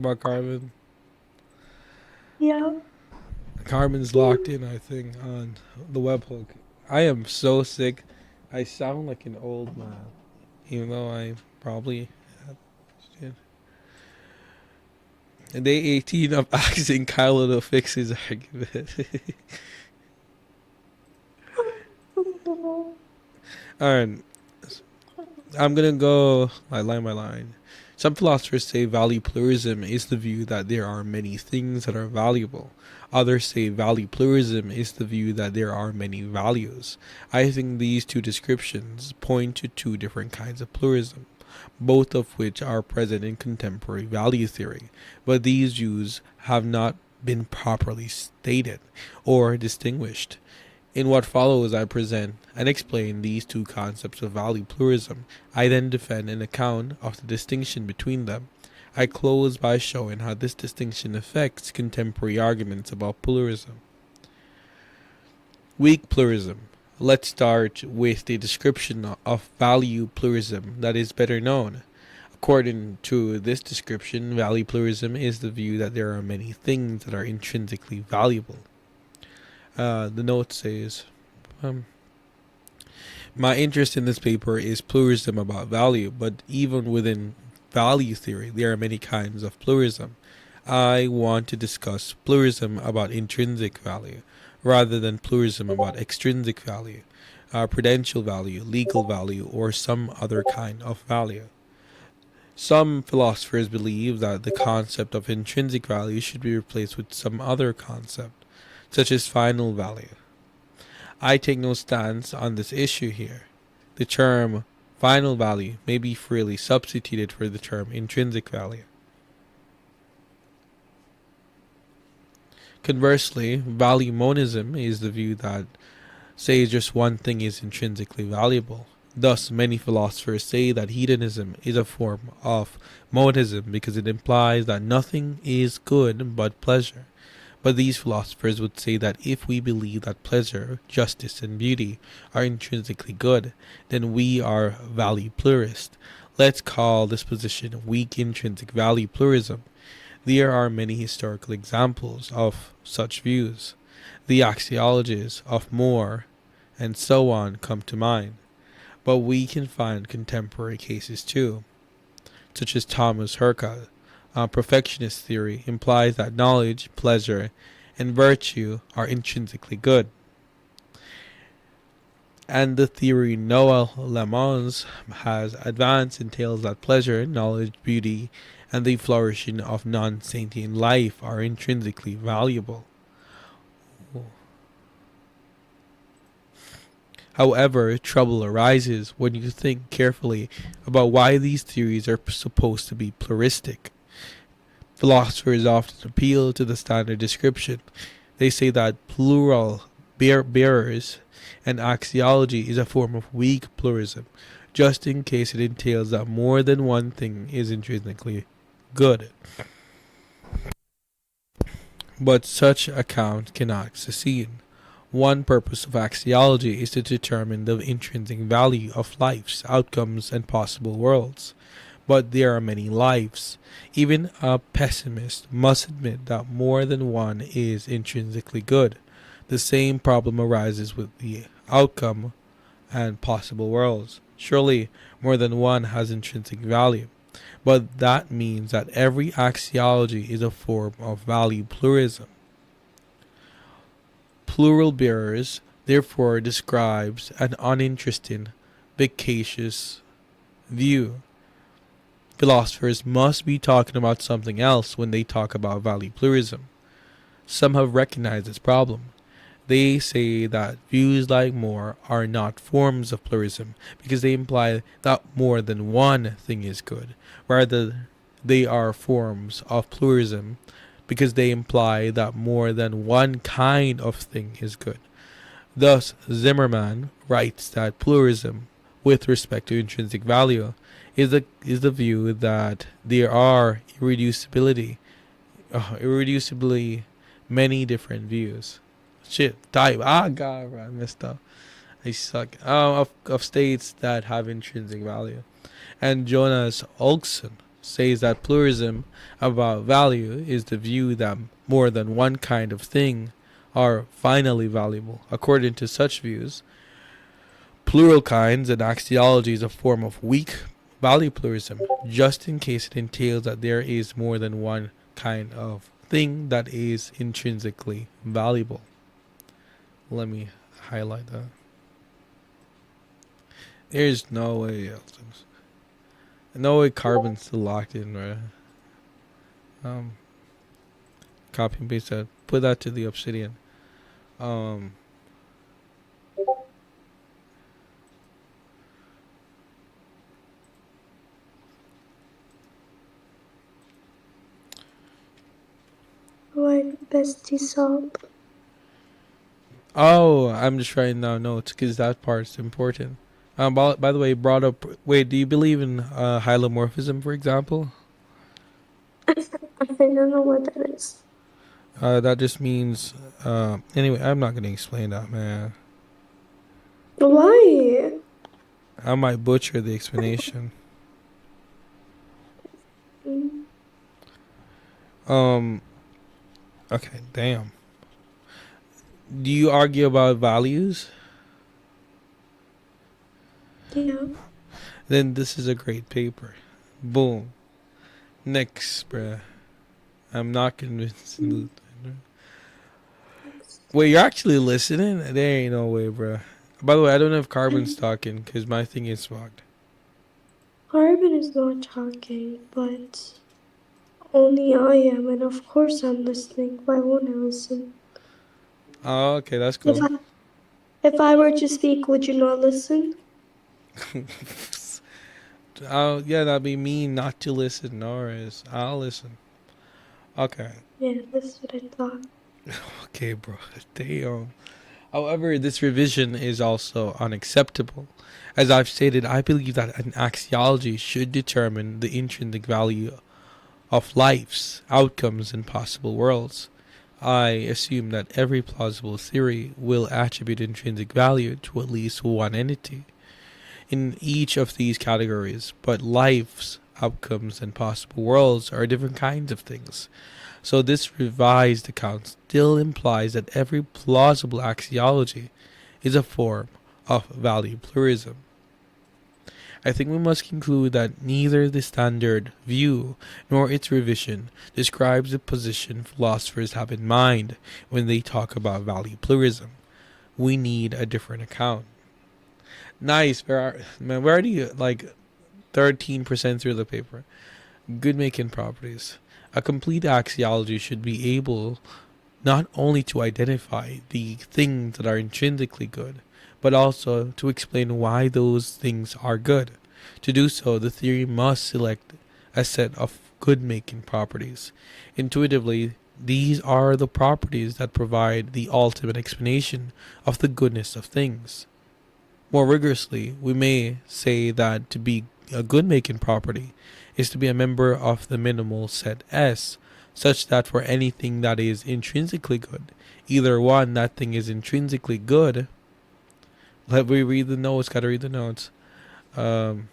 About Carmen. Yeah. Carmen's locked in, I think, on the webhook. I am so sick. I sound like an old man, even though I probably had day 18 of asking Kylo to fix his argument. Alright, I'm gonna go line by line. Some philosophers say value pluralism is the view that there are many things that are valuable. Others say value pluralism is the view that there are many values. I think these two descriptions point to two different kinds of pluralism, both of which are present in contemporary value theory, but these views have not been properly stated or distinguished. In what follows, I present and explain these two concepts of value pluralism. I then defend an account of the distinction between them. I close by showing how this distinction affects contemporary arguments about pluralism. Weak pluralism. Let's start with the description of value pluralism that is better known. According to this description, value pluralism is the view that there are many things that are intrinsically valuable. The note says, um, my interest in this paper is pluralism about value, but even within value theory, there are many kinds of pluralism. I want to discuss pluralism about intrinsic value rather than pluralism about extrinsic value, prudential value, legal value, or some other kind of value. Some philosophers believe that the concept of intrinsic value should be replaced with some other concept, such as final value. I take no stance on this issue here. The term final value may be freely substituted for the term intrinsic value. Conversely, value monism is the view that says just one thing is intrinsically valuable. Thus, many philosophers say that hedonism is a form of monism because it implies that nothing is good but pleasure. But these philosophers would say that if we believe that pleasure, justice, and beauty are intrinsically good, then we are value plurist. Let's call this position weak intrinsic value pluralism. There are many historical examples of such views. The axiologies of More and so on come to mind, but we can find contemporary cases too, such as Thomas Hercule. Perfectionist theory implies that knowledge, pleasure, and virtue are intrinsically good. And the theory Noel Lemons has advanced entails that pleasure, knowledge, beauty, and the flourishing of non-sentient life are intrinsically valuable. However, trouble arises when you think carefully about why these theories are supposed to be pluralistic. Philosophers often appeal to the standard description. They say that plural bearers and axiology is a form of weak pluralism, just in case it entails that more than one thing is intrinsically good. But such account cannot succeed. One purpose of axiology is to determine the intrinsic value of lives, outcomes, and possible worlds. But there are many lives. Even a pessimist must admit that more than one is intrinsically good. The same problem arises with the outcome and possible worlds. Surely more than one has intrinsic value. But that means that every axiology is a form of value pluralism. Plural bearers therefore describes an uninteresting, vacacious view. Philosophers must be talking about something else when they talk about value pluralism. Some have recognized this problem. They say that views like More are not forms of pluralism because they imply that more than one thing is good. Rather, they are forms of pluralism because they imply that more than one kind of thing is good. Thus, Zimmerman writes that pluralism, with respect to intrinsic value, is the view that there are irreducibly many different views. Shit, type. Ah, God, bro, I messed up. I suck. Of states that have intrinsic value. And Jonas Olgson says that pluralism about value is the view that more than one kind of thing are finally valuable. According to such views, plural kinds and axiology is a form of weak value pluralism, just in case it entails that there is more than one kind of thing that is intrinsically valuable. Let me highlight that. There's no way else. No way carbon's still locked in, right? Copy and paste that. Put that to the obsidian. Um, Like bestie soap. oh, I'm just writing down notes because that part's important. By the way, brought up. Wait, do you believe in hylomorphism, for example? I don't know what that is. That just means. Anyway, I'm not gonna explain that, man. Why? I might butcher the explanation. Mm, Um. Okay. Damn. Do you argue about values? yeah. Then this is a great paper. Boom. Next, bruh. I'm not convinced. Wait, you're actually listening? There ain't no way, bruh. By the way, I don't know if Carbon's talking because my thing is fucked. Carbon is not talking, but only I am, and of course I'm listening. Why won't I listen? Oh, okay, that's If cool. I were to speak, would you not listen? Oh, yeah, that'd be mean not to listen, Norris. I'll listen. Okay. Yeah, that's what I thought. Okay, bro. Damn. However, this revision is also unacceptable. As I've stated, I believe that an axiology should determine the intrinsic value of life's outcomes in possible worlds. I assume that every plausible theory will attribute intrinsic value to at least one entity in each of these categories, but life's outcomes and possible worlds are different kinds of things. So this revised account still implies that every plausible axiology is a form of value pluralism. I think we must conclude that neither the standard view nor its revision describes the position philosophers have in mind when they talk about value pluralism. We need a different account. Nice, man. We're already like 13% through the paper. Good making properties. A complete axiology should be able not only to identify the things that are intrinsically good, but also to explain why those things are good. To do so, the theory must select a set of good making properties. Intuitively, these are the properties that provide the ultimate explanation of the goodness of things. More rigorously, we may say that to be a good making property is to be a member of the minimal set S, such that for anything that is intrinsically good, either one, that thing is intrinsically good. Let me read the notes, gotta read the notes. Um,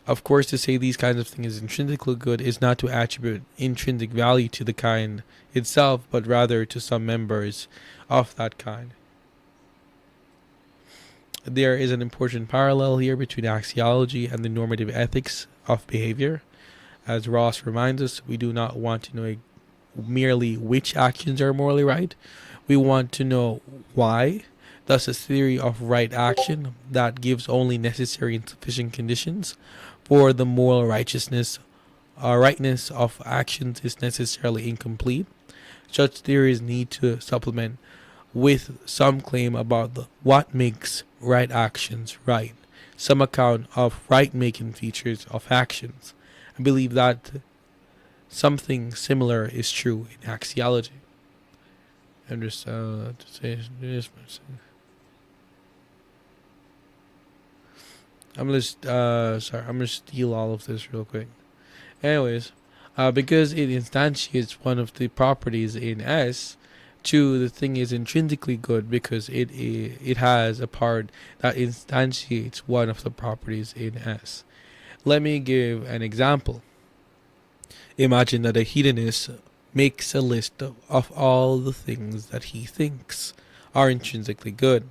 Of course, to say these kinds of things is intrinsically good is not to attribute intrinsic value to the kind itself, but rather to some members of that kind. There is an important parallel here between axiology and the normative ethics of behavior. As Ross reminds us, we do not want to know merely which actions are morally right. We want to know why. Thus, a theory of right action that gives only necessary and sufficient conditions for the moral righteousness rightness of actions is necessarily incomplete. Such theories need to supplement with some claim about what makes right actions right, some account of right making features of actions. I believe that something similar is true in axiology. I'm just to say this. I'm just sorry. I'm gonna steal all of this real quick. Anyways, because it instantiates one of the properties in S, Two, the thing is intrinsically good because it has a part that instantiates one of the properties in S. Let me give an example. Imagine that a hedonist makes a list of all the things that he thinks are intrinsically good.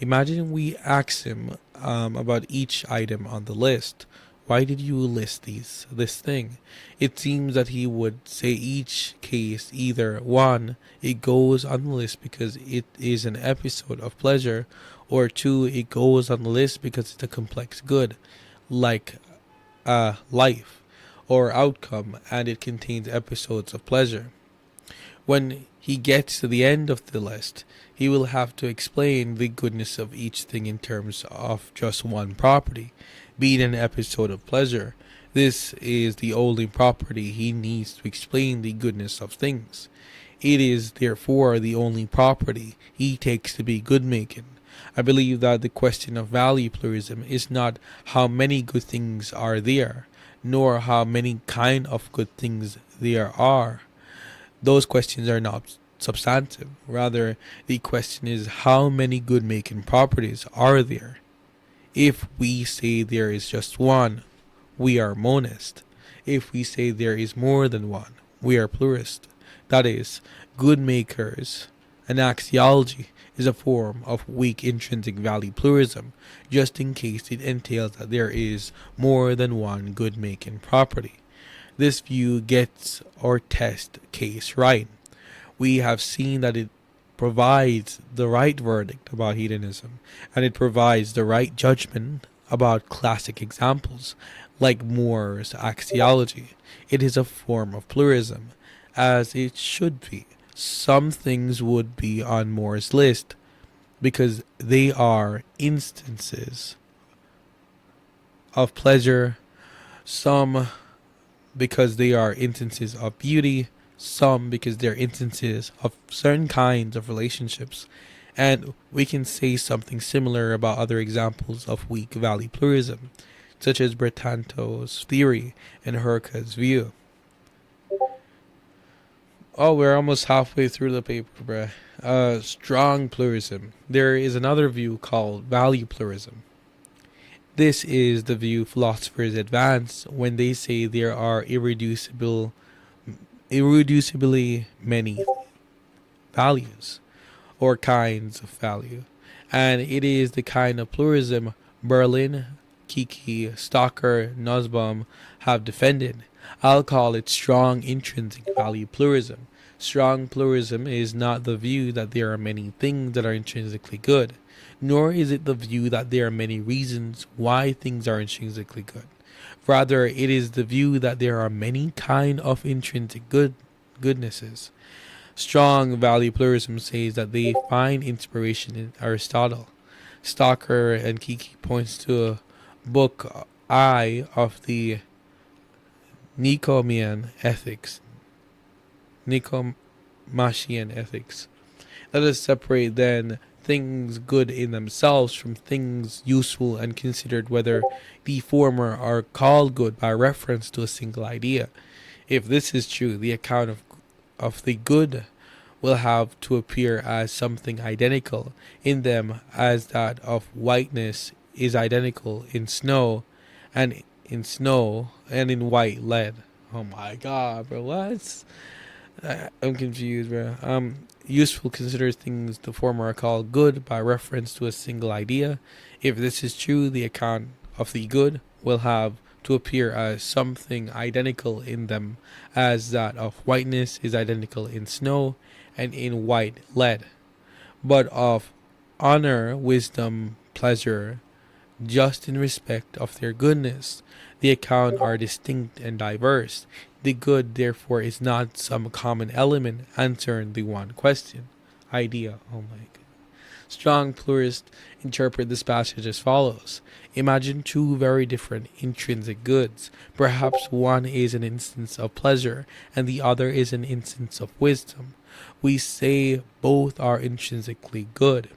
Imagine we ask him about each item on the list. Why did you list this thing? It seems that he would say each case either one, it goes on the list because it is an episode of pleasure, or two, it goes on the list because it's a complex good, like life or outcome, and it contains episodes of pleasure. When he gets to the end of the list, he will have to explain the goodness of each thing in terms of just one property, being an episode of pleasure. This is the only property he needs to explain the goodness of things. It is therefore the only property he takes to be good making. I believe that the question of value pluralism is not how many good things are there, nor how many kind of good things there are. Those questions are not substantive. Rather, the question is how many good making properties are there? If we say there is just one, we are monist. If we say there is more than one, we are plurist. That is, good makers. An axiology is a form of weak intrinsic value pluralism, just in case it entails that there is more than one good making property. This view gets our test case right. We have seen that it provides the right verdict about hedonism, and it provides the right judgment about classic examples, like Moore's axiology. It is a form of pluralism, as it should be. Some things would be on Moore's list because they are instances of pleasure, some because they are instances of beauty, some because they're instances of certain kinds of relationships, and we can say something similar about other examples of weak value pluralism, such as Bretanto's theory and Herka's view. Oh, we're almost halfway through the paper, bruh. Strong pluralism. There is another view called value pluralism. This is the view philosophers advance when they say there are irreducibly many values or kinds of value, and it is the kind of pluralism Berlin, Kiki, Stocker, Nussbaum have defended. I'll call it strong intrinsic value pluralism. Strong pluralism is not the view that there are many things that are intrinsically good, nor is it the view that there are many reasons why things are intrinsically good. Rather, it is the view that there are many kind of intrinsic goodnesses. Strong value pluralism says that they find inspiration in Aristotle. Stocker and Kiki points to a book I of the Nicomachean ethics. Let us separate then things good in themselves from things useful and considered whether the former are called good by reference to a single idea. If this is true, the account of the good will have to appear as something identical in them as that of whiteness is identical in snow and in white lead. Oh my god, bro, what? I'm confused, bro. Useful considers things the former are called good by reference to a single idea. If this is true, the account of the good will have to appear as something identical in them as that of whiteness is identical in snow and in white lead, but of honor, wisdom, pleasure, just in respect of their goodness, the account are distinct and diverse. The good, therefore, is not some common element answering the one question. Idea. Oh my god. Strong pluralists interpret this passage as follows. Imagine two very different intrinsic goods. Perhaps one is an instance of pleasure and the other is an instance of wisdom. We say both are intrinsically good,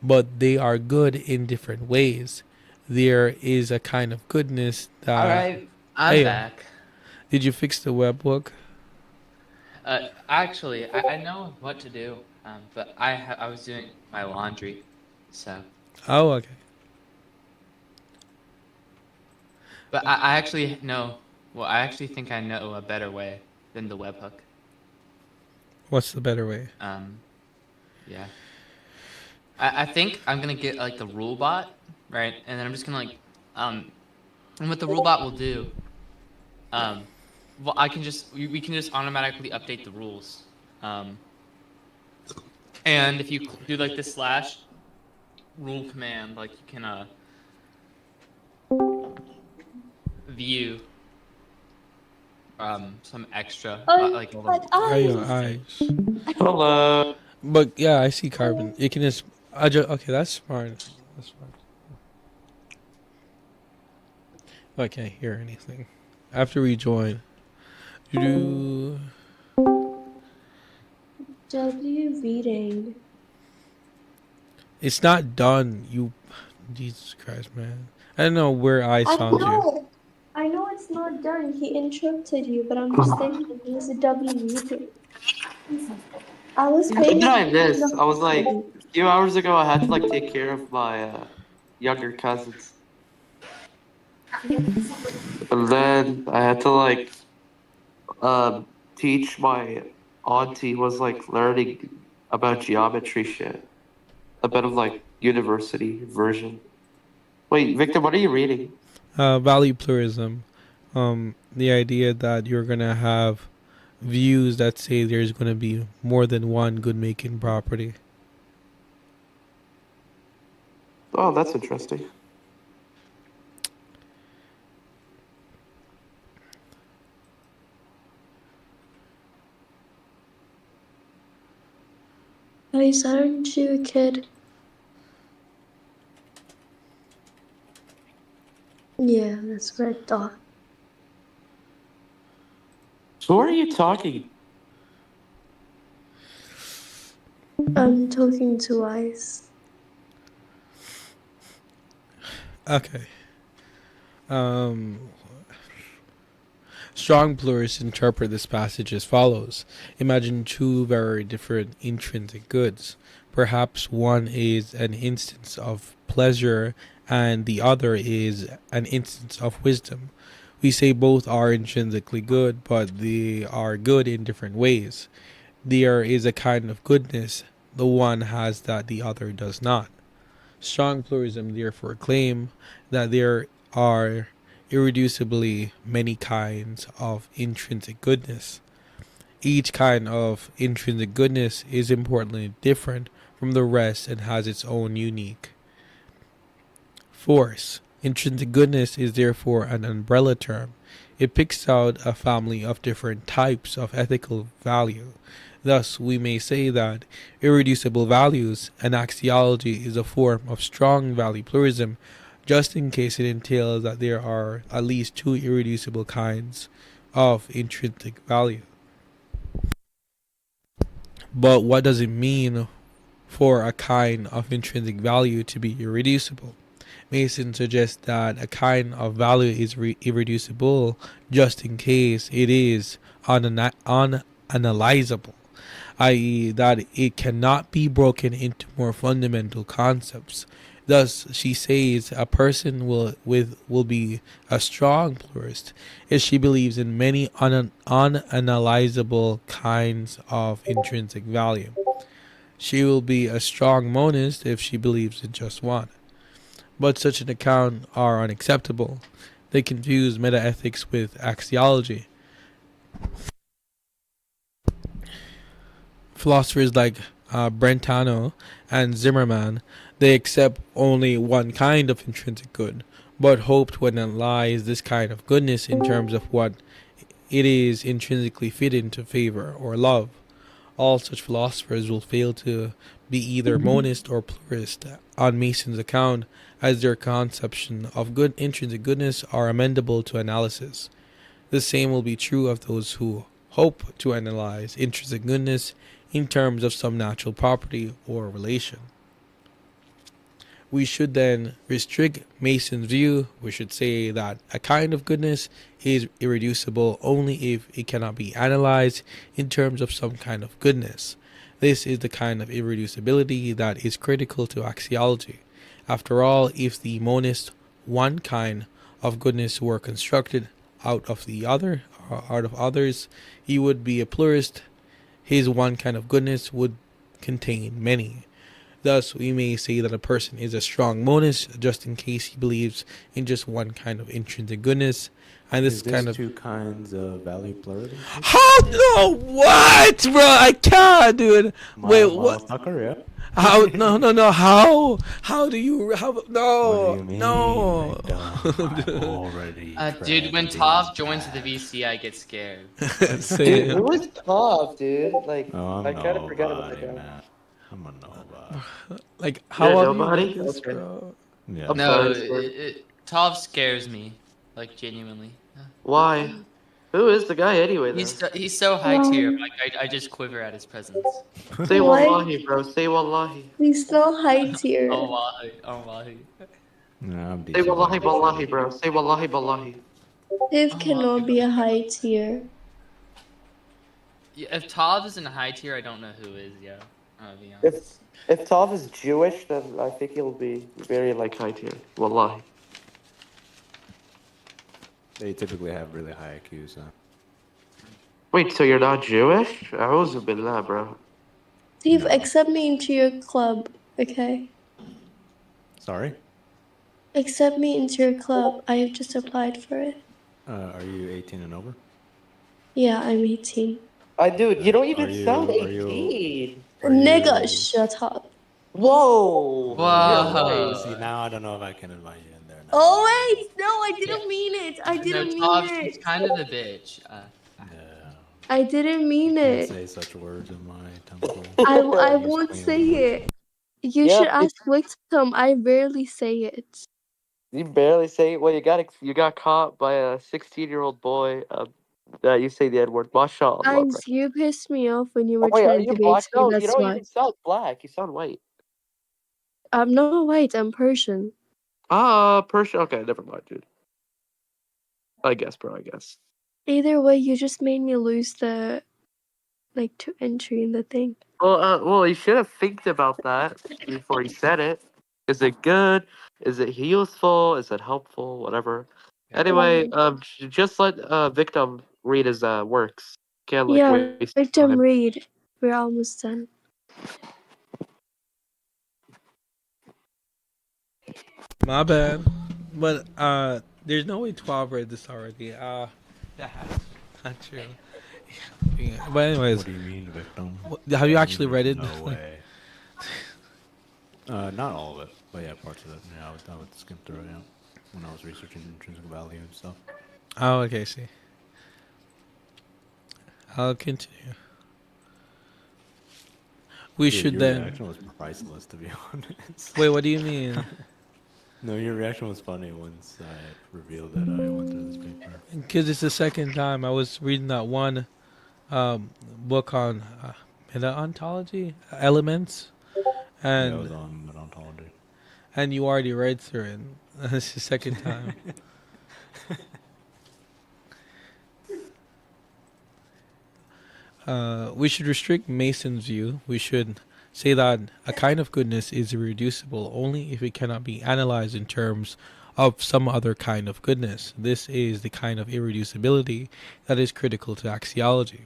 but they are good in different ways. There is a kind of goodness that... Alright, I'm Hey, back. did you fix the webbook? Actually, I know what to do, but I was doing my laundry, so. Oh, okay. But I actually know. Well, I actually think I know a better way than the webhook. What's the better way? Yeah. I think I'm gonna get like the rule bot, right? And then I'm just gonna um, and what the rule bot will do, um, well, we can just automatically update the rules. Um, and if you do like the slash rule command, like you can view some extra I like all had Are your the eyes. eyes? Hello. But yeah, I see carbon. You can just. Okay, that's smart. That's smart. Oh, I can't hear anything. I have to rejoin. Do W reading. it's not done. You, Jesus Christ, man. I don't know where I I found you. know. I know it's not done. He interrupted you, but I'm just thinking he's a W reading. I was When paying did I attention miss? the I was whole like, time. a few hours ago, I had to like take care of my younger cousins. And then I had to like teach my auntie was like learning about geometry shit. A bit of like university version. Wait, Victor, what are you reading? Value pluralism. The idea that you're gonna have views that say there's gonna be more than one good making property. Oh, that's interesting. Guys, aren't you a kid? Yeah, that's what I thought. So who are you talking? I'm talking to Ice. Okay. Strong pluralists interpret this passage as follows. Imagine two very different intrinsic goods. Perhaps one is an instance of pleasure and the other is an instance of wisdom. We say both are intrinsically good, but they are good in different ways. There is a kind of goodness the one has that the other does not. Strong pluralism therefore claim that there are irreducibly many kinds of intrinsic goodness. Each kind of intrinsic goodness is importantly different from the rest and has its own unique force. Intrinsic goodness is therefore an umbrella term. It picks out a family of different types of ethical value. Thus, we may say that irreducible values, an axiology, is a form of strong value pluralism, just in case it entails that there are at least two irreducible kinds of intrinsic value. But what does it mean for a kind of intrinsic value to be irreducible? Mason suggests that a kind of value is irreducible just in case it is unanalyzable, i.e., that it cannot be broken into more fundamental concepts. Thus, she says a person will be a strong pluralist if she believes in many unanalyzable kinds of intrinsic value. She will be a strong monist if she believes in just one. But such an account are unacceptable. They confuse metaethics with axiology. Philosophers like Brentano and Zimmerman, they accept only one kind of intrinsic good, but hope to analyze this kind of goodness in terms of what it is intrinsically fit into favor or love. All such philosophers will fail to be either monist or pluralist on Mason's account, as their conception of good intrinsic goodness are amendable to analysis. The same will be true of those who hope to analyze intrinsic goodness in terms of some natural property or relation. We should then restrict Mason's view. We should say that a kind of goodness is irreducible only if it cannot be analyzed in terms of some kind of goodness. This is the kind of irreducibility that is critical to axiology. After all, if the monist one kind of goodness were constructed out of the other, or out of others, he would be a pluralist. His one kind of goodness would contain many. Thus, we may say that a person is a strong monist just in case he believes in just one kind of intrinsic goodness. And this Is this kind of... two kinds of value plurality? How? No, what, bro? I can't, dude. Wait, what? Motherfucker, yeah. How? No. How do you? How? No, What do you mean? no. I've already Dude, when tracked Tov these joins the back. VC, I get scared. Say Dude, it. who is tough, dude? Like, Oh, I'm I kind of forgot about nobody, that. man. I'm a nobody. Like, how You're have nobody? you done this, Okay. bro? Yeah. I'm No, sorry. Tov scares me, like genuinely. Why? Who is the guy anyway, though? He's so high tier. Like I just quiver at his presence. Say What? wallahi, bro. Say wallahi. He's no high tier. Oh wallahi, oh wallahi. No, I'm Say decent. wallahi wallahi, bro. Say wallahi wallahi. It cannot be a high tier. Yeah, if Tov is in high tier, I don't know who is. Yeah, I'll be honest. If Tov is Jewish, then I think he'll be very like high tier. Wallahi. They typically have really high IQs, huh? Wait, so you're not Jewish? A'udhu billah, bro. Steve, No. accept me into your club, okay? Sorry? Accept me into your club. I have just applied for it. Are you 18 and over? Yeah, I'm 18. Dude, you don't Are even you- sound are you- 18. Nigga, you- shut up. Whoa. Whoa. You're See, now I don't know if I can invite you in there. Now. Oh wait, no, I didn't mean it. I No, didn't Tov, mean she's it. kind of a bitch. No. I didn't mean Can't it. say such words in my temple. I Use won't clean say language. it. You Yeah, should ask Victim. I rarely say it. You barely say it. Well, you got caught by a 16-year-old boy. That you say the N-word. Mashallah. bro. Guys, you pissed me off when you were Wait, are trying to you debate black? me. No, you That's don't why. even sound black. You sound white. I'm not white. I'm Persian. Persia. Okay, never mind, dude. I guess, bro. I guess. Either way, you just made me lose the to entry in the thing. Well, he should have think about that before he said it. Is it good? Is it useful? Is it helpful? Whatever. Anyway, just let Victim read his works. Can't like Yeah, waste Victim, time. read. We're almost done. My bad. But there's no way 12 read this already. That's not true. Yeah. But anyways, What do you mean, victim? have you actually read it? No way. Not all of it, but yeah, parts of it. Yeah, I would skim through it, yeah, when I was researching intrinsic value and stuff. Oh, okay. See, I'll continue. We Dude, should your then. reaction was priceless, to be honest. Wait, what do you mean? No, your reaction was funny once I revealed that I went through this paper. Because it's the second time I was reading that one book on meta-ontology, elements, Yeah, it and was on ontology. and you already read through it. It's the second time. We should restrict Mason's view. We should say that a kind of goodness is irreducible only if it cannot be analyzed in terms of some other kind of goodness. This is the kind of irreducibility that is critical to axiology.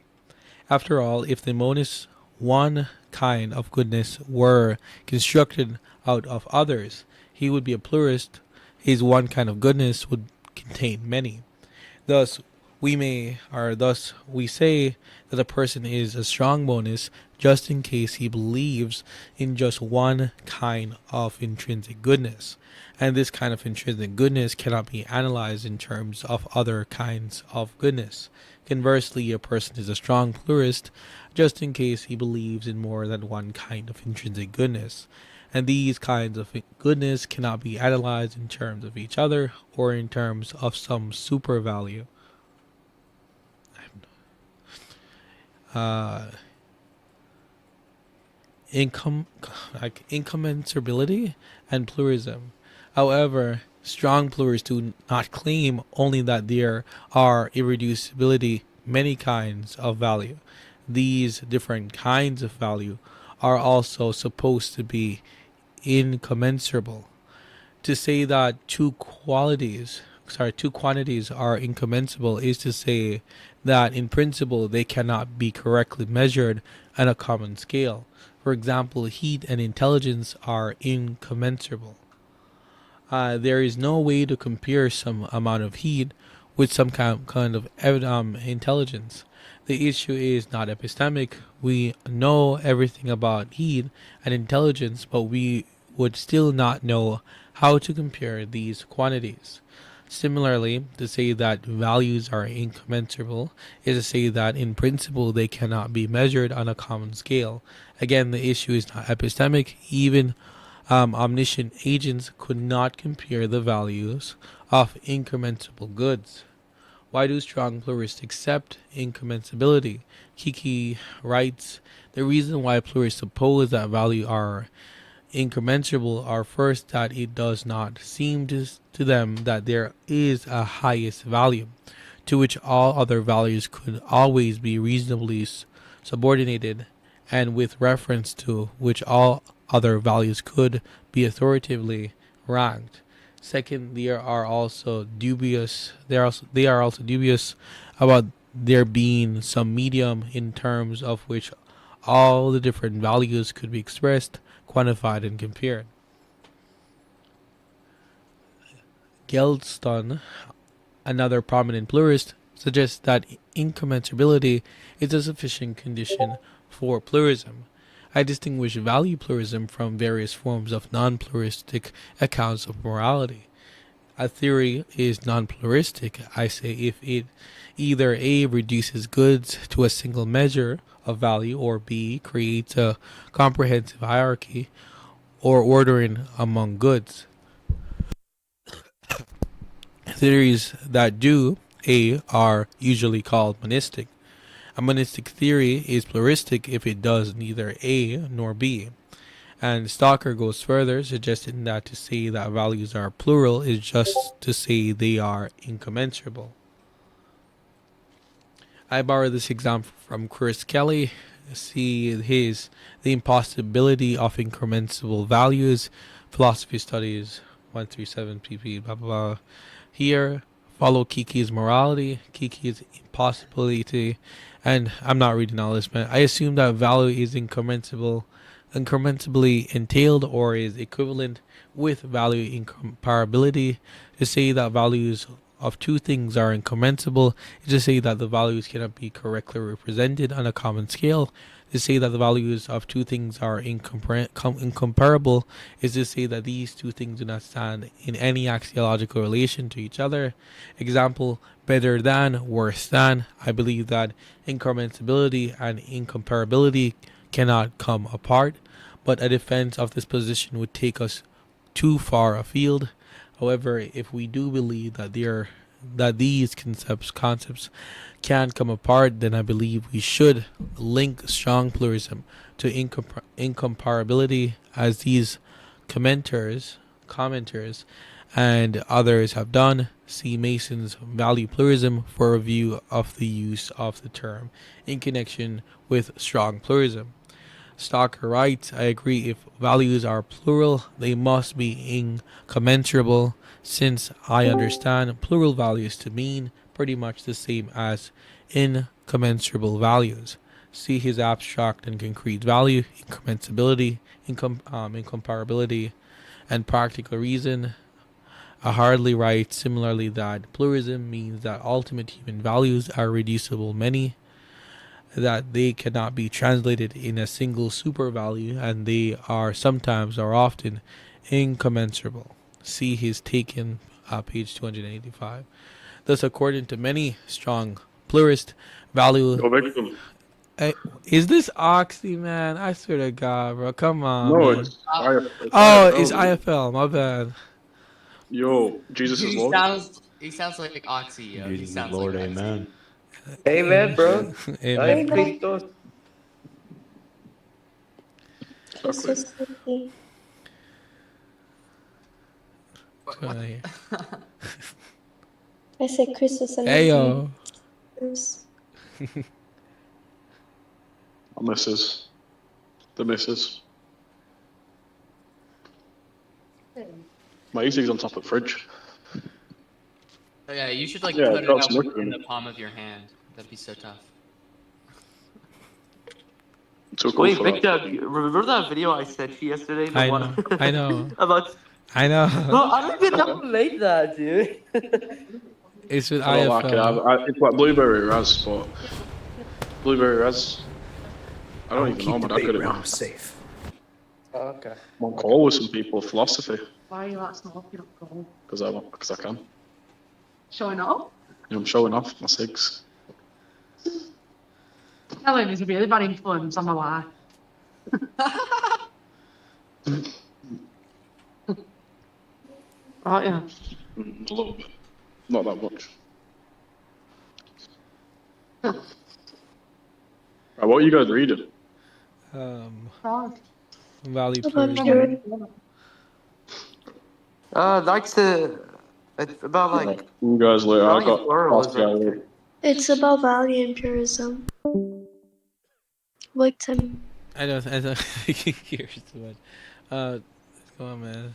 After all, if the monist one kind of goodness were constructed out of others, he would be a pluralist. His one kind of goodness would contain many. Thus we say that a person is a strong monist just in case he believes in just one kind of intrinsic goodness. And this kind of intrinsic goodness cannot be analyzed in terms of other kinds of goodness. Conversely, a person is a strong pluralist just in case he believes in more than one kind of intrinsic goodness. And these kinds of goodness cannot be analyzed in terms of each other or in terms of some super value. income incommensurability and pluralism. However, strong pluralists do not claim only that there are irreducibility many kinds of value. These different kinds of value are also supposed to be incommensurable. To say that two quantities are incommensurable is to say that in principle they cannot be correctly measured on a common scale. For example, heat and intelligence are incommensurable. There is no way to compare some amount of heat with some kind of intelligence. The issue is not epistemic. We know everything about heat and intelligence, but we would still not know how to compare these quantities. Similarly, to say that values are incommensurable is to say that in principle they cannot be measured on a common scale. Again, the issue is not epistemic. Even omniscient agents could not compare the values of incommensurable goods. Why do strong pluralists accept incommensurability? Kiki writes, the reason why pluralists suppose that values are incommensurable are first that it does not seem to them that there is a highest value to which all other values could always be reasonably subordinated, and with reference to which all other values could be authoritatively ranked. Second, they are also dubious about there being some medium in terms of which all the different values could be expressed, quantified, and compared. Geldston, another prominent pluralist, suggests that incommensurability is a sufficient condition for pluralism. I distinguish value pluralism from various forms of non-pluralistic accounts of morality. A theory is non-pluralistic, I say, if it either A, reduces goods to a single measure of value, or B, creates a comprehensive hierarchy or ordering among goods. Theories that do A are usually called monistic. A monistic theory is pluralistic if it does neither A nor B. And Stalker goes further, suggesting that to say that values are plural is just to say they are incommensurable. I borrow this example from Chris Kelly. See The Impossibility of Incommensurable Values, Philosophy Studies 137 pp. Blah blah blah. Here, follow Kiki's morality, Kiki's impossibility, and I'm not reading all this, man. I assume that value is incommensurably entailed or is equivalent with value incomparability. To say that values of two things are incommensurable is to say that the values cannot be correctly represented on a common scale. To say that the values of two things are incomparable is to say that these two things do not stand in any axiological relation to each other. Example, better than, worse than. I believe that incommensurability and incomparability cannot come apart, but a defense of this position would take us too far afield. However, if we do believe that these concepts can come apart, then I believe we should link strong pluralism to incomparability, as these commenters and others have done. See Mason's Value Pluralism for a review of the use of the term in connection with strong pluralism. Stalker writes, I agree, if values are plural, they must be incommensurable, since I understand plural values to mean pretty much the same as incommensurable values. See his abstract and concrete value, incommensurability, incomparability, and practical reason. I hardly write similarly that pluralism means that ultimate human values are reducible many, that they cannot be translated in a single super value, and they are sometimes or often incommensurable. See his taken page 285. Thus, according to many strong plurist value. Go back to Is this Oxy, man? I swear to God, bro. Come on. no, man. it's IFL. Oh, IFL, it's dude. IFL. My bad. Yo, Jesus is He Lord. sounds like Oxy, yo. He Jesus sounds Lord, like Oxy. amen. Amen, bro. Amen. Ay, Cristo. Exactly. Consistency. What's going on here? I said Christmas and Hey yo. My missus. The missus. My EC's on top of the fridge. Oh, yeah, you should like Yeah, put it got out some liquor in in the it. palm of your hand. That'd be so tough. Too cool Wait, for Victor, that. remember that video I sent you yesterday? The I one know. I know. about. I know. No, I don't even know who made that, dude. It's with I don't like it. IFL. It's like blueberry ras, but blueberry ras. I don't even know. My dad got it. Man. safe. Oh, okay. I'm on call with some people of philosophy Why are you like smoking up gold? because I can. Showing off? You know, I'm showing off my cigs. Tell him he's a really bad influence on my life. Oh yeah. A little bit, not that much. Right, what are you guys reading? God. Value About pluralism. pure. Like to. It's about like. You guys later. I Value got pluralism. Pascal. It's about value and purism. Like Tim. I don't hear too much. Let's go on, man.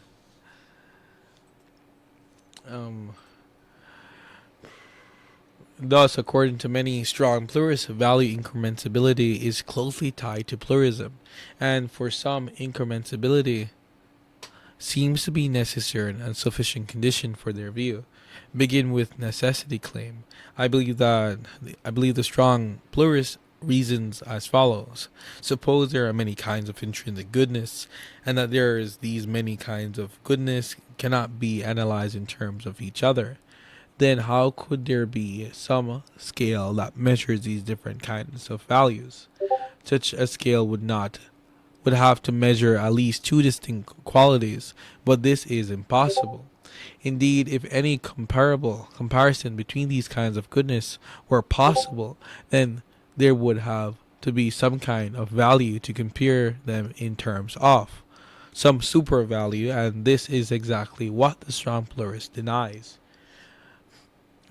Thus, according to many strong pluralists, value incrementability is closely tied to pluralism, and for some, incrementability seems to be necessary and sufficient condition for their view. Begin with necessity claim. I believe the strong pluralist reasons as follows. Suppose there are many kinds of intrinsic goodness, and that there is these many kinds of goodness cannot be analyzed in terms of each other. Then how could there be some scale that measures these different kinds of values? Such a scale would have to measure at least two distinct qualities, but this is impossible. Indeed, if any comparison between these kinds of goodness were possible, then there would have to be some kind of value to compare them in terms of, some super value, and this is exactly what the strong pluralist denies.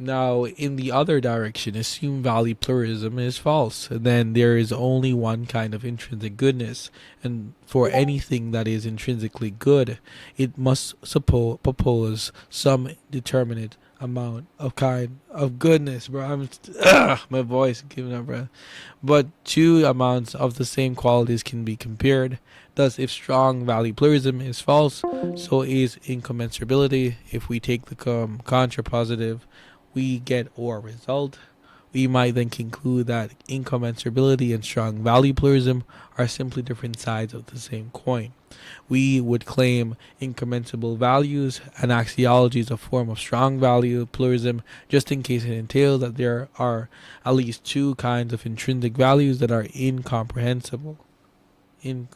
Now, in the other direction, assume value pluralism is false. Then there is only one kind of intrinsic goodness, and for anything that is intrinsically good, it must propose some determinate amount of kind of goodness. Bro, my voice giving up breath. But two amounts of the same qualities can be compared. Thus, if strong value pluralism is false, so is incommensurability. If we take the contrapositive, we get our result. We might then conclude that incommensurability and strong value pluralism are simply different sides of the same coin. We would claim incommensurable values and axiology is a form of strong value pluralism, just in case it entails that there are at least two kinds of intrinsic values that are incommensurable. An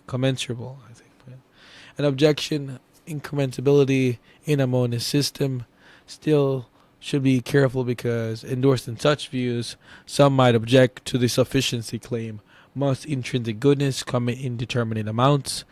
objection, incommensurability in a monist system, still should be careful because, endorsed in such views, some might object to the sufficiency claim. Must intrinsic goodness come in indeterminate amounts?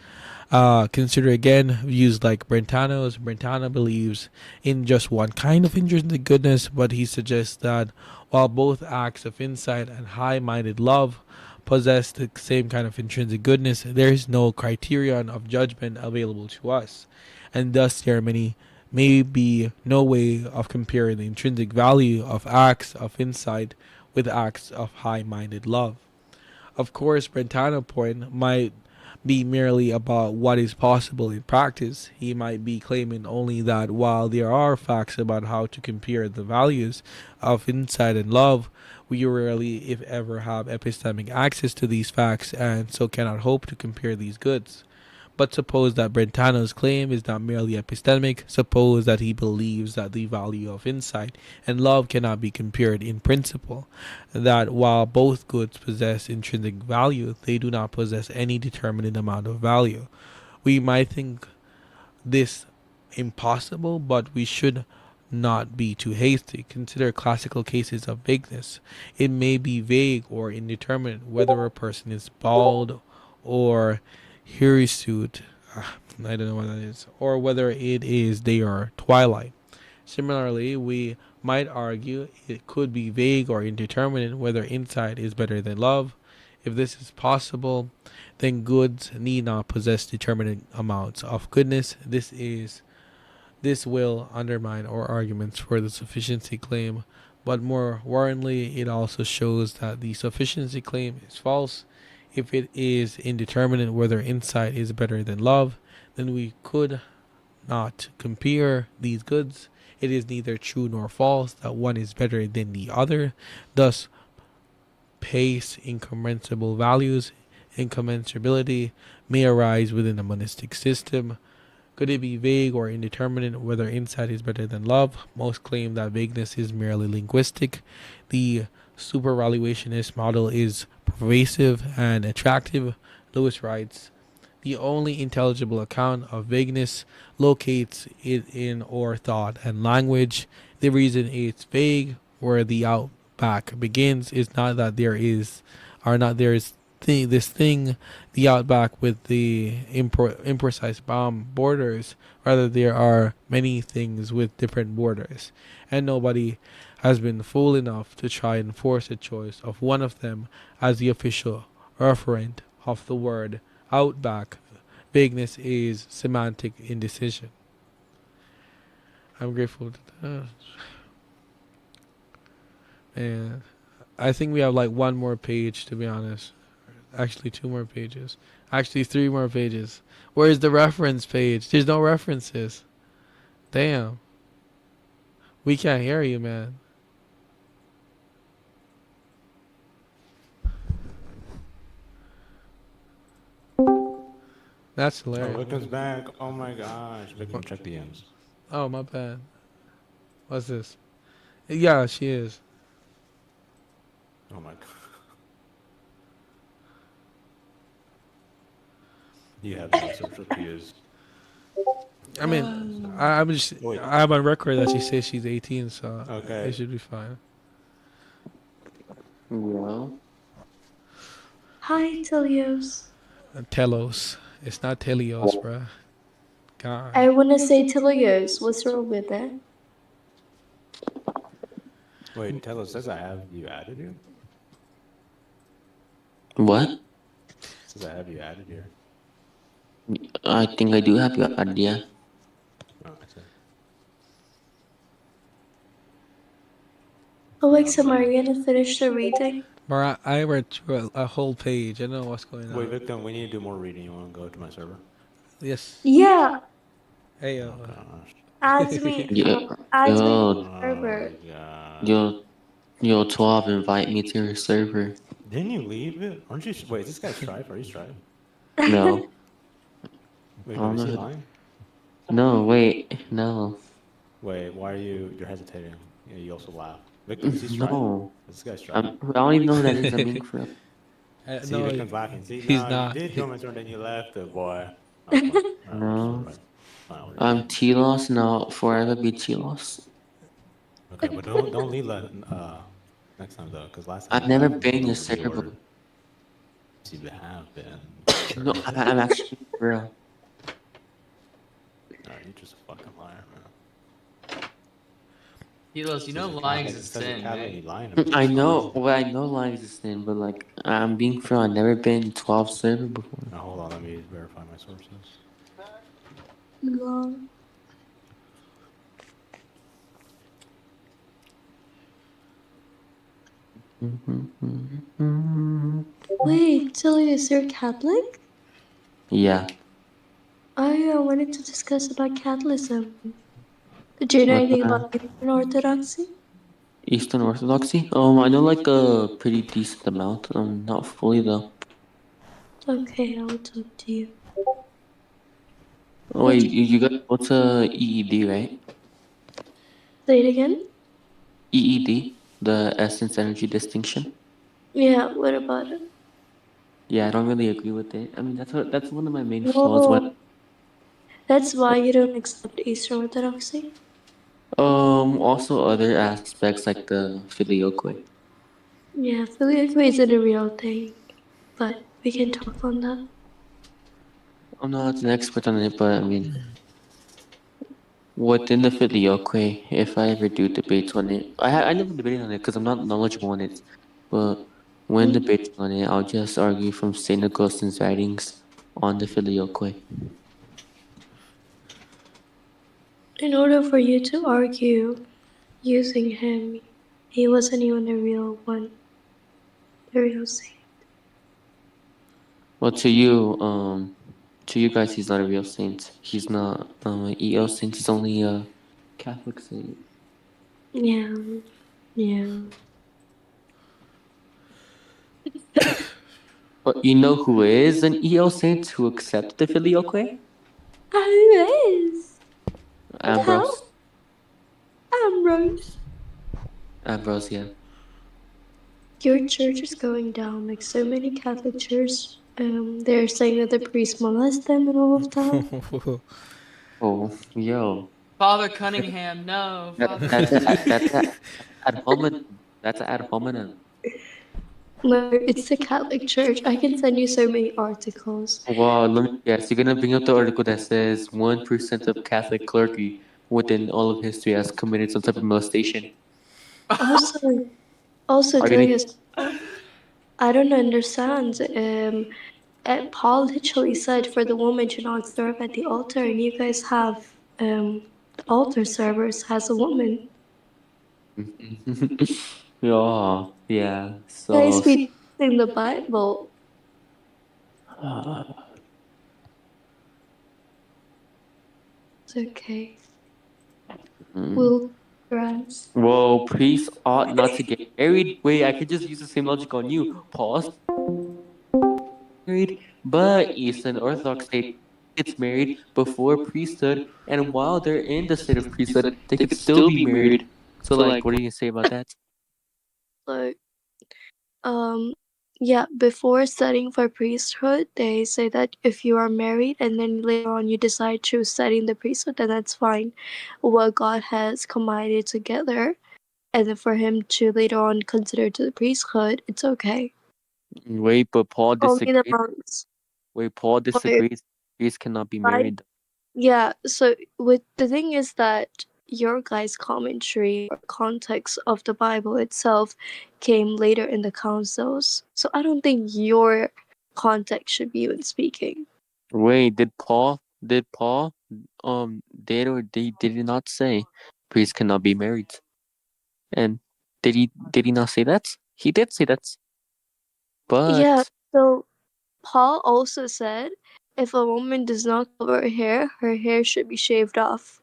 Consider again views like Brentano's. Brentano believes in just one kind of intrinsic goodness, but he suggests that while both acts of insight and high-minded love possess the same kind of intrinsic goodness, there is no criterion of judgment available to us, and thus there may be no way of comparing the intrinsic value of acts of insight with acts of high-minded love. Of course, Brentano's point might be merely about what is possible in practice. He might be claiming only that while there are facts about how to compare the values of insight and love, we rarely, if ever, have epistemic access to these facts and so cannot hope to compare these goods. But suppose that Brentano's claim is not merely epistemic. Suppose that he believes that the value of insight and love cannot be compared in principle, that while both goods possess intrinsic value, they do not possess any determinate amount of value. We might think this impossible, but we should not be too hasty. Consider classical cases of vagueness. It may be vague or indeterminate whether a person is bald or hirsute, I don't know what that is, or whether it is day or twilight. Similarly, we might argue it could be vague or indeterminate whether insight is better than love. If this is possible, then goods need not possess determinate amounts of goodness. This will undermine our arguments for the sufficiency claim, but more warrantly, it also shows that the sufficiency claim is false. If it is indeterminate whether insight is better than love, then we could not compare these goods. It is neither true nor false that one is better than the other. Thus, pace, incommensurable values, incommensurability may arise within a monistic system. Could it be vague or indeterminate whether insight is better than love? Most claim that vagueness is merely linguistic. The supervaluationist model is pervasive and attractive. Lewis writes, the only intelligible account of vagueness locates it in our thought and language. The reason it's vague, where the outback begins, is not that this thing, the outback with the imprecise bomb borders. Rather, there are many things with different borders, and nobody has been fool enough to try and force a choice of one of them as the official referent of the word outback. Vagueness is semantic indecision. I'm grateful to that. And I think we have like one more page, to be honest. Actually, 2 more pages. Actually, 3 more pages. Where's the reference page? There's no references. Damn. We can't hear you, man. That's Oh, hilarious. Victim's back. Oh my gosh. Victim, check DMs. Oh, my bad. What's this? Yeah, she is. Oh my god. You have no social cues. I mean, I'm on record that she says she's 18, so Okay. it should be fine. Well, Hi, Telios. Telos. It's not Telios, bruh. God. I want to say Telios. What's wrong with that? Wait, tell us, says I have you added here? what? Says I have you added here. I think I do have your idea. Oh, I see. Alexa, are you gonna finish the reading? Bruh, I read through a whole page. I don't know what's going on. Wait, Victim, we need to do more reading. You want to go to my server? Yes. Yeah, Hey, Oh gosh. add me. Yeah. Add me Yo, server. God. yo, 12, invite me to your server. Didn't you leave it? Aren't you? Wait, is this guy Stripe? Are you Stripe? No. Wait, Oh, is he no. lying? No, wait, no. Wait, why are you're hesitating? Yeah, you also laugh. Victim, is he Stripe? No. Is this guy Stripe? I don't even know who that is. I'm being for See, no, Victim's laughing. See, he's no, not. You did join my turn, then you left it, boy. Oh, fine. Alright, No. fine. Fine, whatever. I'm T-Loss, now forever be T-Loss. Okay, but don't leave that next time though, because last time I've never you been in your told me server. were- You have been. No, I'm actually for real. Alright, you're just a fucking liar, man. Helos, you know Says a lying cat- is a says a sin, cat right? when you lying about I it. know, well, I know lying is a sin, but like, I'm being for real. I've never been in 12 server before. Now hold on, let me verify my sources. No. Wait, Telios, you're Catholic? Yeah. I wanted to discuss about Catholicism. Do you know What anything the- about Eastern Orthodoxy? Eastern Orthodoxy? I know like a pretty decent amount. Not fully though. Okay, I'll talk to you. Oh, wait, you got what's a EED, right? Say it again? EED, the essence energy distinction. Yeah, what about it? Yeah, I don't really agree with it. I mean, that's one of my main flaws. Oh, that's why you don't accept Eastern Orthodoxy? Also other aspects like the filioque. Yeah, filioque isn't a real thing, but we can talk on that. I'm not an expert on it, but I mean, within the filioque, if I ever do debates on it, I never debated on it because I'm not knowledgeable on it. But when debating on it, I'll just argue from Saint Augustine's writings on the filioque. In order for you to argue using him, he wasn't even the real one, the real saint. Well, to you guys, he's not a real saint. He's not an EO saint. He's only a Catholic saint. Yeah, yeah. But you know who is an EO saint who accepted the filioque? Who is? Ambrose. Ambrose. Ambrose, yeah. Your church is going down, like so many Catholic churches. They're saying that the priest molest them and all of that. Oh, yo. Father Cunningham, no. Father That's a ad hominem. That's an ad hominem. No, it's the Catholic Church. I can send you so many articles. Wow, let me guess. You're gonna bring up the article that says 1% of Catholic clergy within all of history has committed some type of molestation. Also Are you during gonna- I don't understand. Paul literally said for the woman to not serve at the altar, and you guys have the altar servers as a woman. Yeah. Guys, So. we in the Bible. It's okay. We'll rise. Well, priests ought not to get married. Wait, I could just use the same logic on you. Pause. Married, but Eastern Orthodox state gets married before priesthood, and while they're in the state of priesthood, they could still be married. So, like, what are you gonna say about that? So, yeah, before studying for priesthood, they say that if you are married and then later on you decide to study the priesthood, then that's fine. What God has combined together, and then for him to later on consider to the priesthood, it's okay. Wait, but Paul Only the disagrees. monks. Wait, Paul disagrees. Priests cannot be married. Yeah, so with the thing is that your guys' commentary or context of the Bible itself came later in the councils. So I don't think your context should be even speaking. Wait, did Paul did he not say priests cannot be married? And did he not say that? He did say that. But Yeah, so Paul also said if a woman does not cover her hair should be shaved off.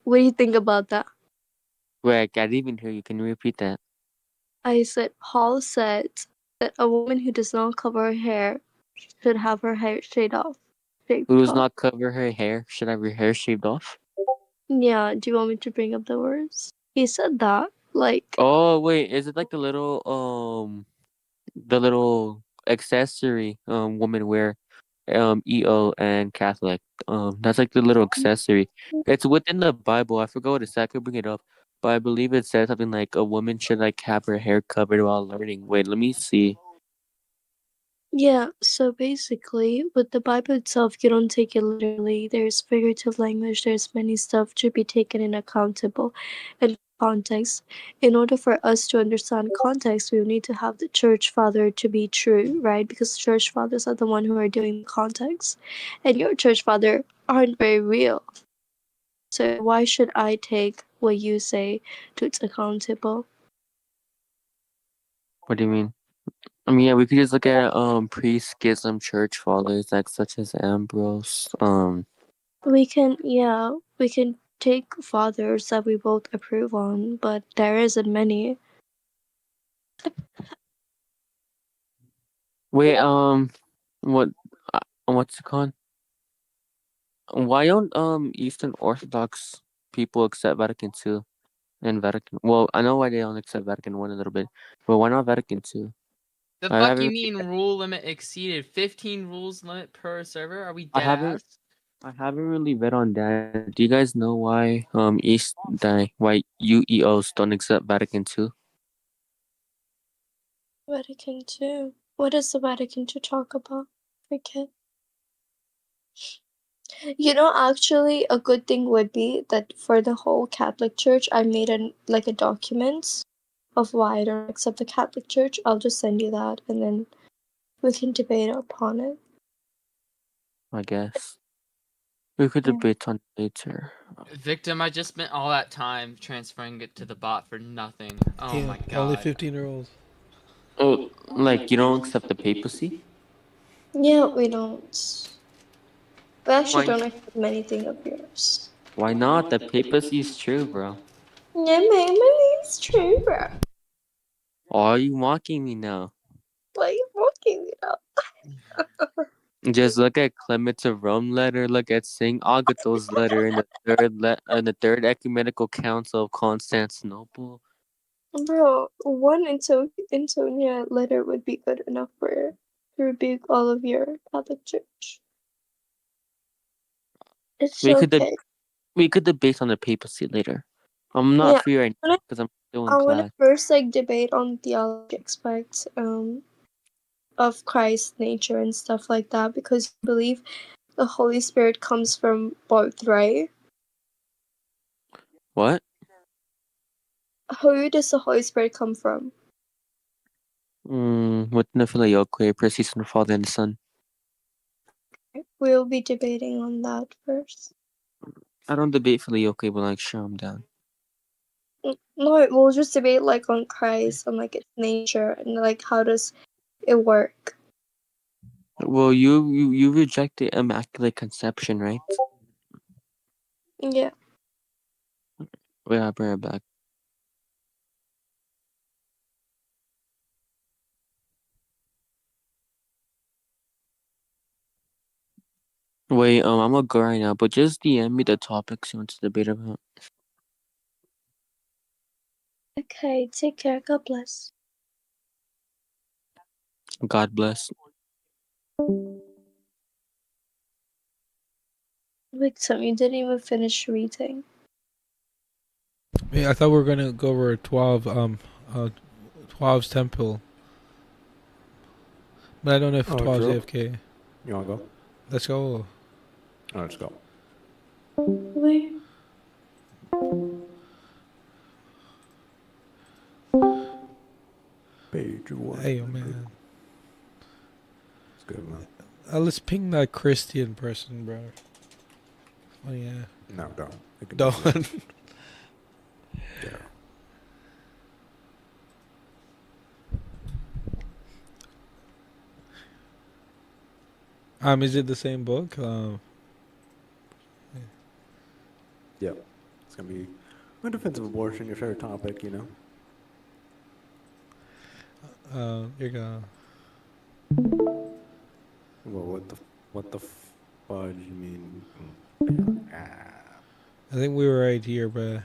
What do you think about that? wait, I didn't even hear you. Can you repeat that? I said Paul said that a woman who does not cover her hair should have her hair shaved off. Who does not cover her hair should have her hair shaved off? Yeah, do you want me to bring up the words? He said that, like. Oh wait, is it like the little accessory women wear EO and Catholic? That's like the little accessory. It's within the Bible. I forgot what it said. I could bring it up. But I believe it said something like a woman should like have her hair covered while learning. Wait, let me see. Yeah, so basically, with the Bible itself, you don't take it literally. There's figurative language, there's many stuff to be taken in accountable and context. In order for us to understand context, we need to have the church father to be true, right? Because church fathers are the one who are doing context. And your church father aren't very real. So why should I take what you say to its accountable? What do you mean? I mean, yeah, we could just look at pre-schism church fathers like such as Ambrose. We can take fathers that we both approve on, but there isn't many. Wait, what's it called? Why don't Eastern Orthodox people accept Vatican II and Vatican? Well, I know why they don't accept Vatican I a little bit, but why not Vatican II? The I fuck haven't you really- mean rule limit exceeded? 15 rules limit per server? Are we dead I haven't- ass? I haven't really read on that. Do you guys know why why UEOs don't accept Vatican II? Vatican II. What does the Vatican II talk about? Forget. You know, actually, a good thing would be that for the whole Catholic Church, I made a document of why I don't accept the Catholic Church. I'll just send you that, and then we can debate upon it. I guess. We could Yeah. debate on it later. Victim, I just spent all that time transferring it to the bot for nothing. Oh Yeah, my only god. 15-year-olds. Oh, like you don't accept the papacy? Yeah, we don't. We actually Why? don't accept anything of yours. Why not? The papacy is true, bro. Yeah, maybe it's true, bro. Why are you mocking me now? Why are you mocking me up? Just look at Clements of Rome letter. Look at Saint Agatho's letter in the third ecumenical council of Constantinople. Bro, one Antonia letter would be good enough for to rebuke all of your Catholic Church. It's We could okay. we could debate on the papacy later. I'm not Yeah, free right I now because I'm still in wanna class. first debate on theology aspects of Christ's nature and stuff like that, because you believe the Holy Spirit comes from both, right? What? Who does the Holy Spirit come from? Within the filioque, proceeds from the Father and the Son. We'll be debating on that first. I don't debate filioque, but like sure I'm down. No, we'll just debate like on Christ and like its nature and like how does it work. Well, you reject the Immaculate Conception, right? Yeah. Wait, I'll bring it back. Wait, I'm gonna go right now, but just DM me the topics you want to debate about. Okay, take care. God bless. God bless. Victim, you didn't even finish reading. Yeah, I thought we were gonna go over 12's temple, but I don't know if 12's Drew? AFK. You wanna go? Let's go. Oh, let's go. Wait. Page one. Hey, man. It's good, man. Let's ping that Christian person, bro. Oh yeah. No, don't. You can Don't. Yeah. Is it the same book? Yeah. It's gonna be a defense of abortion, your favorite topic, you know. You're gonna. Well, what the fudge you mean? I think we were right here, but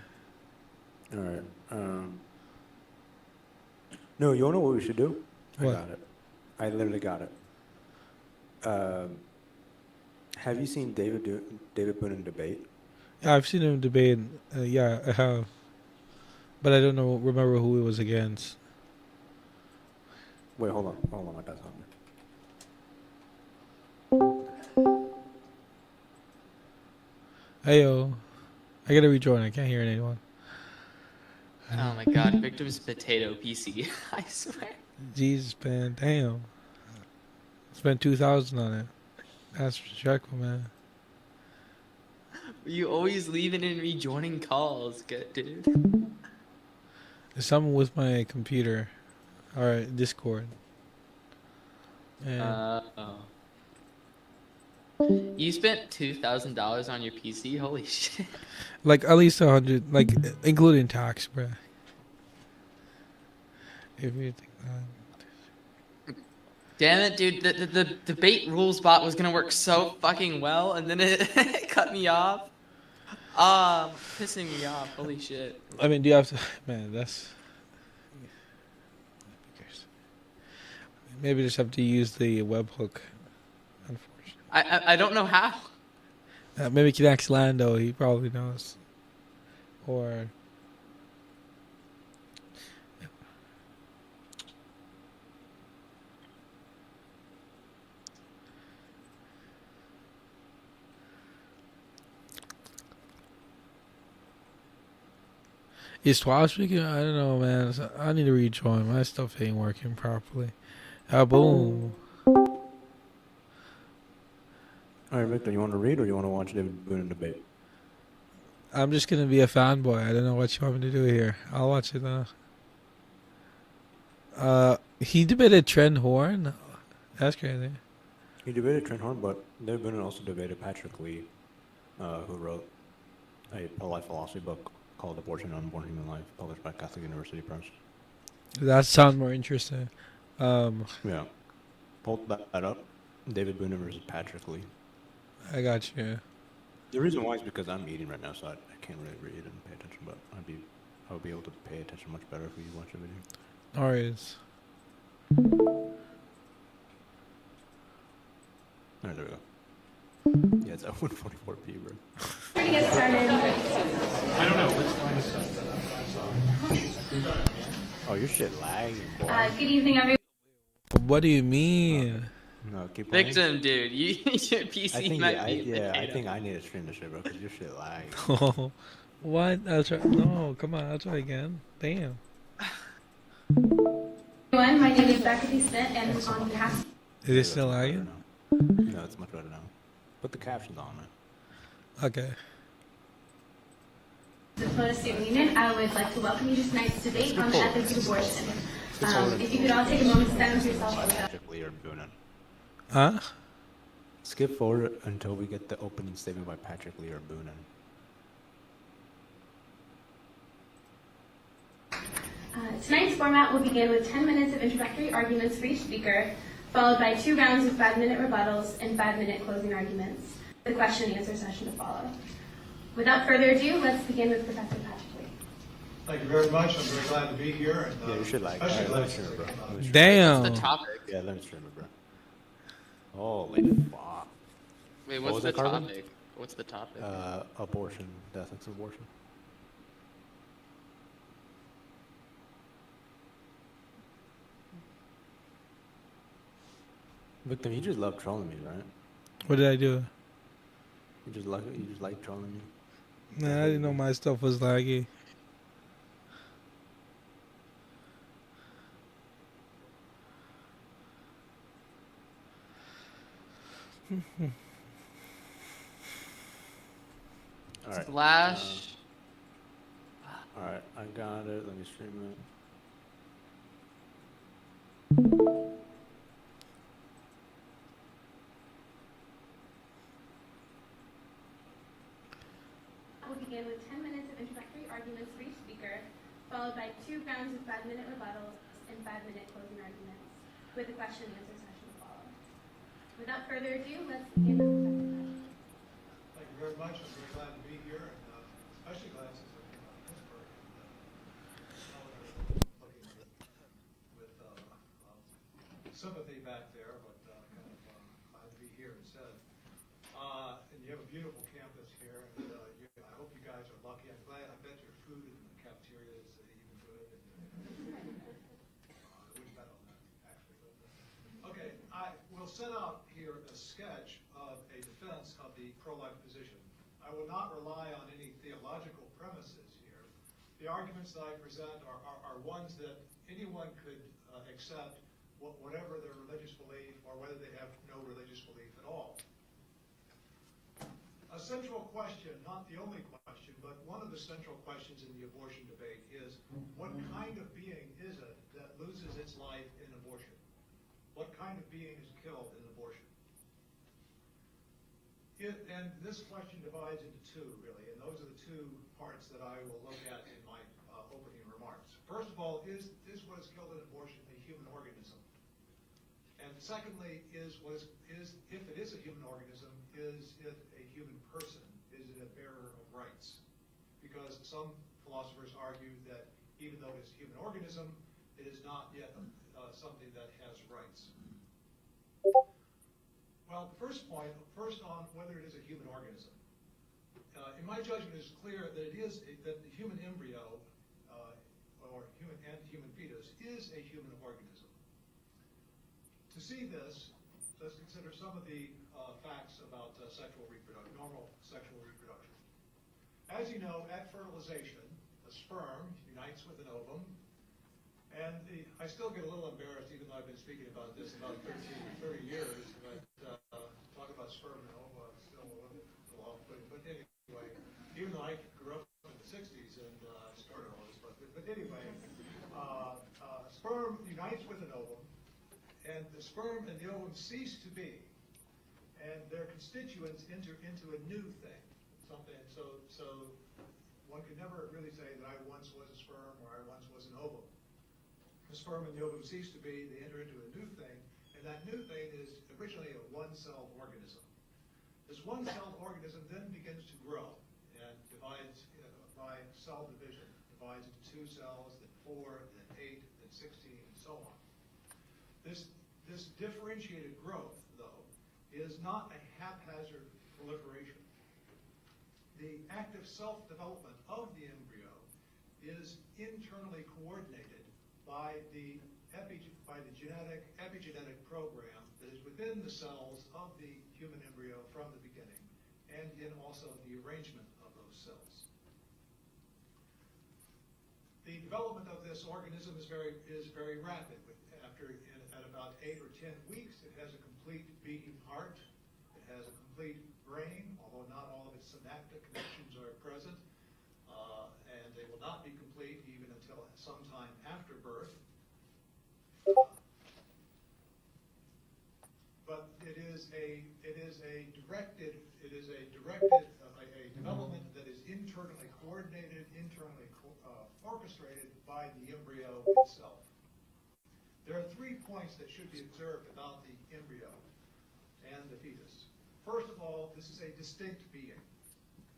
All right. No, you wanna know what we should do? What? I got it. I literally got it. Have you seen David Boone in debate? yeah, I've seen him debate. Yeah, I have, but I don't remember who he was against. Wait, hold on. I got something. Heyo, I gotta rejoin. I can't hear anyone. Oh my god, Victim's potato PC. I swear. Jesus, man, damn. Spent 2,000 on it. That's respectful, man. You always leaving and rejoining calls, good dude. There's something with my computer. All right, Discord. And Oh. You spent $2,000 on your PC? Holy shit. like at least 100, like including tax, bro. If you think that. Damn it, dude. The debate rules bot was gonna work so fucking well, and then it cut me off. Pissing me off. Holy shit. I mean, do you have to? Man, that's. Maybe just have to use the webhook. Unfortunately, I don't know how. maybe you can ask Lando. He probably knows. Or. Is Twab speaking? I don't know, man. I need to rejoin. My stuff ain't working properly. Ah, boom. All right, Victor, you want to read or you want to watch David Boone debate? I'm just gonna be a fanboy. I don't know what you want me to do here. I'll watch it now. He debated Trent Horn. That's crazy. He debated Trent Horn, but David Boone also debated Patrick Lee, who wrote a life philosophy book called Abortion and Unborn Human Life, published by Catholic University Press. That sounds more interesting. Yeah. Hold that up. David Boone versus Patrick Lee. I got you. The reason why is because I'm eating right now, so I can't really read and pay attention, but I would be able to pay attention much better if we watch the video. Alright. Alright, there we go. Yeah, it's at 1:44 p, bro. We're gonna get started. Oh, your shit lagging, boy. Good evening, everyone. What do you mean? No, keep playing. Victim, dude. Your PC might be. I think I need to stream this shit, bro, because your shit lagging. What? I'll try. No, come on. I'll try again. Damn. Everyone, my name is Becca B. Smith, and on behalf Is it still lagging? No, it's much better now. Put the captions on, man. Okay. of the Florida Student Union, I would like to welcome you to tonight's debate on the ethics of abortion. If you could all take a moment to silence yourself. Patrick Lee or Boonin. Huh? Skip forward until we get the opening statement by Patrick Lee or Boonin. Tonight's format will begin with 10 minutes of introductory arguments for each speaker, followed by 2 rounds of 5-minute rebuttals and 5-minute closing arguments, with a question and answer session to follow. Without further ado, let's begin with Professor Patrick Lee. Thank you very much. I'm very glad to be here. And, Yeah, you should like. especially Alright, let me glad stream it, bro. to- Let me stream it. Damn. What's the topic? Yeah, let me stream it, bro. Holy fuck. Wait, What what's was the it, Carbon? topic? What's the topic? Abortion. The ethics of abortion. Victim, you just love trolling me, right? What did I do? You just like trolling me. Nah, I didn't know my stuff was laggy. All right. Splash. All right, I got it. Let me stream it. We'll begin with 10 minutes of introductory arguments for each speaker, followed by 2 rounds of 5-minute rebuttals and 5-minute closing arguments, with a question and answer session to follow. Without further ado, let's begin with Professor Patrick. Thank you very much. I'm very glad to be here, and especially glad since I came out of Pittsburgh and looking with sympathy back there, but kind of glad to be here instead. And you have a beautiful campus here, and I hope you guys are lucky. I'm glad. I bet your food in the cafeteria is even good. And, I wouldn't bet on that, actually. But, okay, I will set out here a sketch of a defense of the pro-life position. I will not rely on any theological premises here. The arguments that I present are ones that anyone could accept, whatever their religious belief or whether they have no religious belief at all. A central question, not the only question, but one of the central questions in the abortion debate is, what kind of being is it that loses its life in abortion? What kind of being is killed in abortion? And this question divides into 2, really, and those are the 2 parts that I will look at in my opening remarks. First of all, is what is killed in abortion a human organism? And secondly, if it is a human organism, is it a human person? Is it a bearer of rights? Because some philosophers argue that even though it is a human organism, it is not yet something that has rights. Well, first on whether it is a human organism. In my judgment, it is clear that that the human embryo or human fetus is a human organism. To see this, let's consider some of the facts about normal sexual reproduction. As you know, at fertilization, the sperm unites with an ovum, and I still get a little embarrassed, even though I've been speaking about this about 30 years, but talk about sperm and ova is still a little off-putting. But anyway, even though I grew up in the 60s and started all this, but anyway, sperm unites with an ovum, and the sperm and the ovum cease to be, and their constituents enter into a new thing, something. So one can never really say that I once was a sperm or I once was an ovum. The sperm and the ovum cease to be, they enter into a new thing, and that new thing is originally a one-celled organism. This one-celled organism then begins to grow and divides by cell division, divides into 2 cells, then 4, then 8, then 16, and so on. This differentiated growth, though, is not a haphazard proliferation. The active self-development of the embryo is internally coordinated by the epigenetic program that is within the cells of the human embryo from the beginning, and in also the arrangement of those cells. The development of this organism is very rapid. At about 8 or 10 weeks, it has a complete beating heart. It has a complete brain, although not all of its synaptic connections are present, and they will not be complete even until sometime after birth. But it is a development that is internally coordinated, internally orchestrated by the embryo itself. There are 3 points that should be observed about the embryo and the fetus. First of all, this is a distinct being.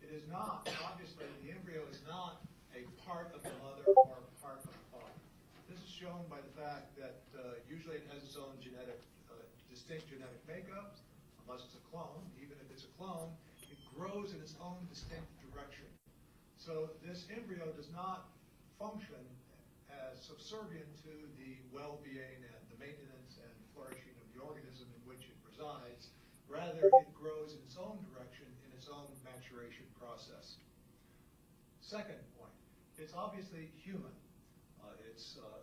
It is not, obviously, the embryo is not a part of the mother or a part of the father. This is shown by the fact that usually it has its own distinct genetic makeup, unless it's a clone. Even if it's a clone, it grows in its own distinct direction. So this embryo does not function as subservient to the well-being and the maintenance and flourishing of the organism in which it resides. Rather, it grows in its own direction, in its own maturation process. Second point, it's obviously human.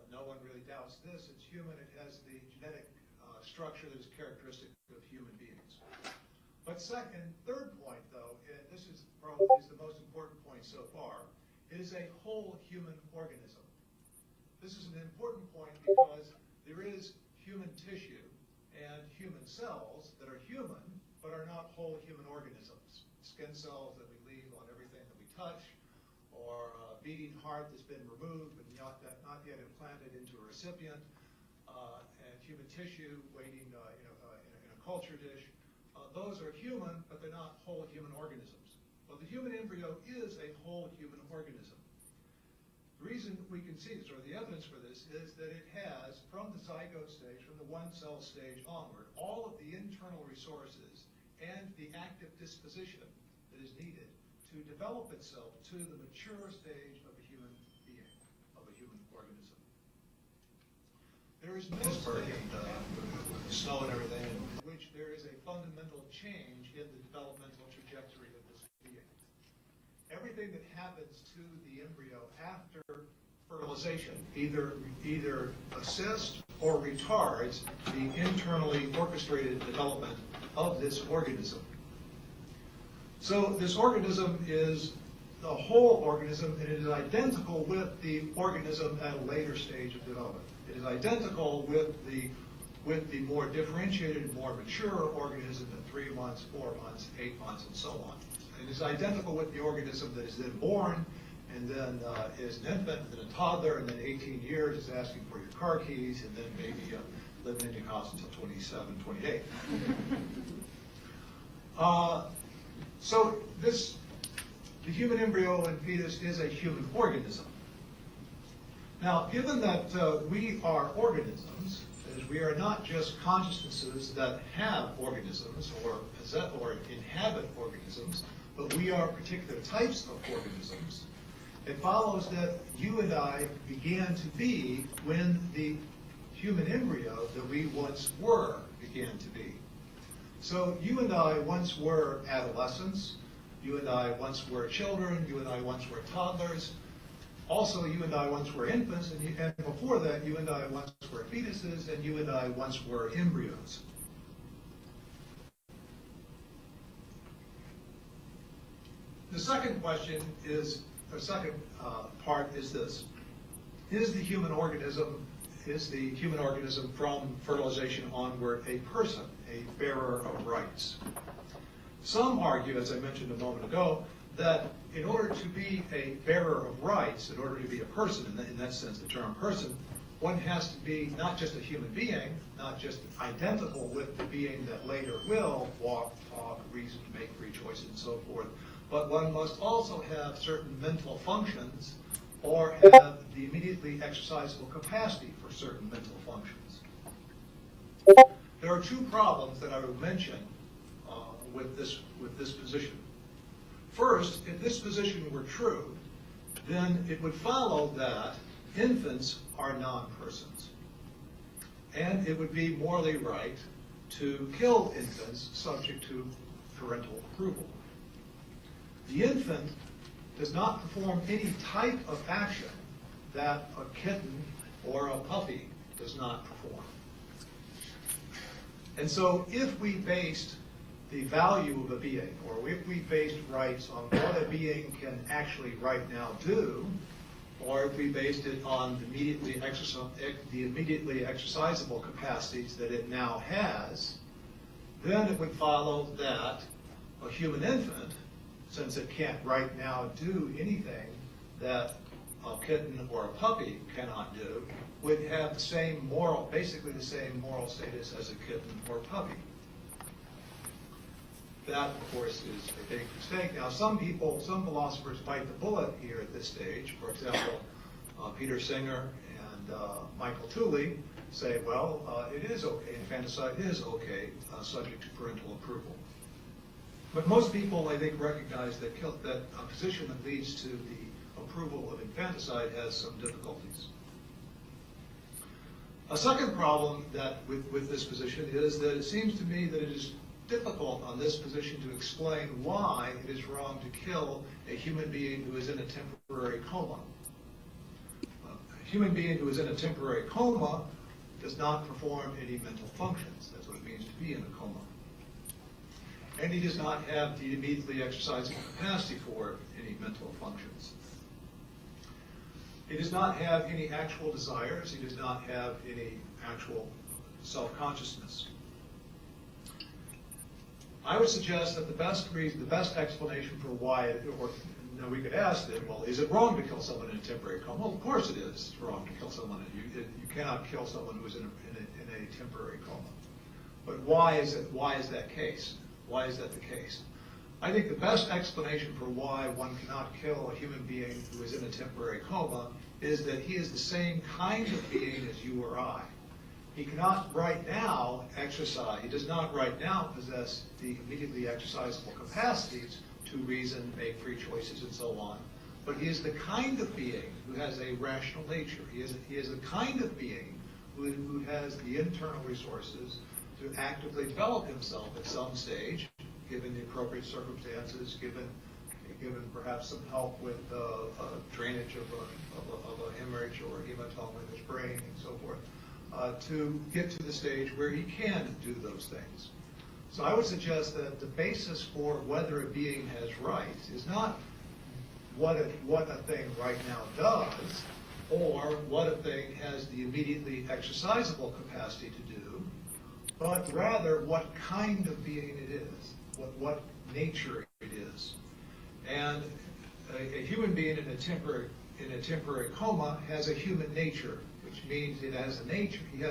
No one really doubts this. It's human. It has the genetic structure that is characteristic of human beings. But third point, though, and this is probably the most important point so far, it is a whole human organism. This is an important point because there is human tissue and human cells that are human but are not whole human organisms. Skin cells that we leave on everything that we touch, or a beating heart that's been removed but not yet implanted into a recipient, and human tissue waiting in a culture dish. Those are human, but they're not whole human organisms. Well, the human embryo is a whole human organism. The reason we can see this, or the evidence for this, is that it has, from the zygote stage, from the one-cell stage onward, all of the internal resources and the active disposition that is needed to develop itself to the mature stage of a human being, of a human organism. There is no Pittsburgh and snow and everything, in which there is a fundamental change in the developmental trajectory of this being. Everything that happens to the embryo after fertilization either assists or retards the internally orchestrated development of this organism. So this organism is a whole organism, and it is identical with the organism at a later stage of development. It is identical with the more differentiated, more mature organism at 3 months, 4 months, 8 months, and so on. It is identical with the organism that is then born, and then is an infant, and then a toddler, and then 18 years is asking for your car keys, and then maybe living in your house until 27, 28. So the human embryo and fetus is a human organism. Now, given that we are organisms, as we are not just consciousnesses that have organisms or possess or inhabit organisms, but we are particular types of organisms, it follows that you and I began to be when the human embryo that we once were began to be. So you and I once were adolescents, you and I once were children, you and I once were toddlers, Also, you and I once were infants, and before that, you and I once were fetuses, and you and I once were embryos. The second question is, or second part is this: is the human organism from fertilization onward a person, a bearer of rights? Some argue, as I mentioned a moment ago, that in order to be a bearer of rights, in order to be a person, in that sense, the term person, one has to be not just a human being, not just identical with the being that later will walk, talk, reason, make free choices, and so forth, but one must also have certain mental functions or have the immediately exercisable capacity for certain mental functions. There are two problems that I would mention with this position. First, if this position were true, then it would follow that infants are non-persons. And it would be morally right to kill infants subject to parental approval. The infant does not perform any type of action that a kitten or a puppy does not perform. And so if we based the value of a being, or if we based rights on what a being can actually right now do, or if we based it on the immediately exercisable capacities that it now has, then it would follow that a human infant, since it can't right now do anything that a kitten or a puppy cannot do, would have the same moral, basically the same moral status as a kitten or puppy. That, of course, is a big mistake. Now, some philosophers bite the bullet here at this stage. For example, Peter Singer and Michael Tooley say, well, it is okay, infanticide is okay, subject to parental approval. But most people, I think, recognize that a position that leads to the approval of infanticide has some difficulties. A second problem that with this position is that it seems to me that it is difficult on this position to explain why it is wrong to kill a human being who is in a temporary coma. A human being who is in a temporary coma does not perform any mental functions. That's what it means to be in a coma. And he does not have the immediately exercising capacity for any mental functions. He does not have any actual desires. He does not have any actual self-consciousness. I would suggest that the best explanation for why, we could ask then, well, is it wrong to kill someone in a temporary coma? Well, of course it is wrong to kill someone. You cannot kill someone who is in a temporary coma. But why is that case? Why is that the case? I think the best explanation for why one cannot kill a human being who is in a temporary coma is that he is the same kind of being as you or I. He cannot right now exercise, he does not right now possess the immediately exercisable capacities to reason, make free choices, and so on. But he is the kind of being who has a rational nature. He is the kind of being who has the internal resources to actively develop himself at some stage, given the appropriate circumstances, given perhaps some help with drainage of a hemorrhage or hematoma in his brain and so forth. To get to the stage where he can do those things. So I would suggest that the basis for whether a being has rights is not what a thing right now does, or what a thing has the immediately exercisable capacity to do, but rather what kind of being it is, what nature it is. And a human being in a temporary coma has a human nature, which means he has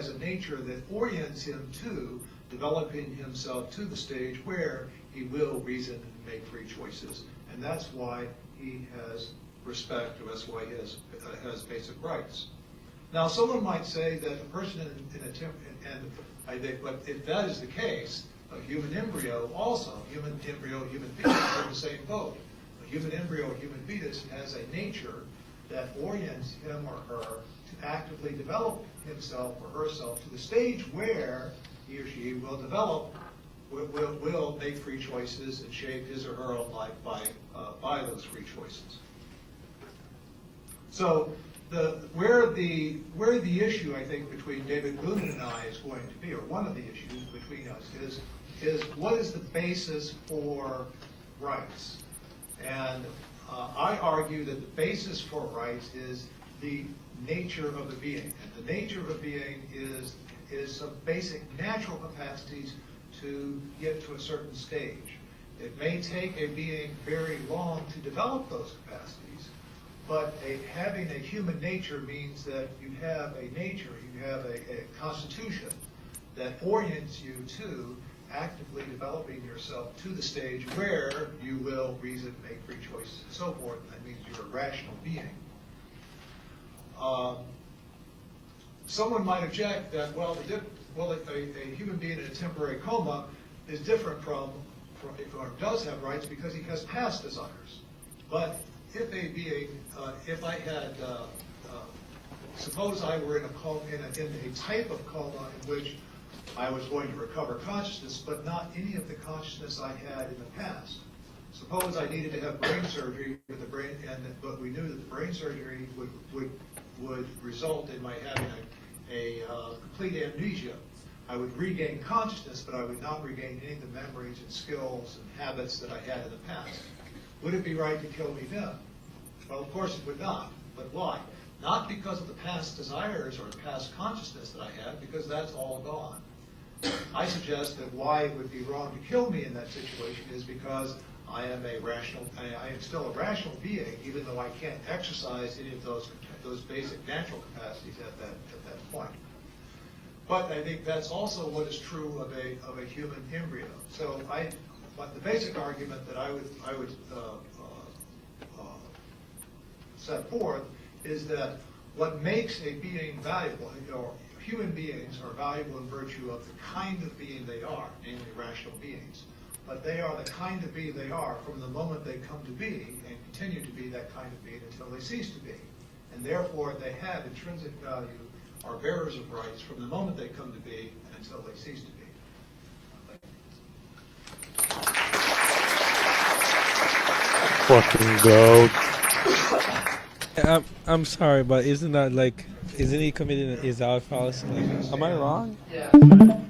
a nature that orients him to developing himself to the stage where he will reason and make free choices. And that's why he has respect, or that's why he has basic rights. Now, someone might say that a person in a temporary, and I think, but if that is the case, a human embryo also, human embryo, human fetus are in the same boat. A human embryo, human fetus has a nature that orients him or her to actively develop himself or herself to the stage where he or she will develop, will make free choices and shape his or her own life by those free choices. So where the issue, I think, between David Boone and I is going to be, or one of the issues between us is what is the basis for rights? And I argue that the basis for rights is the nature of the being. And the nature of a being is some basic natural capacities to get to a certain stage. It may take a being very long to develop those capacities, but having a human nature means that you have a nature, you have a constitution that orients you to actively developing yourself to the stage where you will reason, make free choices, and so forth. That means you're a rational being. Someone might object that, well, a human being in a temporary coma is different from or does have rights because he has past desires. But if a being, if I had, suppose I were in a type of coma in which I was going to recover consciousness, but not any of the consciousness I had in the past. Suppose I needed to have brain surgery with the brain, but we knew that the brain surgery would result in my having a complete amnesia. I would regain consciousness, but I would not regain any of the memories and skills and habits that I had in the past. Would it be right to kill me then? Well, of course it would not. But why? Not because of the past desires or the past consciousness that I had, because that's all gone. I suggest that why it would be wrong to kill me in that situation is because I am still a rational being, even though I can't exercise any of those basic natural capacities at that point. But I think that's also what is true of a human embryo. So but the basic argument that I would set forth is that what makes a being valuable, or human beings are valuable in virtue of the kind of being they are, namely rational beings. But they are the kind of being they are from the moment they come to be and continue to be that kind of being until they cease to be. And therefore they have intrinsic value, are bearers of rights from the moment they come to be and until they cease to be. Fucking go. I'm sorry, but isn't he committing an is-out fallacy? Like, am I wrong?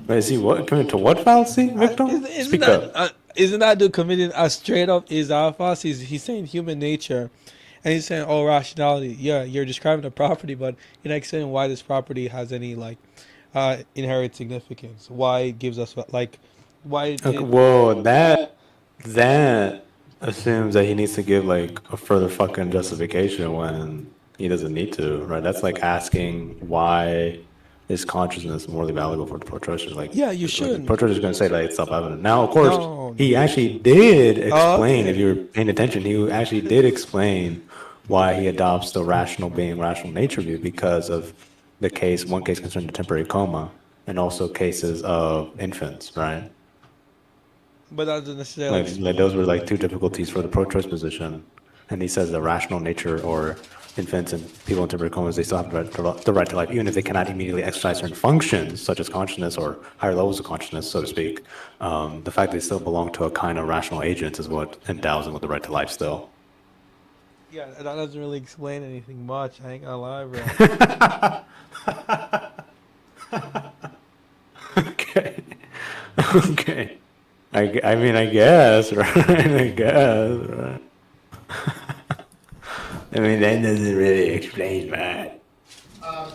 Wait, is he what? Committed to what fallacy, Victor? Speak up. Isn't that dude committing a straight up is-out fallacy? He's saying human nature, and he's saying, oh, rationality. Yeah, you're describing a property, but you're not saying why this property has any inherent significance. Why it gives us why? Whoa, that assumes that he needs to give a further fucking justification when he doesn't need to, right? That's like asking why is consciousness morally valuable for the pro-choicer. Yeah, you should. The pro-choicer is going to say it's self-evident. Now, of course, he actually did explain. If you were paying attention, he actually did explain why he adopts the rational being, rational nature view because of one case concerning the temporary coma, and also cases of infants, right? But that doesn't necessarily. Those were two difficulties for the pro-choice position, and he says the rational nature or infants and people in temporary comas, they still have the right to life, even if they cannot immediately exercise certain functions such as consciousness or higher levels of consciousness, so to speak. The fact that they still belong to a kind of rational agent is what endows them with the right to life still. Yeah, that doesn't really explain anything much. I ain't gonna lie, bro. Okay. I mean, I guess, right? Right? I mean, that doesn't really explain that. I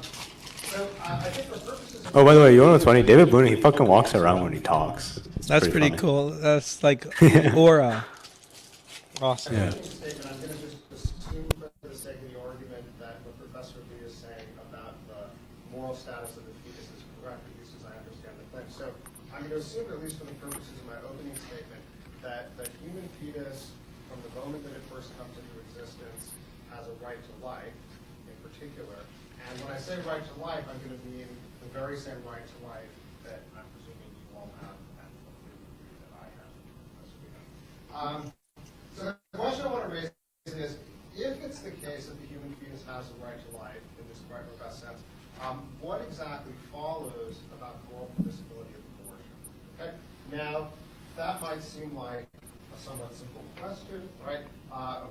think for purposes of Oh, by the way, you know what's funny? David Boone, he fucking walks around when he talks. That's pretty funny. cool. That's like aura. Awesome. Yeah. I'm going to just assume for the sake of the argument that what Professor Lee is saying about the moral status of the fetus is correct, at least as I understand the claim. So I'm going to assume, at least for the purposes of my opening statement, that the human fetus, from the moment that it first comes into existence, has a right to life, in particular. And when I say right to life, I'm going to mean the very same right to life that I'm presuming you all have, and that I have, as we have. So the question I want to raise is, if it's the case that the human fetus has a right to life in this quite robust sense, what exactly follows about the moral permissibility of abortion? Okay? Now, that might seem like a a somewhat simple question, right?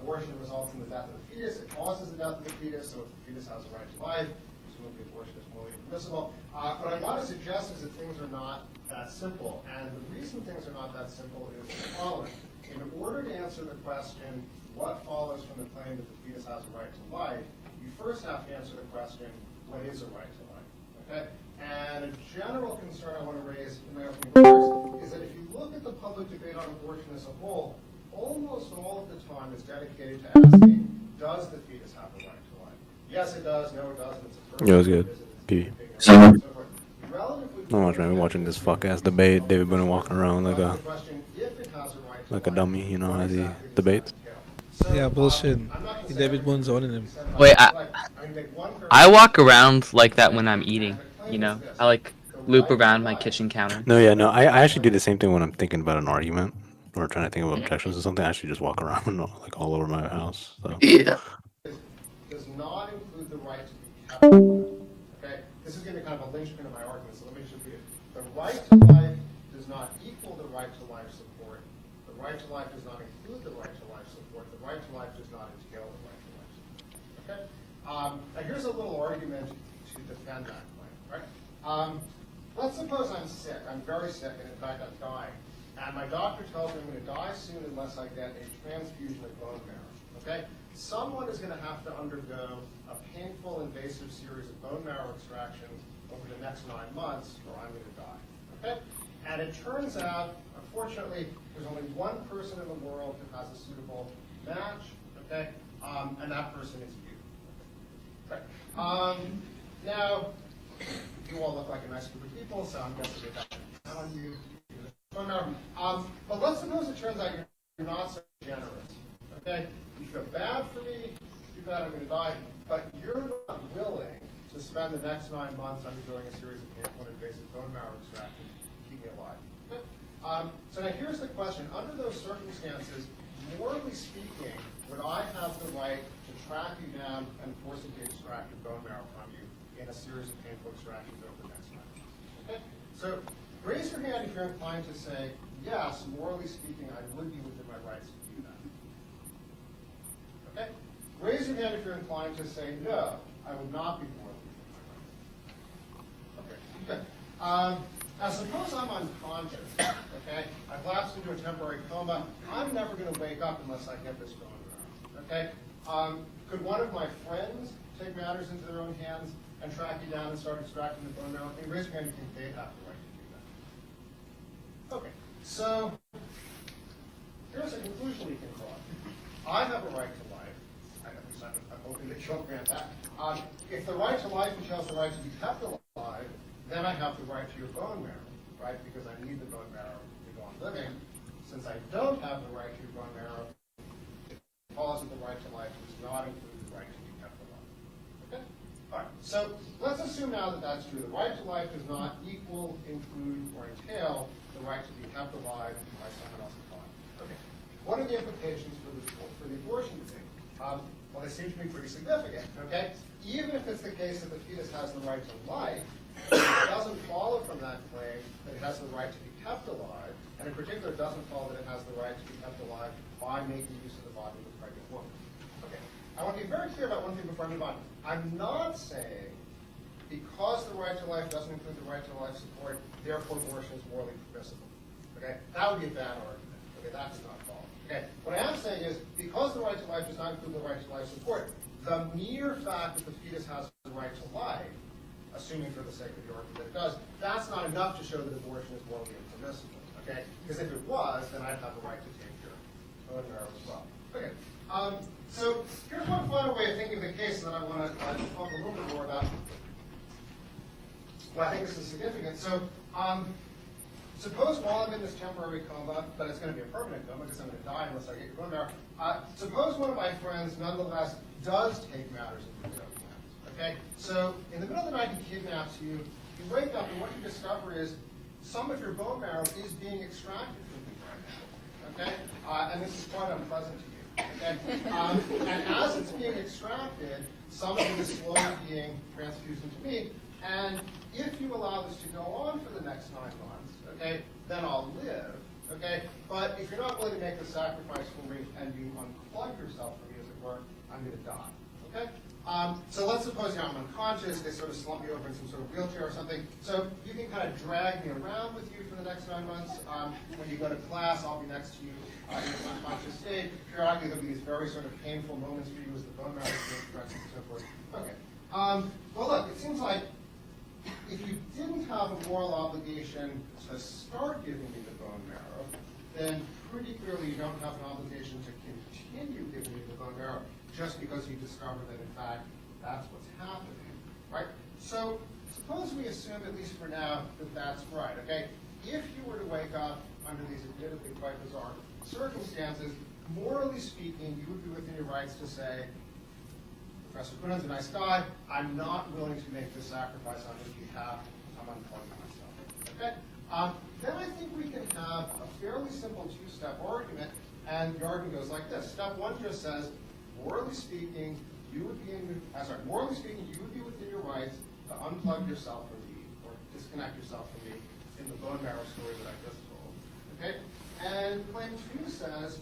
Abortion results in the death of the fetus. It causes the death of the fetus, so if the fetus has a right to life, presumably abortion is morally permissible. What I want to suggest is that things are not that simple, and the reason things are not that simple is the following. In order to answer the question, what follows from the claim that the fetus has a right to life, you first have to answer the question, what is a right to life? Okay? And a general concern I want to raise in my opening remarks is that if you look at the public debate on abortion as a whole, almost all of the time is dedicated to asking, does the fetus have a right to life? Yes, it does. No, it doesn't. It's a personal Yeah, it was good. business, it's P. so forth. Relatively Not much, man. We're watching this fuck ass debate. David Brennan walking around like a dummy, you know, as he debates. Yeah, bullshit. David Bone's owning him. Wait, I walk around like that when I'm eating. You know, I like loop around my kitchen counter. No, yeah, no. I actually do the same thing when I'm thinking about an argument or trying to think of objections or something. I actually just walk around like all over my house. So. Yeah. Does not include the right to be kept alive. Okay? This is going to be kind of a linchpin of my argument, so let me just repeat it. The right to life does not equal the right to life support. The right to life does not include the right to life support. The right to life does not entail the right to life support. Okay? Now here's a little argument to defend that claim, right? Let's suppose I'm sick. I'm very sick, and in fact I'm dying. And my doctor tells me I'm going to die soon unless I get a transfusion of bone marrow. Okay? Someone is going to have to undergo a painful, invasive series of bone marrow extractions over the next 9 months, or I'm going to die. Okay? And it turns out, unfortunately, there's only one person in the world who has a suitable match. Okay? And that person is you. Okay? Now, you all look like a nice group of people, so I'm guessing they got down on you. But let's suppose it turns out you're not so generous. Okay? You feel bad for me, too bad I'm going to die, but you're not willing to spend the next 9 months undergoing a series of painful and invasive bone marrow extractions to keep me alive. Okay? So now here's the question. Under those circumstances, morally speaking, would I have the right to track you down and forcibly extract your bone marrow from you in a series of painful extractions over the next 9 months? Okay? So raise your hand if you're inclined to say, yes, morally speaking, I would be within my rights to do that. Okay? Raise your hand if you're inclined to say, no, I would not be morally within my rights. Okay, good. Now suppose I'm unconscious, okay? I've lapsed into a temporary coma. I'm never going to wake up unless I get this bone marrow, okay? Could one of my friends take matters into their own hands and track you down and start extracting the bone marrow? And raise your hand if you think they'd have the right to do that. Okay, so here's a conclusion we can draw. I have a right to life. I'm hoping that you'll grant that. If the right to life entails the right to be kept alive, then I have the right to your bone marrow, right? Because I need the bone marrow to go on living. Since I don't have the right to your bone marrow, it follows that the right to life does not include the right to be kept alive. Okay? All right. So let's assume now that that's true. The right to life does not equal, include, or entail the right to be kept alive by someone else's body. Okay. What are the implications for the abortion debate? Well, they seem to be pretty significant. Okay. Even if it's the case that the fetus has the right to life, it doesn't follow from that claim that it has the right to be kept alive, and in particular, it doesn't follow that it has the right to be kept alive by making use of the body of a pregnant woman. Okay. I want to be very clear about one thing before I move on. I'm not saying because the right to life doesn't include the right to life support, therefore abortion is morally permissible. Okay? That would be a bad argument. Okay, that's not false. Okay. What I am saying is because the right to life does not include the right to life support, the mere fact that the fetus has the right to life, assuming for the sake of the argument that it does, that's not enough to show that abortion is morally impermissible. Okay? Because if it was, then I'd have the right to take your bone marrow as well. Okay. So here's one final way of thinking of the case that I want to talk a little bit more about. Well, I think this is significant. So suppose while I'm in this temporary coma, but it's going to be a permanent coma because I'm going to die unless I get your bone marrow, suppose one of my friends nonetheless does take matters into his own hands. Okay? So in the middle of the night he kidnaps you, you wake up and what you discover is some of your bone marrow is being extracted from you right now. Okay? And this is quite unpleasant to you. Okay? And as it's being extracted, some of it is slowly being transfused into me. And if you allow this to go on for the next 9 months, okay, then I'll live. Okay? But if you're not willing to make the sacrifice for me and you unplug yourself from me, as it were, I'm going to die. Okay? So let's suppose I'm unconscious, they sort of slump me over in some sort of wheelchair or something. So you can kind of drag me around with you for the next 9 months. When you go to class, I'll be next to you in an unconscious state. Periodically, there'll be these very sort of painful moments for you as the bone marrow is being stretched and so forth. Okay. Well, look, it seems like if you didn't have a moral obligation to start giving me the bone marrow, then pretty clearly you don't have an obligation to continue giving me the bone marrow just because you discover that, in fact, that's what's happening, right? So suppose we assume, at least for now, that that's right, okay? If you were to wake up under these admittedly quite bizarre circumstances, morally speaking, you would be within your rights to say, Professor Kunin's a nice guy, I'm not willing to make this sacrifice on his behalf, I'm unplugging myself, okay? Then I think we can have a fairly simple two-step argument, and the argument goes like this. Step one just says, morally speaking, you would be within your rights to unplug yourself from me or disconnect yourself from me in the bone marrow story that I just told. Okay? And claim two says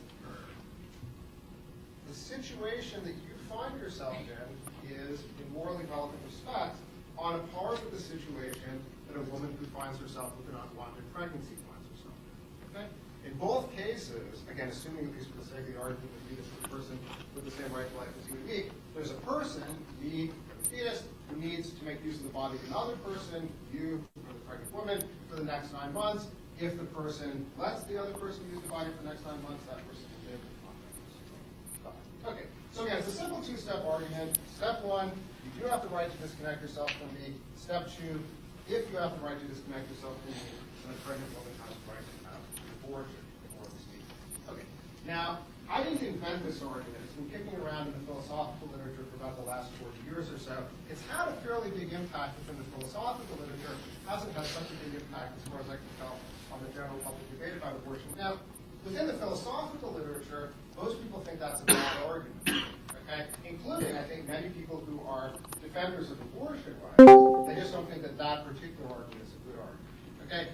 the situation that you find yourself in is, in morally relevant respects, on a par with the situation that a woman who finds herself with an unwanted pregnancy finds herself in. Okay? In both cases, again, assuming at least for the sake of the argument that you, the person with the same right to life as you and me, there's a person, me, the fetus, who needs to make use of the body of another person, you, or the pregnant woman, for the next 9 months. If the person lets the other person use the body for the next 9 months, that person will live and not die. Okay, so again, it's a simple two-step argument. Step one, you do have the right to disconnect yourself from me. Step two, if you have the right to disconnect yourself from me, then a pregnant woman has the right to have an abortion, morally speaking. Okay, now, I didn't invent this argument. It's been kicking around in the philosophical literature for about the last 40 years or so. It's had a fairly big impact within the philosophical literature. It hasn't had such a big impact, as far as I can tell, on the general public debate about abortion. Now, within the philosophical literature, most people think that's a bad argument, okay? Including, I think, many people who are defenders of abortion rights. They just don't think that that particular argument is a good argument, okay?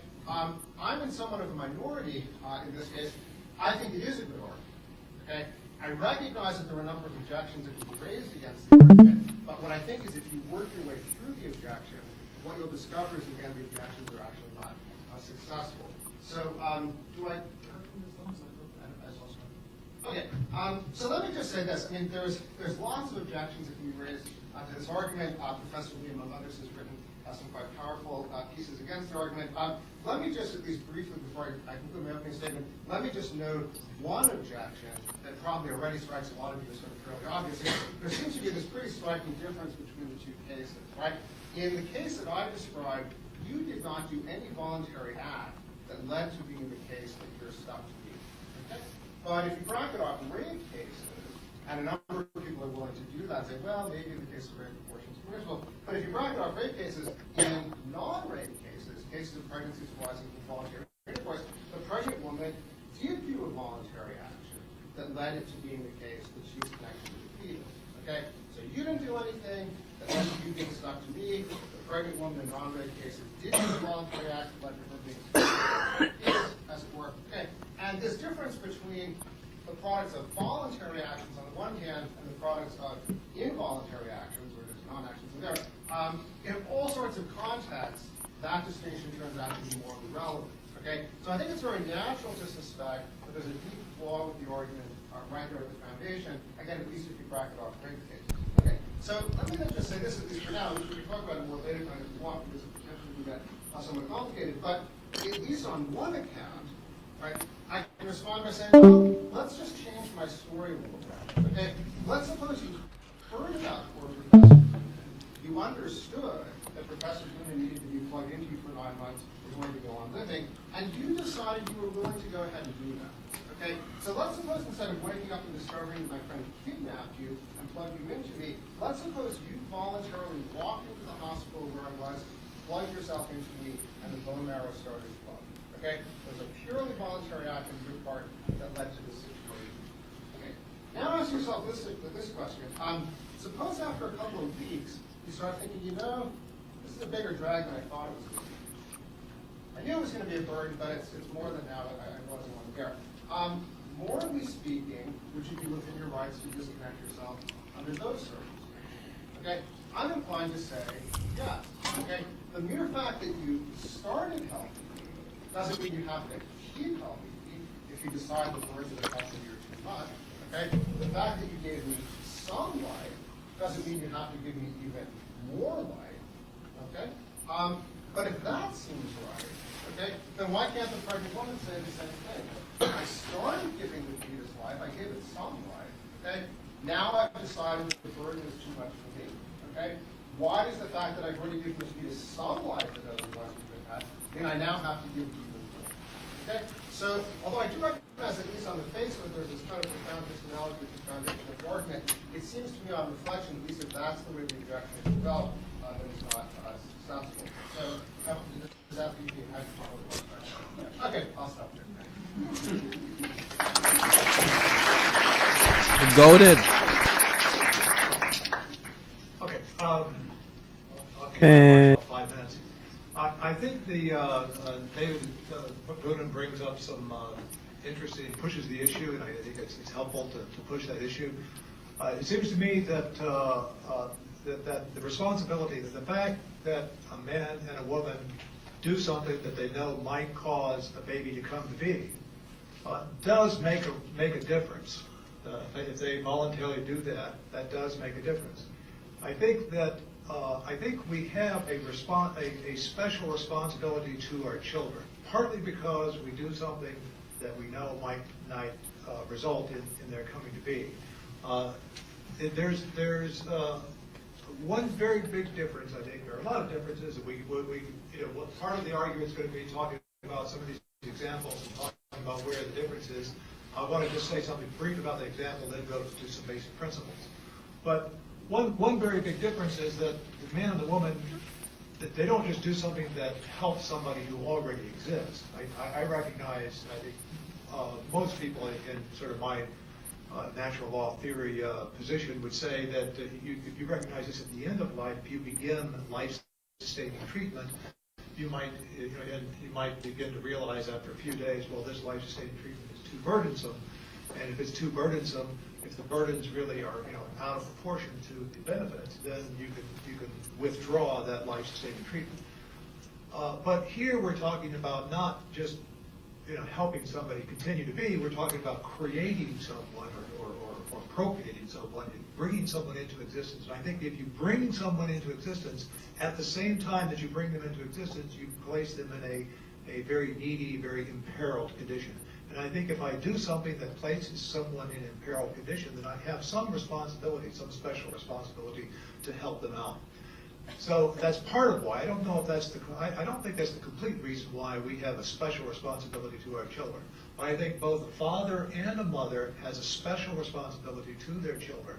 I'm in somewhat of a minority in this case. I think it is a good argument. Okay? I recognize that there are a number of objections that can be raised against the argument, but what I think is if you work your way through the objection, what you'll discover is, again, the objections are actually not successful. So, do I? Okay. So let me just say this. I mean, there's lots of objections that can be raised to this argument. Professor Lee, among others, has written some quite powerful pieces against the argument. Let me just, at least briefly, before I conclude my opening statement, let me just note one objection that probably already strikes a lot of you as sort of fairly obvious. There seems to be this pretty striking difference between the two cases, right? In the case that I described, you did not do any voluntary act that led to being the case that you're stuck to be. Okay? But if you bracket off rape cases, and a number of people are willing to do that, say, well, maybe in the case of rape, abortion is permissible. But if you bracket off rape cases, in non-rape cases, cases of pregnancies arising from voluntary intercourse, the pregnant woman did do a voluntary action that led it to being the case that she was connected to the fetus. Okay? So you didn't do anything that led to you being stuck to me. The pregnant woman in non-rape cases did do a voluntary act that led to her being stuck to the fetus, as it were. Okay? And this difference between the products of voluntary actions on the one hand and the products of involuntary actions, or just non-actions in there, in all sorts of contexts, that distinction turns out to be morally relevant. Okay? So I think it's very natural to suspect that there's a deep flaw with the argument right there at the foundation, again, at least if you bracket off rape cases. Okay? So let me then just say this, at least for now, we can talk about it more later time if you want, because it potentially can get somewhat complicated, but at least on one account, right, I can respond by saying, well, let's just change my story a little bit. Okay? Let's suppose you heard about poor Professor Kunin. You understood that Professor Kunin needed to be plugged into you for 9 months in order to go on living, and you decided you were willing to go ahead and do that. Okay? So let's suppose instead of waking up and discovering that my friend kidnapped you and plugged you into me, let's suppose you voluntarily walked into the hospital where I was, plugged yourself into me, and the bone marrow started flowing. Okay? It was a purely voluntary act on your part that led to this situation. Okay? Now ask yourself this question. Suppose after a couple of weeks, you start thinking, you know, this is a bigger drag than I thought it was going to be. I knew it was going to be a burden, but it's more than that. I wasn't one there. Morally speaking, would you be within your rights to disconnect yourself under those circumstances? Okay, I'm inclined to say yes. Okay, the mere fact that you started helping me doesn't mean you have to keep helping me if you decide the words that are helping you are too much. Okay, the fact that you gave me some life doesn't mean you have to give me even more life. Okay, but if that seems right, okay, then why can't the pregnant woman say the same thing? I started giving the fetus life, I gave it some life, okay? Now I've decided that the burden is too much for me, okay? Why does the fact that I've already given the fetus some life that otherwise would have had mean I now have to give even more? Okay? So, although I do recognize, at least on the face of it, there's this kind of profound personality with the foundation of the argument, it seems to me on reflection, at least if that's the way the objection is developed, that it's not successful. So, does that leave me? Okay, I'll stop there. Goaded. Okay, okay, 5 minutes. I think the David Boonin brings up some interesting, pushes the issue, and I think it's helpful to push that issue. It seems to me that that the responsibility, that the fact that a man and a woman do something that they know might cause a baby to come to be, does make a difference. If they voluntarily do that, that does make a difference. I think that we have a special responsibility to our children, partly because we do something that we know might result in their coming to be. There's one very big difference. I think there are a lot of differences. Part of the argument is going to be talking about some of these examples and talking about where the difference is. I want to just say something brief about the example, then go to some basic principles. But one very big difference is that the man and the woman, that they don't just do something that helps somebody who already exists. I recognize, I think most people in sort of my natural law theory position would say that if you recognize this at the end of life, if you begin life-sustaining treatment, you might begin to realize after a few days, well, this life-sustaining treatment is too burdensome, and if it's too burdensome, if the burdens really are out of proportion to the benefits, then you can withdraw that life-sustaining treatment. But here we're talking about not just helping somebody continue to be. We're talking about creating someone or procreating someone, and bringing someone into existence. And I think if you bring someone into existence, at the same time that you bring them into existence, you place them in a very needy, very imperiled condition. And I think if I do something that places someone in an imperiled condition, then I have some responsibility, some special responsibility to help them out. So that's part of why. I don't know if that's I don't think that's the complete reason why we have a special responsibility to our children. But I think both a father and a mother has a special responsibility to their children.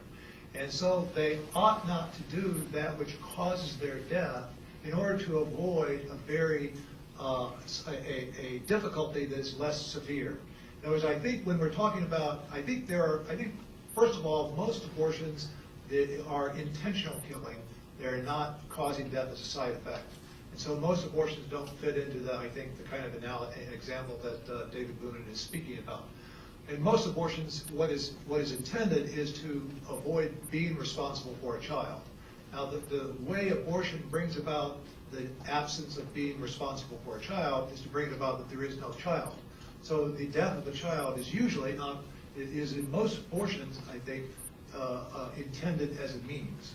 And so they ought not to do that which causes their death in order to avoid a difficulty that is less severe. In other words, I think when we're talking about, I think first of all, most abortions are intentional killing. They're not causing death as a side effect. And so most abortions don't fit into that, I think, the kind of example that David Boonin is speaking about. In most abortions, what is intended is to avoid being responsible for a child. Now, the way abortion brings about the absence of being responsible for a child is to bring about that there is no child. So the death of a child is usually not, it is in most abortions, I think, intended as a means.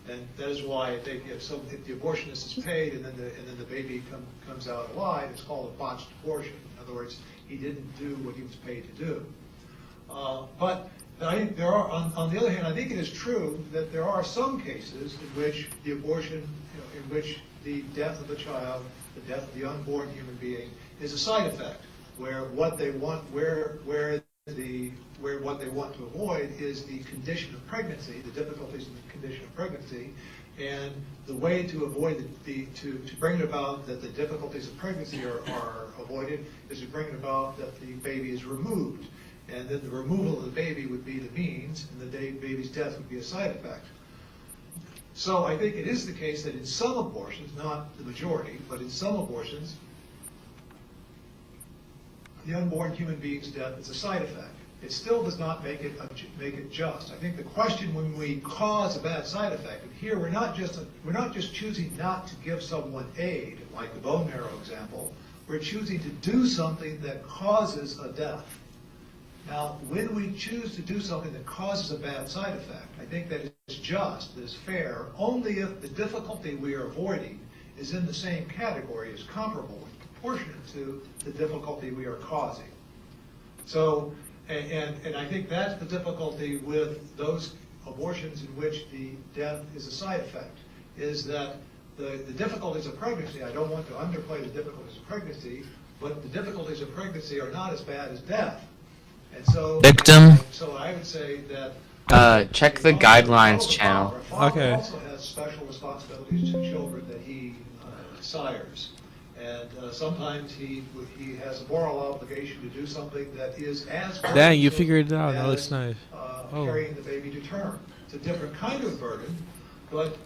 And that is why I think if the abortionist is paid and then the baby comes out alive, it's called a botched abortion. In other words, he didn't do what he was paid to do. But I think there are, on the other hand, I think it is true that there are some cases in which the abortion, in which the death of a child, the death of the unborn human being, is a side effect, where what they want, where what they want to avoid is the condition of pregnancy, the difficulties in the condition of pregnancy, and the way to avoid to bring it about that the difficulties of pregnancy are avoided is to bring it about that the baby is removed, and then the removal of the baby would be the means, and the baby's death would be a side effect. So I think it is the case that in some abortions, not the majority, but in some abortions, the unborn human being's death is a side effect. It still does not make it just. I think the question when we cause a bad side effect, and here we're not just choosing not to give someone aid, like the bone marrow example. We're choosing to do something that causes a death. Now, when we choose to do something that causes a bad side effect, I think that it's just, it's fair, only if the difficulty we are avoiding is in the same category, is comparable, proportionate to the difficulty we are causing. So, and I think that's the difficulty with those abortions in which the death is a side effect, is that the difficulties of pregnancy, I don't want to underplay the difficulties of pregnancy, but the difficulties of pregnancy are not as bad as death. And so, Victim. So I would say that Check the guidelines channel. a father Okay. also has special responsibilities to children that he sires. And sometimes he has a moral obligation to do something that is as Dang, you burdensome figured it out. That as, looks nice. Oh. carrying the baby to term. It's a different kind of burden, but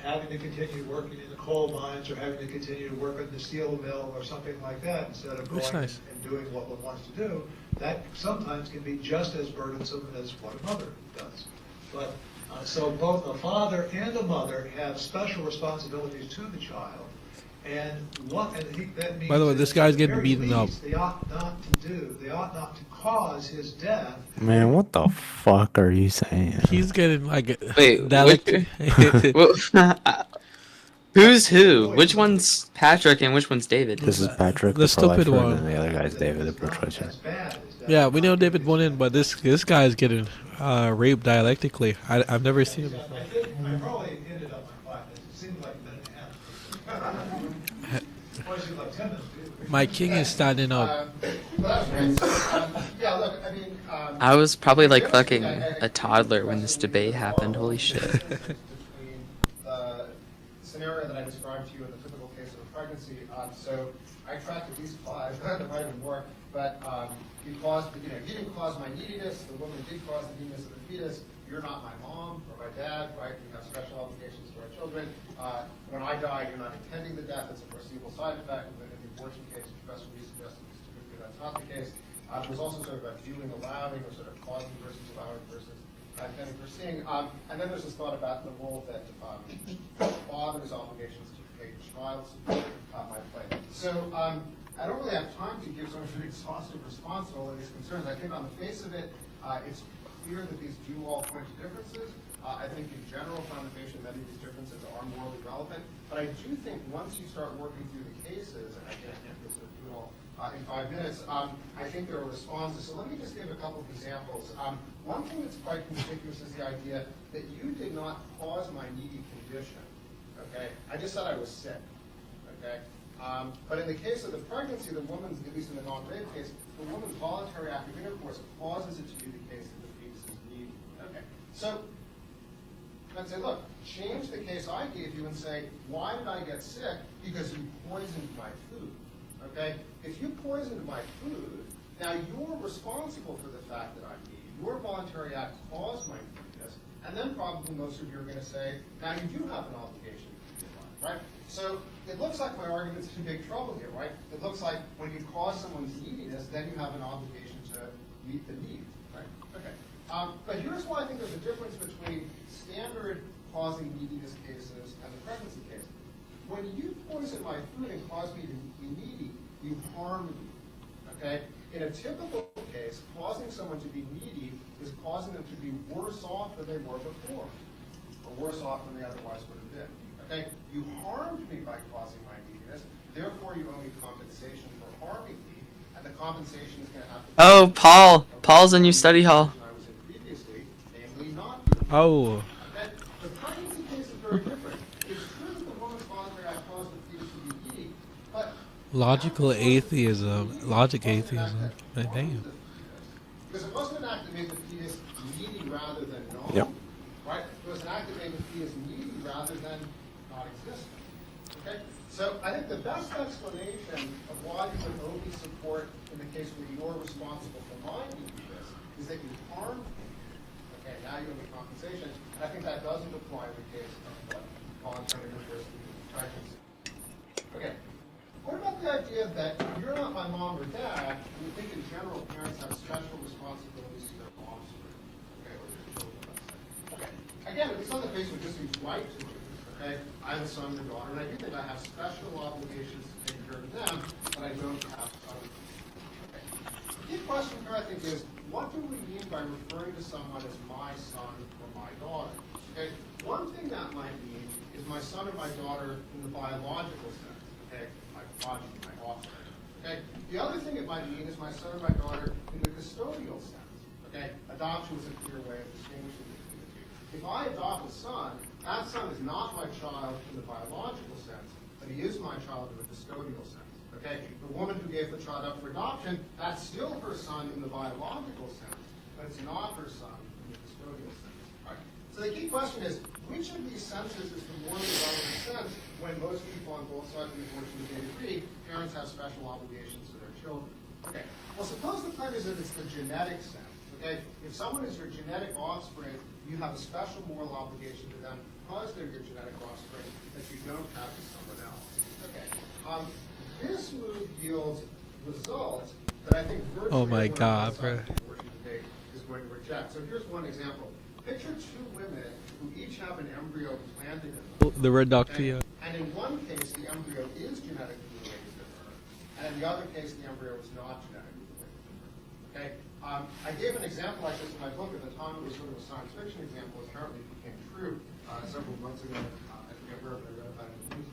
having to continue working in the coal mines or having to continue to work in the steel mill or something like that instead of Looks going nice. and doing what one wants to do, that sometimes can be just as burdensome as what a mother does. But so both a father and a mother have special responsibilities to the child. And that means By the way, that this at guy's the getting very beaten up. least, they ought not to cause his death. Man, what the fuck are you saying? He's getting like Wait, dialect- Who's who? Which one's Patrick and which one's David? This is Patrick, The the stupid pro-lifer, one. and the other guy's David, the pro-choicer. As bad as that. Yeah, we know David won in, but this guy's getting raped dialectically. I've never seen him before. I think I probably ended up my 5 minutes. It seemed like a minute and a half. Well, it seemed like 10 minutes. My king is standing up. Yeah, look, I mean, I was probably like fucking a toddler when this debate happened. Holy shit. between the scenario that I described to you in the typical case of a pregnancy. So I tracked at least 5, there might have been more, but he didn't cause my neediness, the woman did cause the neediness of the fetus. You're not my mom or my dad, right? We have special obligations to our children. When I die, you're not intending the death. It's a foreseeable side effect. And in the abortion case, Professor Lee suggested typically that's not the case. There's also sort of a viewing, allowing, or sort of causing versus allowing versus intending, foreseeing. And then there's this thought about the role that father's obligations to create child support might play. So I don't really have time to give sort of an exhaustive response to all of these concerns. I think on the face of it, it's clear that these do all point to differences. I think in general, condemnation, many of these differences are morally relevant. But I do think once you start working through the cases, and I can't get to do it all in 5 minutes, I think there are responses. So let me just give a couple of examples. One thing that's quite conspicuous is the idea that you did not cause my needy condition. Okay, I just said I was sick. Okay. But in the case of the pregnancy, the woman's, at least in the non-rape case, the woman's voluntary act of intercourse causes it to be the case that the fetus is needy. Okay. So I'd say, look, change the case I gave you and say, why did I get sick? Because you poisoned my food. Okay? If you poisoned my food, now you're responsible for the fact that I'm needy. Your voluntary act caused my neediness, and then probably most of you are going to say, now you do have an obligation to do that, right? So it looks like my argument's in big trouble here, right? It looks like when you cause someone's neediness, then you have an obligation to meet the need, right? Okay. But here's why I think there's a difference between standard causing neediness cases and the pregnancy case. When you poison my food and cause me to be needy, you harm me, okay? In a typical case, causing someone to be needy is causing them to be worse off than they were before, or worse off than they otherwise would have been, okay? You harmed me by causing my neediness, therefore you owe me compensation for harming me, and the compensation is going to have to be... Oh, Paul. Paul's in your study hall. I was in previously, namely not... Oh. Okay? The pregnancy case is very different. It's true that the woman's voluntary act caused the fetus to be needy, but... Logical atheism. Logic atheism. Damn. Because it wasn't an act that made the fetus needy rather than not. Yep. Right? It was an act that made the fetus needy rather than not existent. Okay? So I think the best explanation of why you would owe me support in the case where you're responsible for my neediness is that you harmed me. Okay, now you owe me compensation. And I think that doesn't apply in the case of what voluntary intercourse with pregnancy. Okay. What about the idea that you're not my mom or dad, and we think in general parents have special responsibilities to their offspring, okay, or their children, let's say. Okay. Again, at least on the face of it, just seems right to me. Okay, I have a son and a daughter, and I do think I have special obligations to take care of them that I don't have to other people. Okay. The key question here, I think, is what do we mean by referring to someone as my son or my daughter? Okay, one thing that might mean is my son or my daughter in the biological sense. Okay, my progeny, my offspring. Okay, the other thing it might mean is my son or my daughter in the custodial sense. Okay, adoption is a clear way of distinguishing between the two. If I adopt a son, that son is not my child in the biological sense, but he is my child in the custodial sense. Okay? The woman who gave the child up for adoption, that's still her son in the biological sense, but it's not her son in the custodial sense. All right? So the key question is, which of these senses is the more relevant sense when most people on both sides of the abortion debate agree parents have special obligations to their children? Okay. Well, suppose the claim is that it's the genetic sense. Okay? If someone is your genetic offspring, you have a special moral obligation to them because they're your genetic offspring that you don't have to someone else. Okay. This move yields results that I think virtually Oh my everyone God, outside bro. the abortion debate is going to reject. So here's one example. Picture two women who each have an embryo planted in them. The reductio. And in one case, the embryo is genetically related to her, and in the other case, the embryo is not genetically related to her. Okay? I gave an example like this in my book. At the time, it was sort of a science fiction example. Apparently, it became true several months ago. I forget where, but I read about it in the news.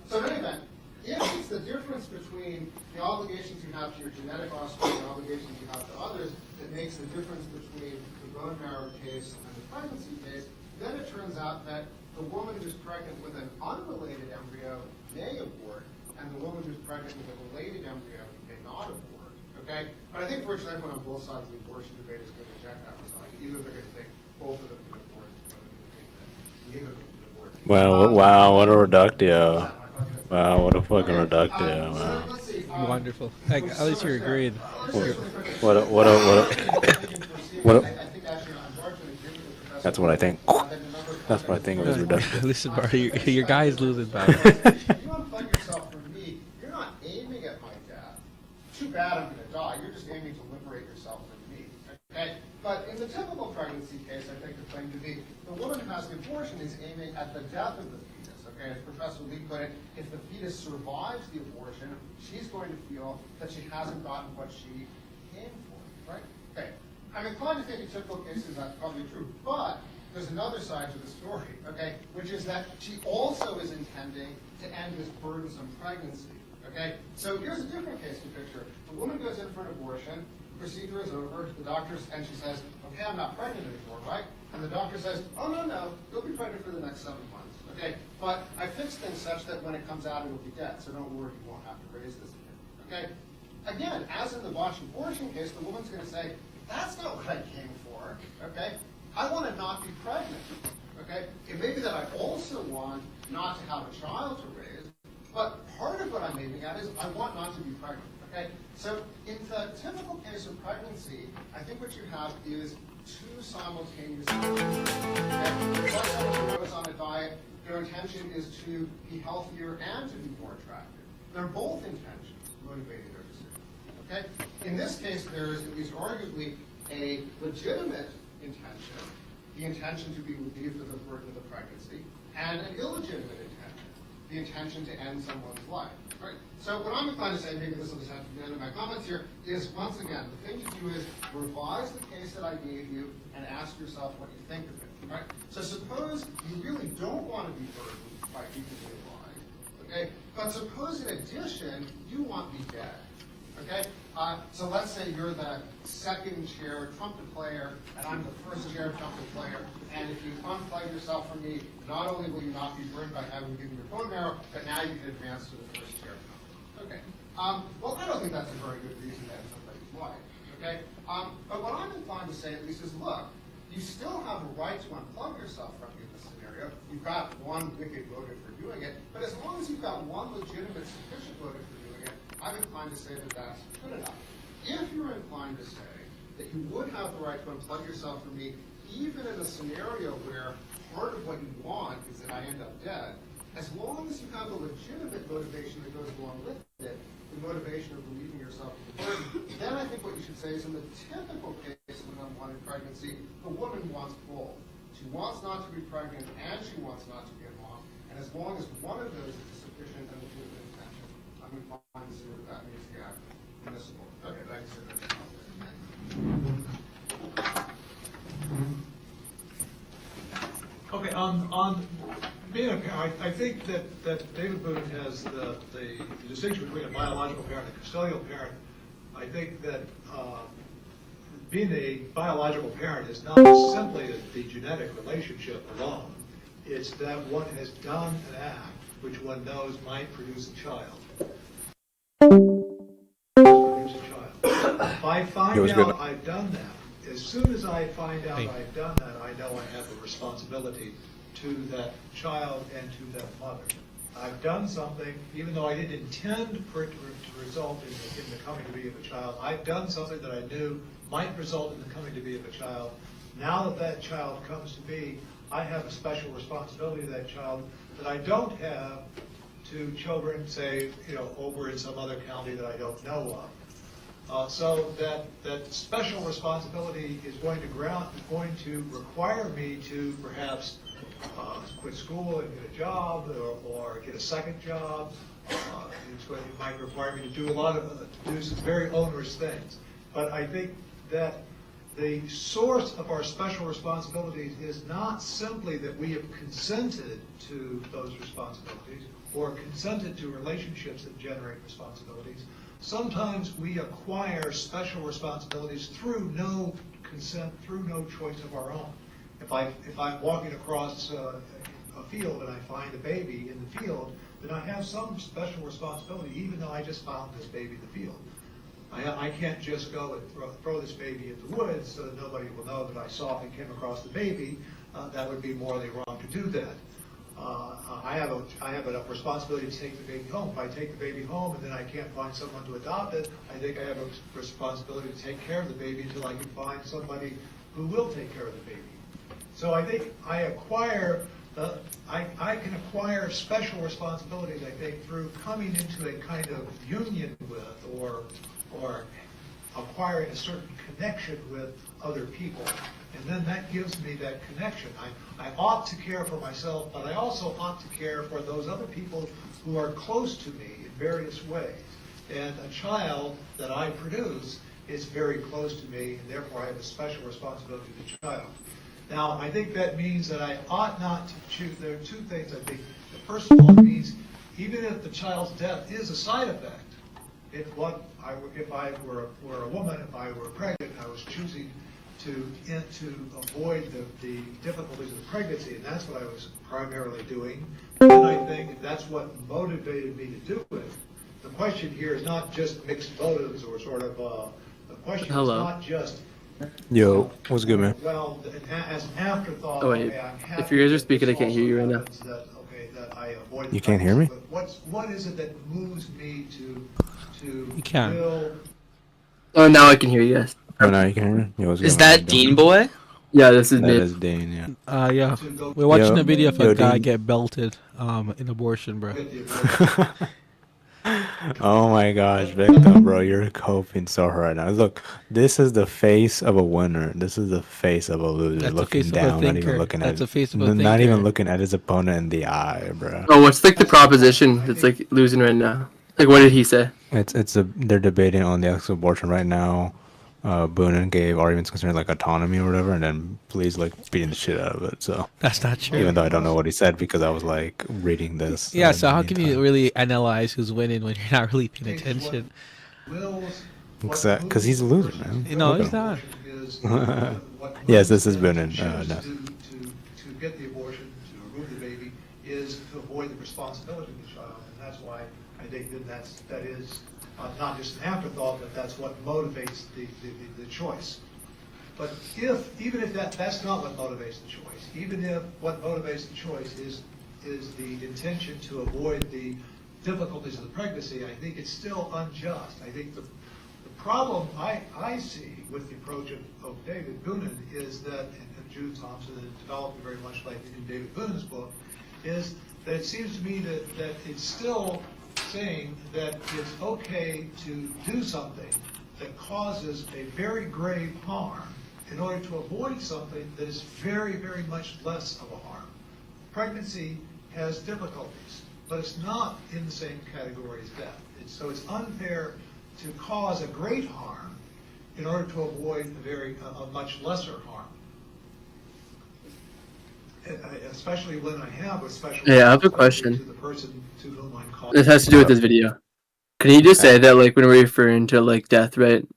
So in any event, if it's the difference between the obligations you have to your genetic offspring and the obligations you have to others that makes the difference between the bone marrow case and the pregnancy case, then it turns out that the woman who's pregnant with an unrelated embryo may abort, and the woman who's pregnant with a related embryo may not abort. Okay? But I think virtually everyone on both sides of the abortion debate is going to reject that result. Either they're going to think both of them can abort, or they're going to think that neither of them can abort. Well, wow, what a reductio. Wow, what a fucking reductio. So Wow. let's see. Wonderful. Like, at least you're agreed. What a That's what I think. That's what I think of as reductio. Listen, bro, your guy is losing, man. If you unplug yourself from me, you're not aiming at my death. Too bad I'm going to die. You're just aiming to liberate yourself from me. Okay? But in the typical pregnancy case, I think the claim to be the woman who has the abortion is aiming at the death of the fetus. Okay? As Professor Lee put it, if the fetus survives the abortion, she's going to feel that she hasn't gotten what she came for. Right? Okay. I'm inclined to think in typical cases that's probably true, but there's another side to the story, okay, which is that she also is intending to end this burdensome pregnancy, okay? So here's a different case to picture. The woman goes in for an abortion, the procedure is over, the doctor, and she says, okay, I'm not pregnant anymore, right? And the doctor says, oh, no, you'll be pregnant for the next 7 months, okay? But I fixed things such that when it comes out, it'll be dead, so don't worry, you won't have to raise this again, okay? Again, as in the botched abortion case, the woman's going to say, that's not what I came for, okay? I want to not be pregnant, okay? It may be that I also want not to have a child to raise, but part of what I'm aiming at is I want not to be pregnant, okay? So in the typical case of pregnancy, I think what you have is two simultaneous intentions, okay? Like someone who goes on a diet, their intention is to be healthier and to be more attractive. They're both intentions motivating their decision, okay? In this case, there is at least arguably a legitimate intention, the intention to be relieved of the burden of the pregnancy, and an illegitimate intention, the intention to end someone's life. Right? So what I'm inclined to say, maybe this will just have to be the end of my comments here, is once again, the thing to do is revise the case that I gave you and ask yourself what you think of it. Right? So suppose you really don't want to be burdened by keeping it alive, okay? But suppose in addition, you want to be dead. Okay? So let's say you're the second chair trumpet player, and I'm the first chair trumpet player, and if you unplug yourself from me, not only will you not be burned by having given your bone marrow, but now you can advance to the first chair trumpet. Okay. Well, I don't think that's a very good reason to end somebody's life. Okay? But what I'm inclined to say, at least, is look, you still have a right to unplug yourself from me in this scenario. You've got one wicked motive for doing it, but as long as you've got one legitimate, sufficient motive for doing it, I'm inclined to say that that's good enough. If you're inclined to say that you would have the right to unplug yourself from me, even in a scenario where part of what you want is that I end up dead, as long as you have a legitimate motivation that goes along with it, the motivation of relieving yourself of the burden. Then I think what you should say is in the typical case of an unwanted pregnancy, the woman wants both. She wants not to be pregnant and she wants not to be a mom. And as long as one of those is sufficient and legitimate intention, I'm inclined to see what that means, yeah, permissible. Okay, thanks. Okay, on being a parent, I think that David Boone has the distinction between a biological parent and a custodial parent. I think that being a biological parent is not simply the genetic relationship alone. It's that one has done an act which one knows might produce a child. If I find out I've done that, as soon as I find out I've done that, I know I have a responsibility to that child and to that mother. I've done something, even though I didn't intend for it to result in the coming to be of a child. I've done something that I knew might result in the coming to be of a child. Now that that child comes to be, I have a special responsibility to that child that I don't have to children, say, over in some other county that I don't know of. So that special responsibility is going to require me to perhaps quit school and get a job or get a second job. It might require me to do do some very onerous things. But I think that the source of our special responsibilities is not simply that we have consented to those responsibilities or consented to relationships that generate responsibilities. Sometimes we acquire special responsibilities through no consent, through no choice of our own. If I'm walking across a field and I find a baby in the field, then I have some special responsibility, even though I just found this baby in the field. I can't just go and throw this baby in the woods so that nobody will know that I saw and came across the baby. That would be morally wrong to do that. I have a responsibility to take the baby home. If I take the baby home and then I can't find someone to adopt it, I think I have a responsibility to take care of the baby until I can find somebody who will take care of the baby. So I think I can acquire special responsibilities, I think, through coming into a kind of union with or acquiring a certain connection with other people. And then that gives me that connection. I ought to care for myself, but I also ought to care for those other people who are close to me in various ways. And a child that I produce is very close to me, and therefore I have a special responsibility to the child. Now, I think that means that I ought not to choose. There are two things I think. The first of all, it means even if the child's death is a side effect, if I were a woman, if I were pregnant, I was choosing to avoid the difficulties of pregnancy, and that's what I was primarily doing. And I think if that's what motivated me to do it, the question here is not just mixed motives or sort of the question is not just. Yo, what's good, man? Well, as an afterthought. Oh wait, if you guys are speaking, I can't hear you right now. You can't hear me? What is it that moves me to You can. will? Oh, now I can hear you guys. Oh, now you can hear me? Yo, what's Is good, man? that Dean Boy? Yeah, this is That Nick. is Dane, yeah. Yeah. We're watching Yo, a video of yo, a guy Dean. get belted in abortion, bro. Oh my gosh, Victor, bro, you're coping so hard right now. Look, this is the face of a winner. This is the face of a loser, That's the looking face of a down, not even thinker. looking That's at the face of a not even thinker. looking at his opponent in the eye, bro. Oh, what's like the proposition that's like losing right now? Like, what did he say? They're debating on the ethics of abortion right now. Boonen gave arguments concerning like autonomy or whatever, and then Please like beating the shit out of it. So that's not true. Even though I don't know what he said because I was like reading this. Yeah, so how can you really analyze who's winning when you're not really paying attention? Because he's a loser, man. No, Look he's at not. him. Yes, this has been in. No. To get the abortion, to remove the baby, is to avoid the responsibility of the child, and that's why I think that is not just an afterthought, but that's what motivates the choice. But even if that's not what motivates the choice, even if what motivates the choice is the intention to avoid the difficulties of the pregnancy, I think it's still unjust. I think the problem I see with the approach of David Boonen is that, and Jude Thompson, and developed very much like in David Boonen's book, is that it seems to me that it's still saying that it's okay to do something that causes a very grave harm in order to avoid something that is very, very much less of a harm. Pregnancy has difficulties, but it's not in the same category as death. So it's unfair to cause a great harm in order to avoid a much lesser harm. Especially when I have a special. Yeah, I have a question. To the person to whom I'm calling. This has to do with this video. Can you just say that, like, when we're referring to, like, death, right?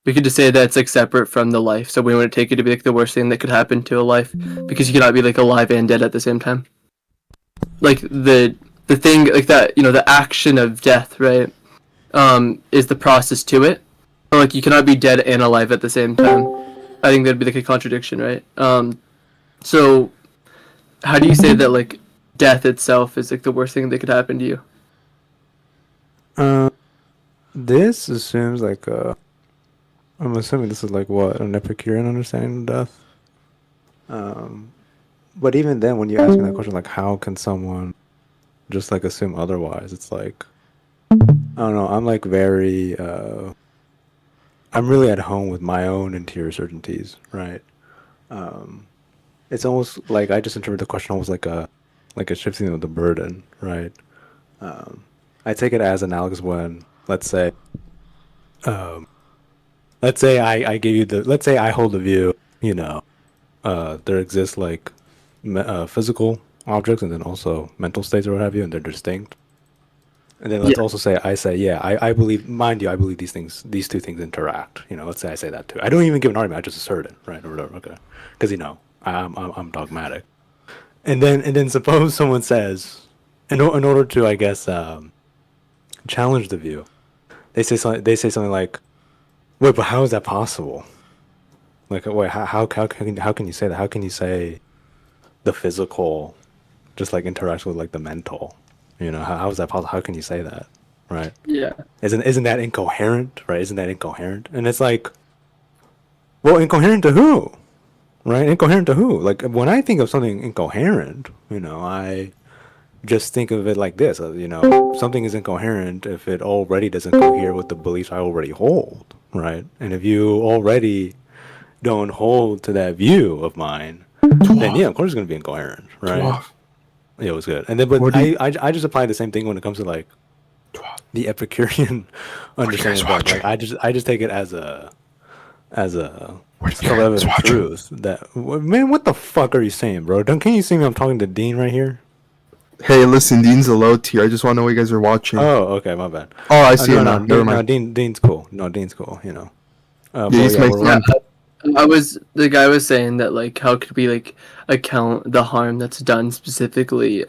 We could just say that it's, like, separate from the life. So we wouldn't take it to be, like, the worst thing that could happen to a life. Because you cannot be, like, alive and dead at the same time. Like, the thing, like, that, you know, the action of death, right? Is the process to it. Or, like, you cannot be dead and alive at the same time. I think that'd be, like, a contradiction, right? So, how do you say that, like, death itself is, like, the worst thing that could happen to you? This assumes like I'm assuming this is like what, an Epicurean understanding of death. But even then, when you ask me that question, like how can someone just like assume otherwise? It's like, I don't know. I'm like very I'm really at home with my own interior certainties, right? It's almost like I just interpret the question almost like a shifting of the burden, right? I take it as analogous when, let's say I give you let's say I hold the view, you know, there exists like physical objects and then also mental states or what have you, and they're distinct. And then let's also say I believe, mind you, I believe these two things interact. You know, let's say I say that too. I don't even give an argument. I just assert it, right, or whatever. Okay, because you know I'm dogmatic. And then suppose someone says, in order to, I guess, challenge the view, they say something like, wait, but how is that possible? Like, wait, how can you say that? How can you say the physical just like interacts with like the mental? You know, how is that possible? How can you say that, right? Yeah. Isn't that incoherent, right? Isn't that incoherent? And it's like, well, incoherent to who, right? Incoherent to who? Like, when I think of something incoherent, you know, I just think of it like this. You know, something is incoherent if it already doesn't cohere with the beliefs I already hold, right? And if you already don't hold to that view of mine, then yeah, of course it's going to be incoherent, right? Yeah, it was good. And then, but I just apply the same thing when it comes to like the Epicurean understanding of God. Like, I just take it as a self-evident truth that, man, what the fuck are you saying, bro? Can you see me? I'm talking to Dean right here. Hey, listen, Dean's a low tier. I just want to know what you guys are watching. Oh, okay, my bad. Oh, I see him no, now. Never mind. Dean's cool. No, Dean's cool. You know. The guy was saying that, like, how could we like account the harm that's done specifically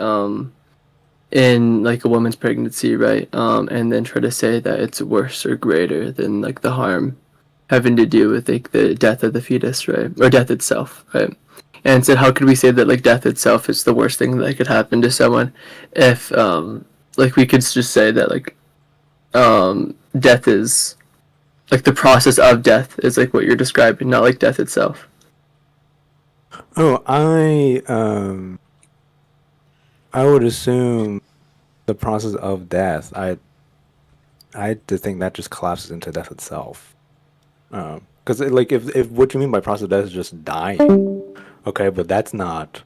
in like a woman's pregnancy, right? And then try to say that it's worse or greater than like the harm having to do with like the death of the fetus, right? Or death itself, right? And said, how could we say that like death itself is the worst thing that could happen to someone if like we could just say that like death is like the process of death is like what you're describing, not like death itself. Oh, I would assume the process of death. I think that just collapses into death itself. Because like if what you mean by process of death is just dying, okay, but that's not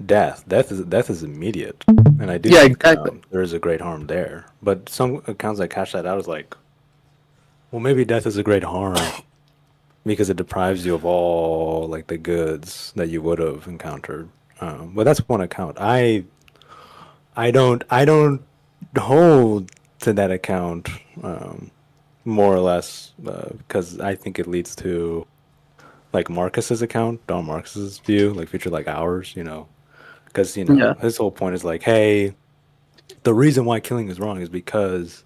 death. Death is immediate, and I do think exactly. There is a great harm there. But some accounts that cash that out is like, well, maybe death is a great harm because it deprives you of all like the goods that you would have encountered. But that's one account. I don't hold to that account more or less because I think it leads to like Marcus's account, Don Marcus's view, like future like ours, you know, because you know his whole point is like, hey, the reason why killing is wrong is because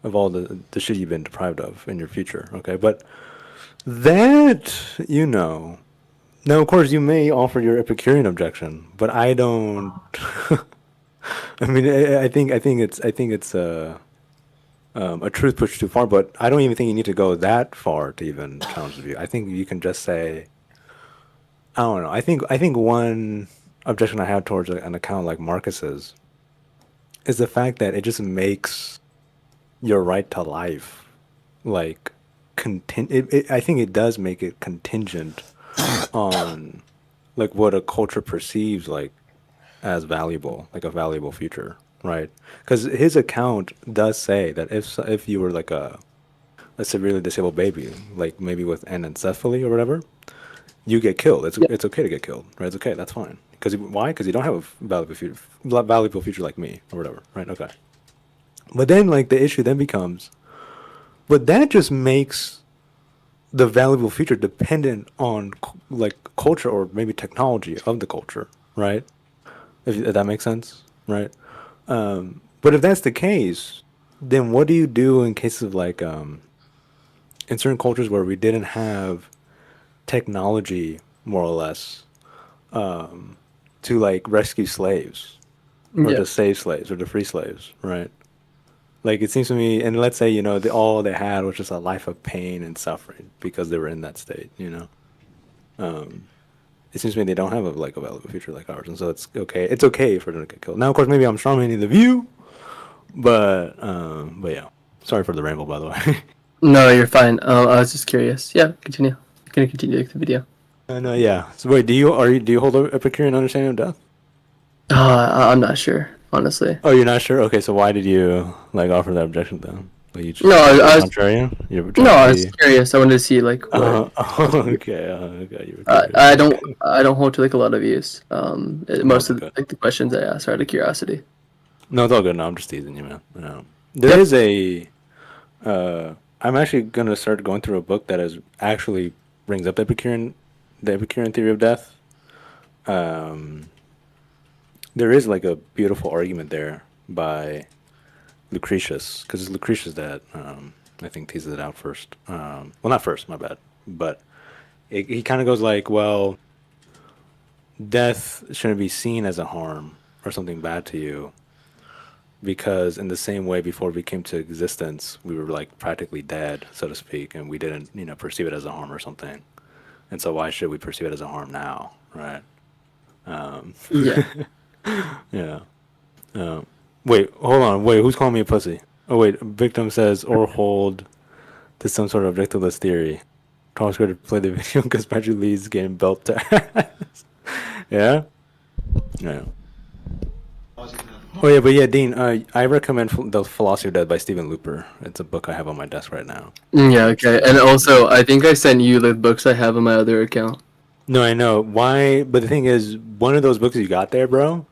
of all the shit you've been deprived of in your future. Okay, but that, you know, now of course you may offer your Epicurean objection, but I don't. I mean, I think it's a truth pushed too far, but I don't even think you need to go that far to even challenge the view. I think you can just say, I don't know. I think one objection I have towards an account like Marcus's is the fact that it just makes your right to life like I think it does make it contingent on like what a culture perceives like as valuable, like a valuable future, right? Because his account does say that if you were like a severely disabled baby, like maybe with anencephaly or whatever, you get killed. It's okay to get killed, right? It's okay, that's fine. Because why? Because you don't have a valuable future like me or whatever, right? Okay. But then like the issue then becomes, but that just makes the valuable future dependent on like culture or maybe technology of the culture, right? If that makes sense, right? But if that's the case, then what do you do in cases of like in certain cultures where we didn't have technology, more or less, to like rescue slaves or to save slaves or to free slaves, right? Like it seems to me, and let's say all they had was just a life of pain and suffering because they were in that state, it seems to me they don't have a valuable future like ours, and so it's okay. It's okay for them to get killed. Now, of course, maybe I'm strong-manning the view, but yeah. Sorry for the ramble, by the way. No, you're fine. I was just curious. Yeah, continue. Gonna continue the video. No, yeah. So wait, do you hold a Epicurean understanding of death? I'm not sure, honestly. Oh, you're not sure? Okay, so why did you offer that objection then? Like you just No, I was contrarian? I was curious. I wanted to see like. Okay. I don't hold to like a lot of views. Most of the questions I ask are out of curiosity. No, it's all good. No, I'm just teasing you, man. There is a. I'm actually gonna start going through a book that actually brings up the Epicurean theory of death. There is like a beautiful argument there by Lucretius, because it's Lucretius that I think teases it out first. Well, not first, my bad. But he kind of goes like, well, death shouldn't be seen as a harm or something bad to you, because in the same way before we came to existence, we were like practically dead, so to speak, and we didn't, perceive it as a harm or something. And so why should we perceive it as a harm now, right? Yeah. Yeah. Wait, hold on. Wait, who's calling me a pussy? Oh, wait. Victim says, or hold to some sort of objectiveless theory. Charles going to play the video because Patrick Lee's getting belt to ass. Yeah? Yeah. Oh, yeah, but yeah, Dean, I recommend The Philosophy of Death by Stephen Looper. It's a book I have on my desk right now. Yeah, okay. And also, I think I sent you the books I have on my other account. No, I know. Why? But the thing is, one of those books you got there, bro,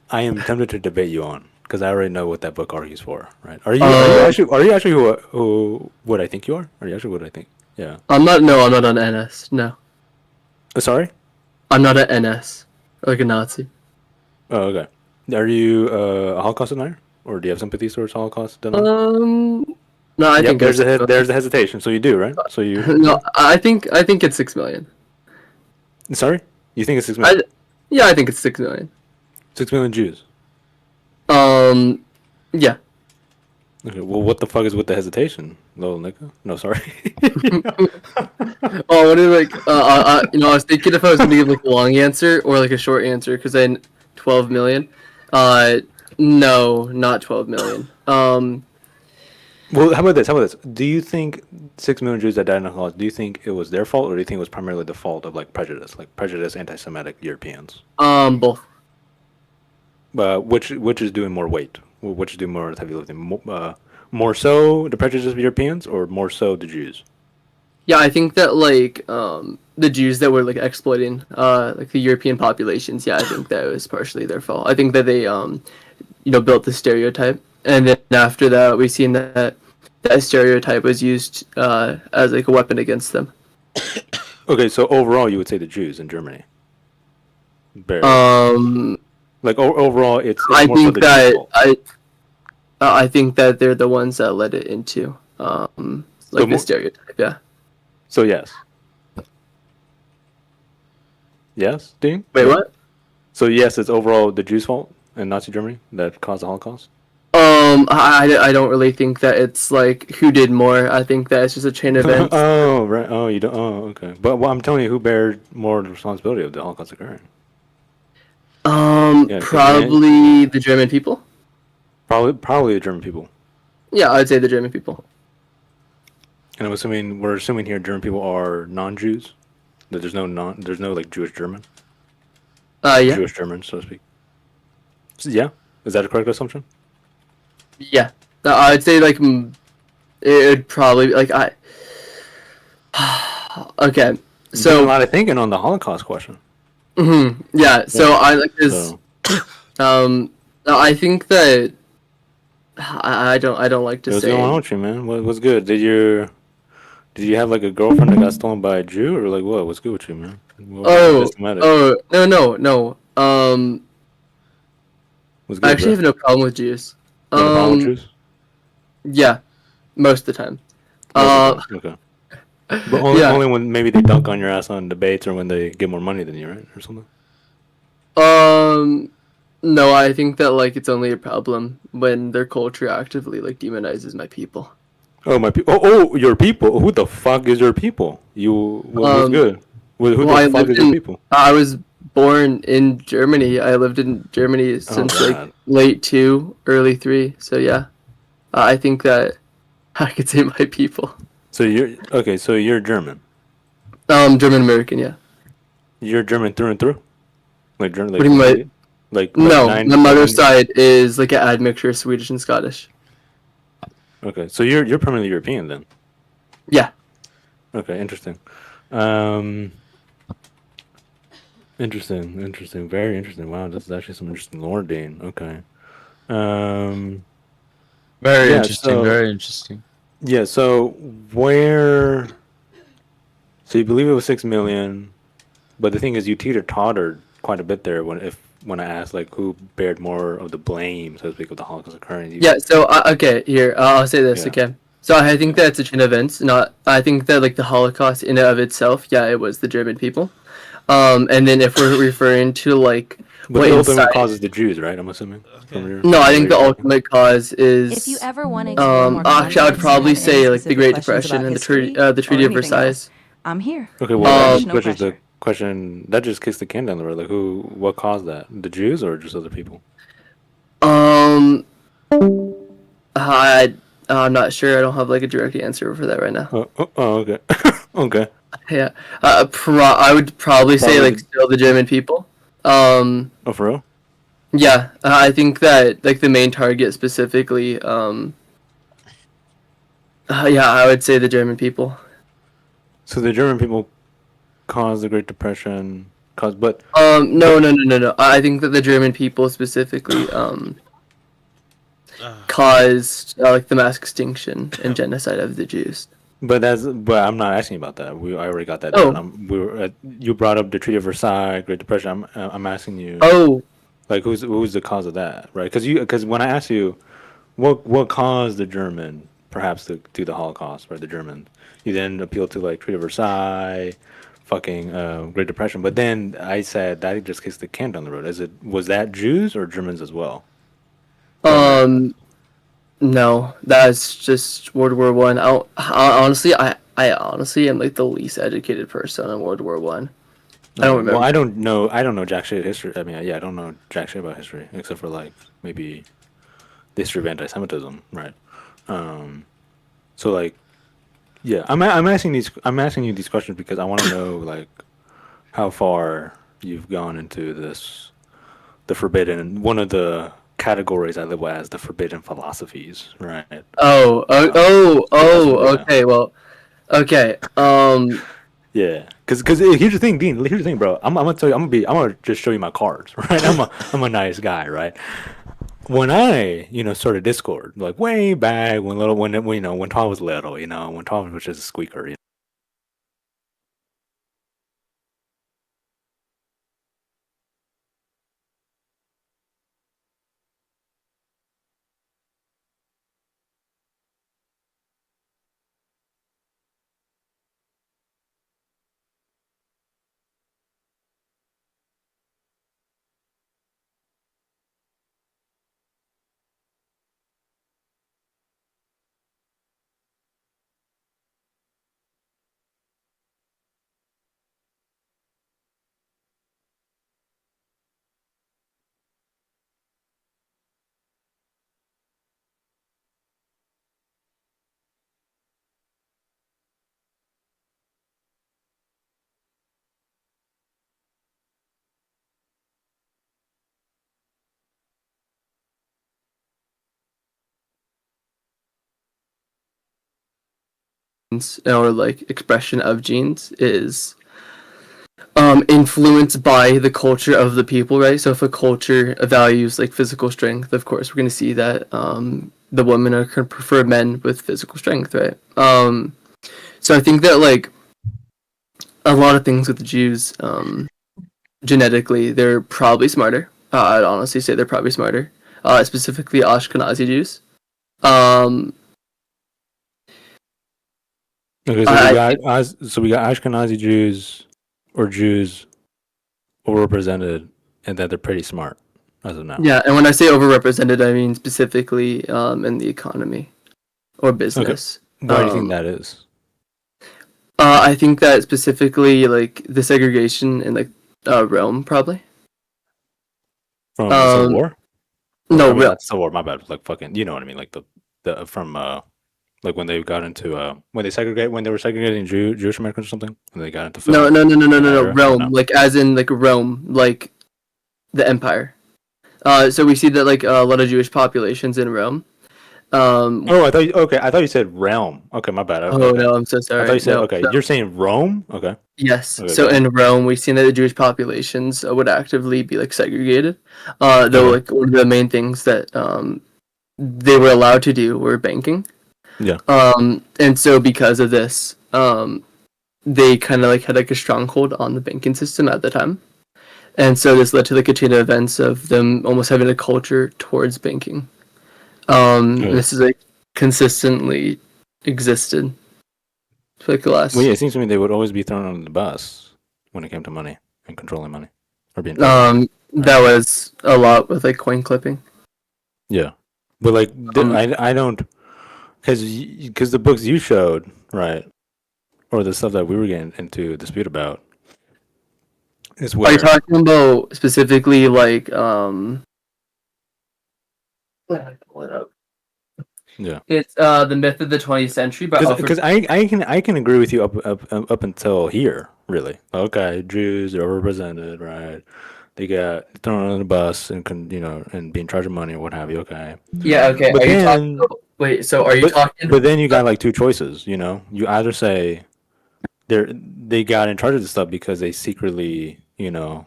I am tempted to debate you on, because I already know what that book argues for, right? Are you actually who what I think you are? Are you actually what I think? Yeah. I'm not on NS. No. Sorry? I'm not an NS, like a Nazi. Oh, okay. Are you a Holocaust denier, or do you have sympathy towards Holocaust deniers? No, I think there's a hesitation. So you do, right? So you. No, I think it's 6 million. Sorry, you think it's 6 million? Yeah, I think it's 6 million. 6 million Jews. Yeah. Okay. Well, what the fuck is with the hesitation, little nigga? No, sorry. Oh, what is I was thinking if I was gonna give like a long answer or like a short answer, because then 12 million. No, not 12 million. Well, how about this? Do you think 6 million Jews that died in the Holocaust, do you think it was their fault, or do you think it was primarily the fault of like prejudice, anti-Semitic Europeans? Both. Which is doing more weight? Which is doing more heavy lifting? More so the prejudice of Europeans, or more so the Jews? Yeah, I think that like the Jews that were like exploiting like the European populations. Yeah, I think that was partially their fault. I think that they built the stereotype, and then after that we've seen that stereotype was used as like a weapon against them. Okay, so overall, you would say the Jews in Germany. Barely. Like overall, it's I more think so the that Jews' fault. I think that they're the ones that led it into the stereotype. Yeah. So yes. Yes, Dean? Wait, what? So yes, it's overall the Jews' fault in Nazi Germany that caused the Holocaust? I don't really think that it's like who did more. I think that it's just a chain of events. Oh, right. Oh, you don't. Oh, okay. But I'm telling you, who bears more responsibility of the Holocaust occurring? Probably the German people. Probably the German people. Yeah, I'd say the German people. And we're assuming here German people are non-Jews. That there's no like Jewish German. Yeah. Jewish German, so to speak. So, yeah, is that a correct assumption? Yeah. I'd say like it'd probably be, like okay. So So a lot of thinking on the Holocaust question. Yeah. So Yeah, I like this. I think that I don't like to What's say. going on with you, man? What's good? Did you have like a girlfriend that got stolen by a Jew, or like what? What's good with you, man? No. What's I good, actually bro? have no problem with Jews. You have a problem with Jews? Yeah, most of the time. Most of the time, okay. But only, yeah. only when maybe they dunk on your ass on debates or when they get more money than you, right, or something. No, I think that like it's only a problem when their culture actively like demonizes my people. Oh, my people! Oh, your people! Who the fuck is your people? What's good? Who the fuck is your people? I was born in Germany. I lived in Germany since like late 2, early 3. So yeah, I think that I could say my people. So you're German. German American, yeah. You're German through and through. Like German. What do you mean? No, my mother's side is like an admixture of Swedish and Scottish. Okay, so you're permanently European then. Yeah. Okay, interesting. Interesting, very interesting. Wow, this is actually some interesting lore, Dean. Okay. Very interesting. Yeah. So where? So you believe it was 6 million, but the thing is, you teeter-tottered quite a bit there when I asked like who bared more of the blame, so to speak, of the Holocaust occurring. Yeah. So okay, here I'll say this. Yeah. Okay. So I think that's a chain of events. I think that like the Holocaust in and of itself, yeah, it was the German people. And then if we're referring to like But what the ultimate inside, cause is the Jews, right? I'm assuming. no, I think the ultimate cause is. If you ever want to explore more actually, I would concepts probably or have say any like the specific Great questions Depression about and history the or Treaty of anything Versailles. else, I'm here. Okay, well, no which is the pressure. question that just kicks the can down the road. Like, what caused that? The Jews or just other people? I'm not sure. I don't have like a direct answer for that right now. Okay. Okay. Yeah. I would probably say like still the German people. Oh, for real? Yeah. I think that like the main target specifically. Yeah, I would say the German people. So the German people caused the Great Depression. No. I think that the German people specifically caused like the mass extinction and genocide of the Jews. But I'm not asking about that. I already got that. Oh. Down. You brought up the Treaty of Versailles, Great Depression. I'm asking you. Oh. Like who's the cause of that, right? Because when I asked you, what caused the German perhaps to do the Holocaust, right? The Germans. You then appealed to like Treaty of Versailles, fucking Great Depression. But then I said that just kicks the can down the road. Was that Jews or Germans as well? No, that's just World War One. I honestly am like the least educated person on World War One. I don't remember. Well, I don't know jack shit history. I mean, yeah, I don't know jack shit about history except for like maybe the history of anti-Semitism, right? So like, yeah, I'm asking you these questions because I want to know like how far you've gone into the forbidden, one of the categories I live as the forbidden philosophies, right? Okay. Well, okay. Yeah, because here's the thing, Dean. Here's the thing, bro. I'm gonna tell you. I'm gonna just show you my cards, right? I'm a nice guy, right? When I started Discord, like way back when Tom was little, when Tom was just a squeaker, or like expression of genes is influenced by the culture of the people, right? So if a culture values like physical strength, of course we're going to see that the women are going to prefer men with physical strength, right? So I think that like a lot of things with the Jews, genetically, they're probably smarter. I'd honestly say they're probably smarter, specifically Ashkenazi Jews. Okay, so we got Ashkenazi Jews or Jews overrepresented, and that they're pretty smart as of now. Yeah, and when I say overrepresented, I mean specifically in the economy or business. Okay. Why do you think that is? I think that specifically like the segregation in like Rome, probably. From the Civil War? No, I mean, not Civil War. My bad. Like fucking, you know what I mean? Like the from like when they got into when they were segregating Jewish Americans or something, and they got into No, Rome, no. Like as in like Rome, like the empire. So we see that like a lot of Jewish populations in Rome. I thought you said realm. Okay, my bad. Oh no, I'm so sorry. I thought you said you're saying Rome. Okay. Yes. Okay, so in Rome, we've seen that the Jewish populations would actively be like segregated. Though like one of the main things that they were allowed to do were banking. Yeah. And so because of this, they kind of like had like a stronghold on the banking system at the time. And so this led to like a chain of events of them almost having a culture towards banking. This is like consistently existed for like the last. Well, yeah, it seems to me they would always be thrown under the bus when it came to money and controlling money or being. That was a lot with like coin clipping. Yeah, but like I don't, because the books you showed, right, or the stuff that we were getting into dispute about is where. Are you talking about specifically like pull it up. Yeah, it's the myth of the 20th century, but because I can agree with you up until here, really. Okay, Jews are overrepresented, right? They got thrown on the bus and and be in charge of money or what have you. Okay. Yeah. Okay. But are you talking? But then you got like two choices. You either say they got in charge of this stuff because they secretly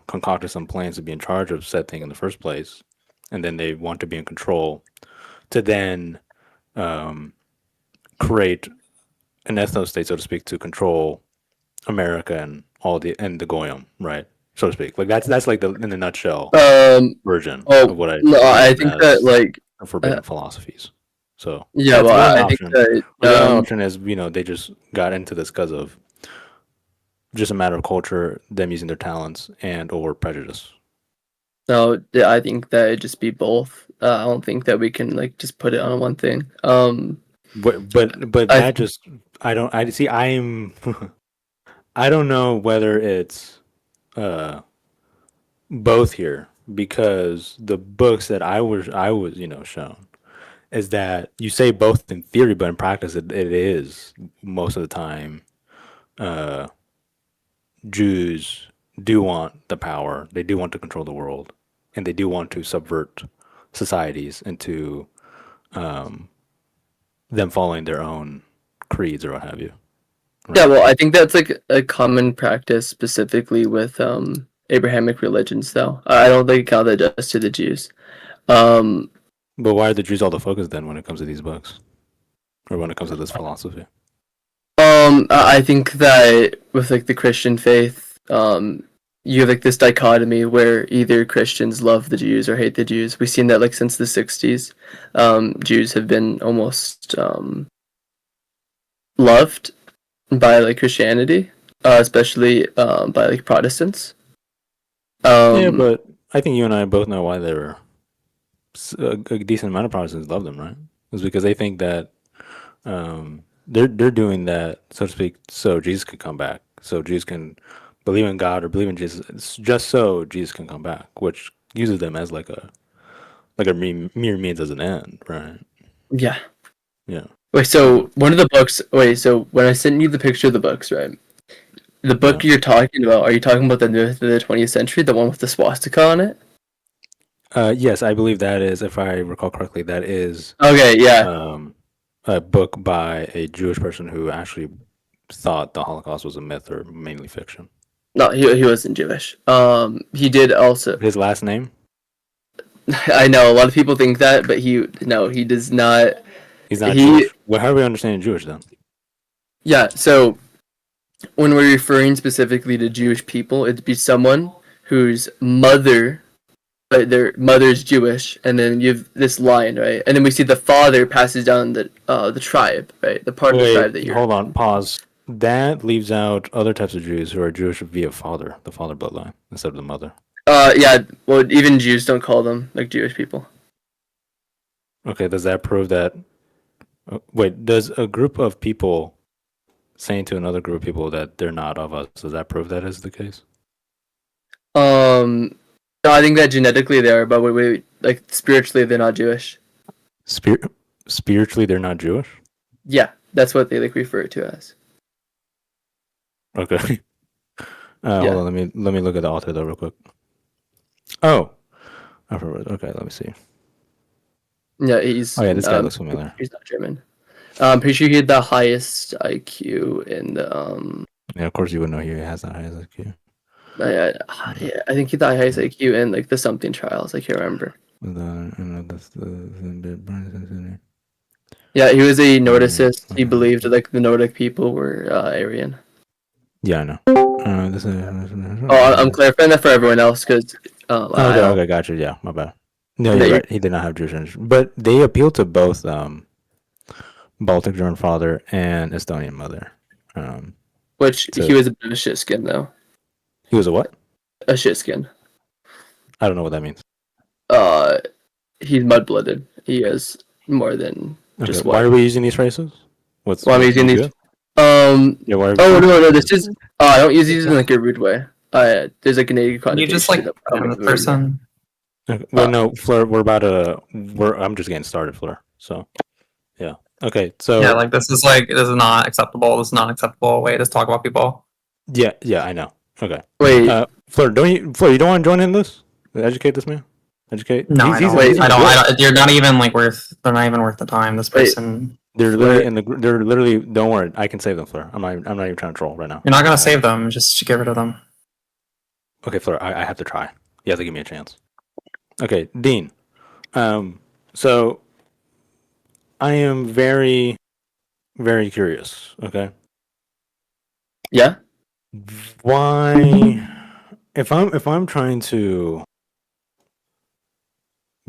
concocted some plans to be in charge of said thing in the first place, and then they want to be in control to then create an ethno state, so to speak, to control America and the Goyim, right, so to speak. Like that's like in the nutshell version of what I think that like forbidden philosophies. So yeah, well, I think that the other option is they just got into this because of just a matter of culture, them using their talents and or prejudice. No, I think that it'd just be both. I don't think that we can like just put it on one thing. But that just I don't know whether it's both here, because the books that I was shown is that you say both in theory, but in practice it is most of the time Jews do want the power, they do want to control the world, and they do want to subvert societies into them following their own creeds or what have you. Right? Yeah, well, I think that's like a common practice specifically with Abrahamic religions, though. I don't think count that just to the Jews. But why are the Jews all the focus then when it comes to these books, or when it comes to this philosophy? I think that with like the Christian faith, you have like this dichotomy where either Christians love the Jews or hate the Jews. We've seen that like since the 60s, Jews have been almost loved by like Christianity, especially by like Protestants. Yeah, but I think you and I both know why they're a decent amount of Protestants love them, right? It's because they think that they're doing that, so to speak, so Jesus can come back, so Jesus can believe in God or believe in Jesus, just so Jesus can come back, which uses them as like a mere means as an end, right? Yeah. Yeah. Wait, so one of the books. Wait, so when I sent you the picture of the books, right? The book you're talking about, are you talking about the myth of the 20th century, the one with the swastika on it? Yes, I believe that is, if I recall correctly, that is. Okay, yeah. a book by a Jewish person who actually thought the Holocaust was a myth or mainly fiction. No, he wasn't Jewish. He did also. His last name? I know a lot of people think that, but he does not. He's not Jewish. Well, how are we understanding Jewish then? Yeah, so when we're referring specifically to Jewish people, it'd be someone whose mother, right, their mother's Jewish, and then you have this line, right, and then we see the father passes down the tribe, right, the part of the tribe that you're. Hold on, pause. That leaves out other types of Jews who are Jewish via father, the father bloodline, instead of the mother. Yeah, well, even Jews don't call them like Jewish people. Okay, does that prove that? Wait, does a group of people saying to another group of people that they're not of us, does that prove that is the case? No, I think that genetically they are, but wait, like spiritually they're not Jewish. Spiritually they're not Jewish? Yeah, that's what they like refer to as. Okay. Hold on, let me look at the author though real quick. Oh, okay, let me see. Yeah, he's. Oh yeah, this guy looks familiar. He's not German. I'm pretty sure he had the highest IQ in the. Yeah, of course you would know he has the highest IQ. Yeah, I think he had the highest IQ in like the something trials. I can't remember. Yeah, he was a Nordicist. He believed like the Nordic people were Aryan. Yeah, I know. I'm clarifying that for everyone else because. Okay, gotcha. Yeah, my bad. No, you're right. He did not have Jewish ancestry, but they appeal to both Baltic German father and Estonian mother. Which he was a bit of a shit skin though. He was a what? A shit skin. I don't know what that means. He's mud-blooded. He has more than just why are we using these phrases? Why am I using these? Yeah, why no, this is. I don't use these in like a rude way. There's like a negative connotation. You just like the person. Okay. Well, no, Fleur. I'm just getting started, Fleur. So, yeah. Okay. So. Yeah, like this is not acceptable. This is not an acceptable way to talk about people. Yeah. I know. Okay. Wait. Fleur, you don't want to join in this? Educate this man. Educate. No, I don't. You're not even like worth. They're not even worth the time. This person. They're literally They're literally. Don't worry. I can save them, Fleur. I'm not even trying to troll right now. You're not gonna save them. Just get rid of them. Okay, Fleur. I have to try. You have to give me a chance. Okay, Dean. So I am very, very curious. Okay. Yeah. Why, if I'm trying to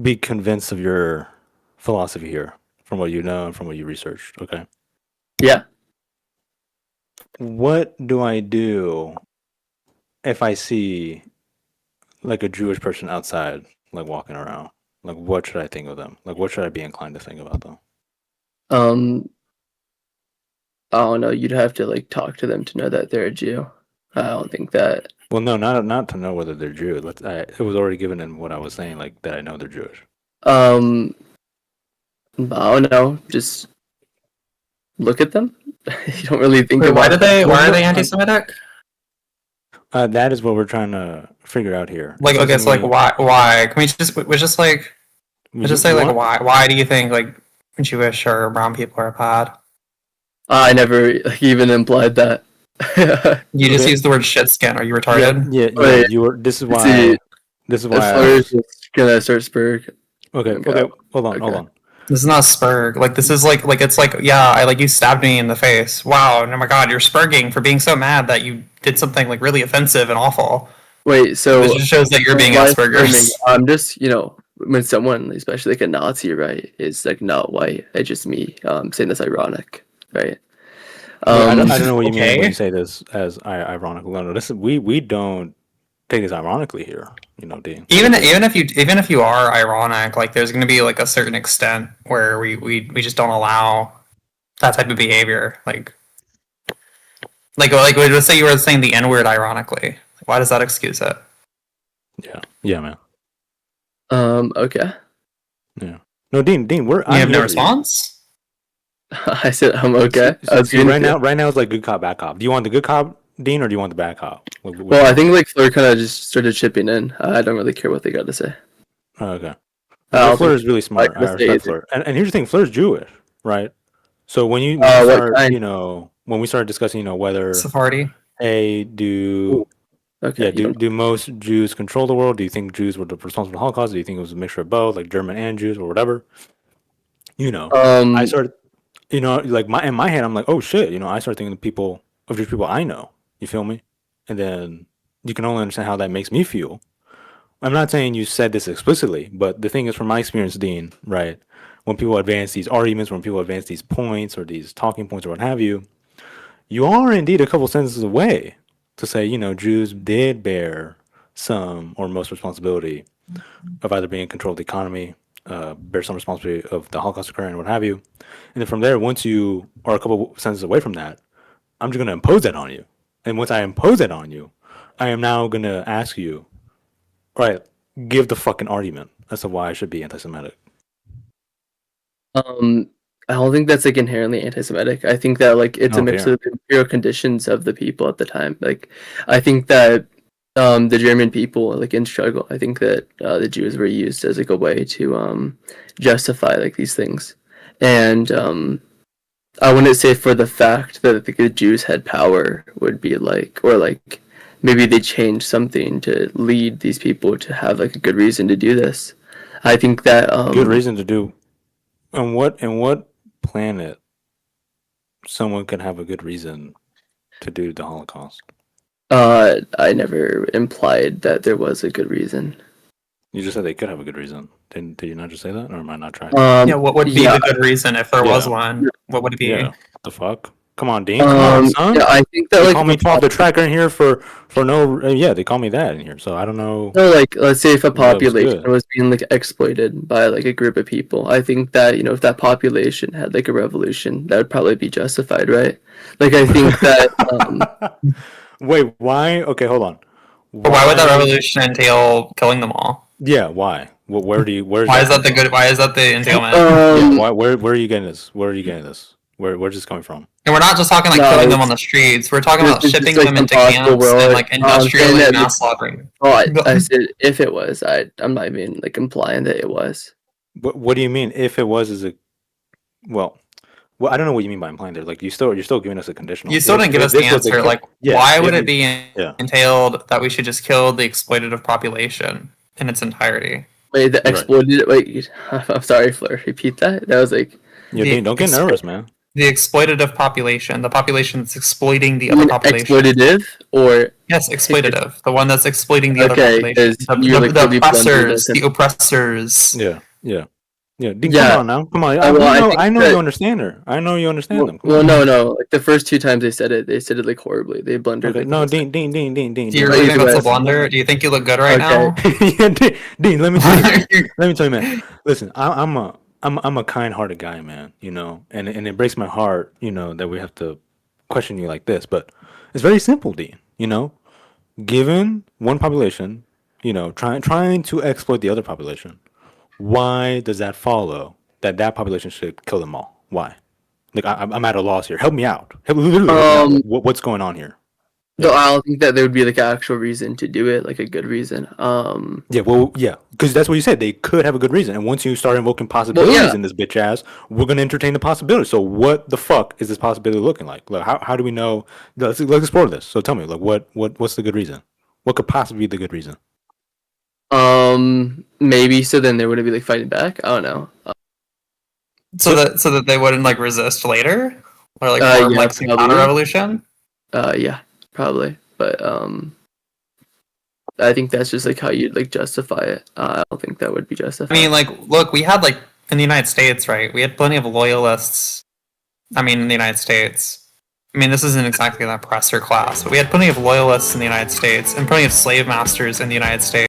be convinced of your philosophy here, from what you know and from what you researched, okay? Yeah. What do I do if I see like a Jewish person outside, like walking around? Like, what should I think of them? Like, what should I be inclined to think about them? I don't know. You'd have to like talk to them to know that they're a Jew. I don't think that. Well, no, not to know whether they're Jews. It was already given in what I was saying, like that I know they're Jewish. I don't know. Just look at them. You don't really think. Wait, why are they anti-Semitic? That is what we're trying to figure out here. Like, okay, so like, why? Can we just say like, why do you think like Jewish or brown people are bad? I never even implied that. You just used the word shit skin. Are you retarded? Yeah. You were. This is why. This is why. I'm just gonna start Spurg. Okay. Hold on. This is not Spurg. Like this is like it's like like you stabbed me in the face. Wow. Oh my God, you're Spurging for being so mad that you did something like really offensive and awful. Wait. So this just shows that you're being Asperger's. I'm just when someone, especially like a Nazi, right, is like not white. It's just me saying this ironic, right? I don't know what you mean when you say this as ironic. No, we don't take this ironically here, Dean. Even if you are ironic, like there's going to be like a certain extent where we just don't allow that type of behavior. Like let's say you were saying the N-word ironically. Why does that excuse it? Yeah, man. Okay. Yeah. No, Dean, you have no response? I said I'm okay. Right now it's like good cop, bad cop. Do you want the good cop, Dean, or do you want the bad cop? Well, I think like Fleur kind of just started chipping in. I don't really care what they got to say. Oh, okay. Fleur is really smart. I respect Fleur. And here's the thing: Fleur's Jewish, right? So when you what start, kind? when we started discussing, whether Sephardi. do Okay. do most Jews control the world? Do you think Jews were responsible for the Holocaust? Do you think it was a mixture of both, like German and Jews or whatever? I started, like in my head, I'm like, oh shit, I started thinking of Jewish people I know. You feel me? And then you can only understand how that makes me feel. I'm not saying you said this explicitly, but the thing is, from my experience, Dean, right? When people advance these arguments, when people advance these points or these talking points or what have you, you are indeed a couple sentences away to say, Jews did bear some or most responsibility of either being in control of the economy, bear some responsibility of the Holocaust occurring, what have you. And then from there, once you are a couple sentences away from that, I'm just going to impose that on you. And once I impose that on you, I am now going to ask you, all right, give the fucking argument as to why I should be anti-Semitic. I don't think that's like inherently anti-Semitic. I think that like it's a mix of the imperial conditions of the people at the time. Like, I think that the German people like in struggle. I think that the Jews were used as like a way to justify like these things, and I wouldn't say for the fact that the Jews had power would be like, or like maybe they changed something to lead these people to have like a good reason to do this. I think that good reason to do. And what planet someone can have a good reason to do the Holocaust? I never implied that there was a good reason. You just said they could have a good reason. Did you not just say that, or am I not trying? What would be the good reason if there was one? What would it be? Yeah. The fuck? Come on, Dean. Come on, son. Yeah, I think that they like call me off the tracker in here for no. Yeah, they call me that in here. So I don't know. No, like let's say if a population was being like exploited by like a group of people, I think that if that population had like a revolution, that would probably be justified, right? Like I think that. Wait, why? Okay, hold on. Why would that revolution entail killing them all? Yeah, why? Well, why is that the good? Why is that the entailment? Where are you getting this? Where's this coming from? And we're not just talking like killing them on the streets. We're talking about shipping them into camps and like industrial mass slaughtering. I said if it was. I'm not even like implying that it was. What do you mean? If it was, is it? Well, I don't know what you mean by implying there. Like you're still giving us a conditional. You still didn't give us the answer. Like, why would it be entailed that we should just kill the exploitative population in its entirety? Wait, the exploited. Wait, I'm sorry, Fleur. Repeat that. That was like. Yeah, don't get nervous, man. The exploitative population, the population that's exploiting the other population. Exploitative or yes, exploitative. The one that's exploiting the other population. The oppressors. Yeah. Dean, come on now. Come on. I know you understand her. I know you understand them. Well, no. Like the first two times they said it like horribly. They blundered. Okay. No, Dean. Do you really think that's a blunder? Do you think you look good right now? Yeah, Dean. Let me tell you, man. Listen, I'm a kind-hearted guy, man. And it breaks my heart, that we have to question you like this. But it's very simple, Dean. Given one population, trying to exploit the other population. Why does that follow that population should kill them all? Why? Like I'm at a loss here. Help me out. What's going on here? No, I don't think that there would be like an actual reason to do it, like a good reason. Because that's what you said. They could have a good reason, and once you start invoking possibilities in this bitch ass, we're gonna entertain the possibility. So what the fuck is this possibility looking like? Like how do we know? Let's explore this. So tell me, like what's the good reason? What could possibly be the good reason? Maybe so then they wouldn't be like fighting back. I don't know. So that they wouldn't like resist later, or like form like some counter revolution. Yeah, probably. But I think that's just like how you'd like justify it. I don't think that would be justified. I mean, like, look, we had like in the United States, right? We had plenty of loyalists. I mean, in the United States. I mean, this isn't exactly an oppressor class, but we had plenty of loyalists in the United States and plenty of slave masters in the United States.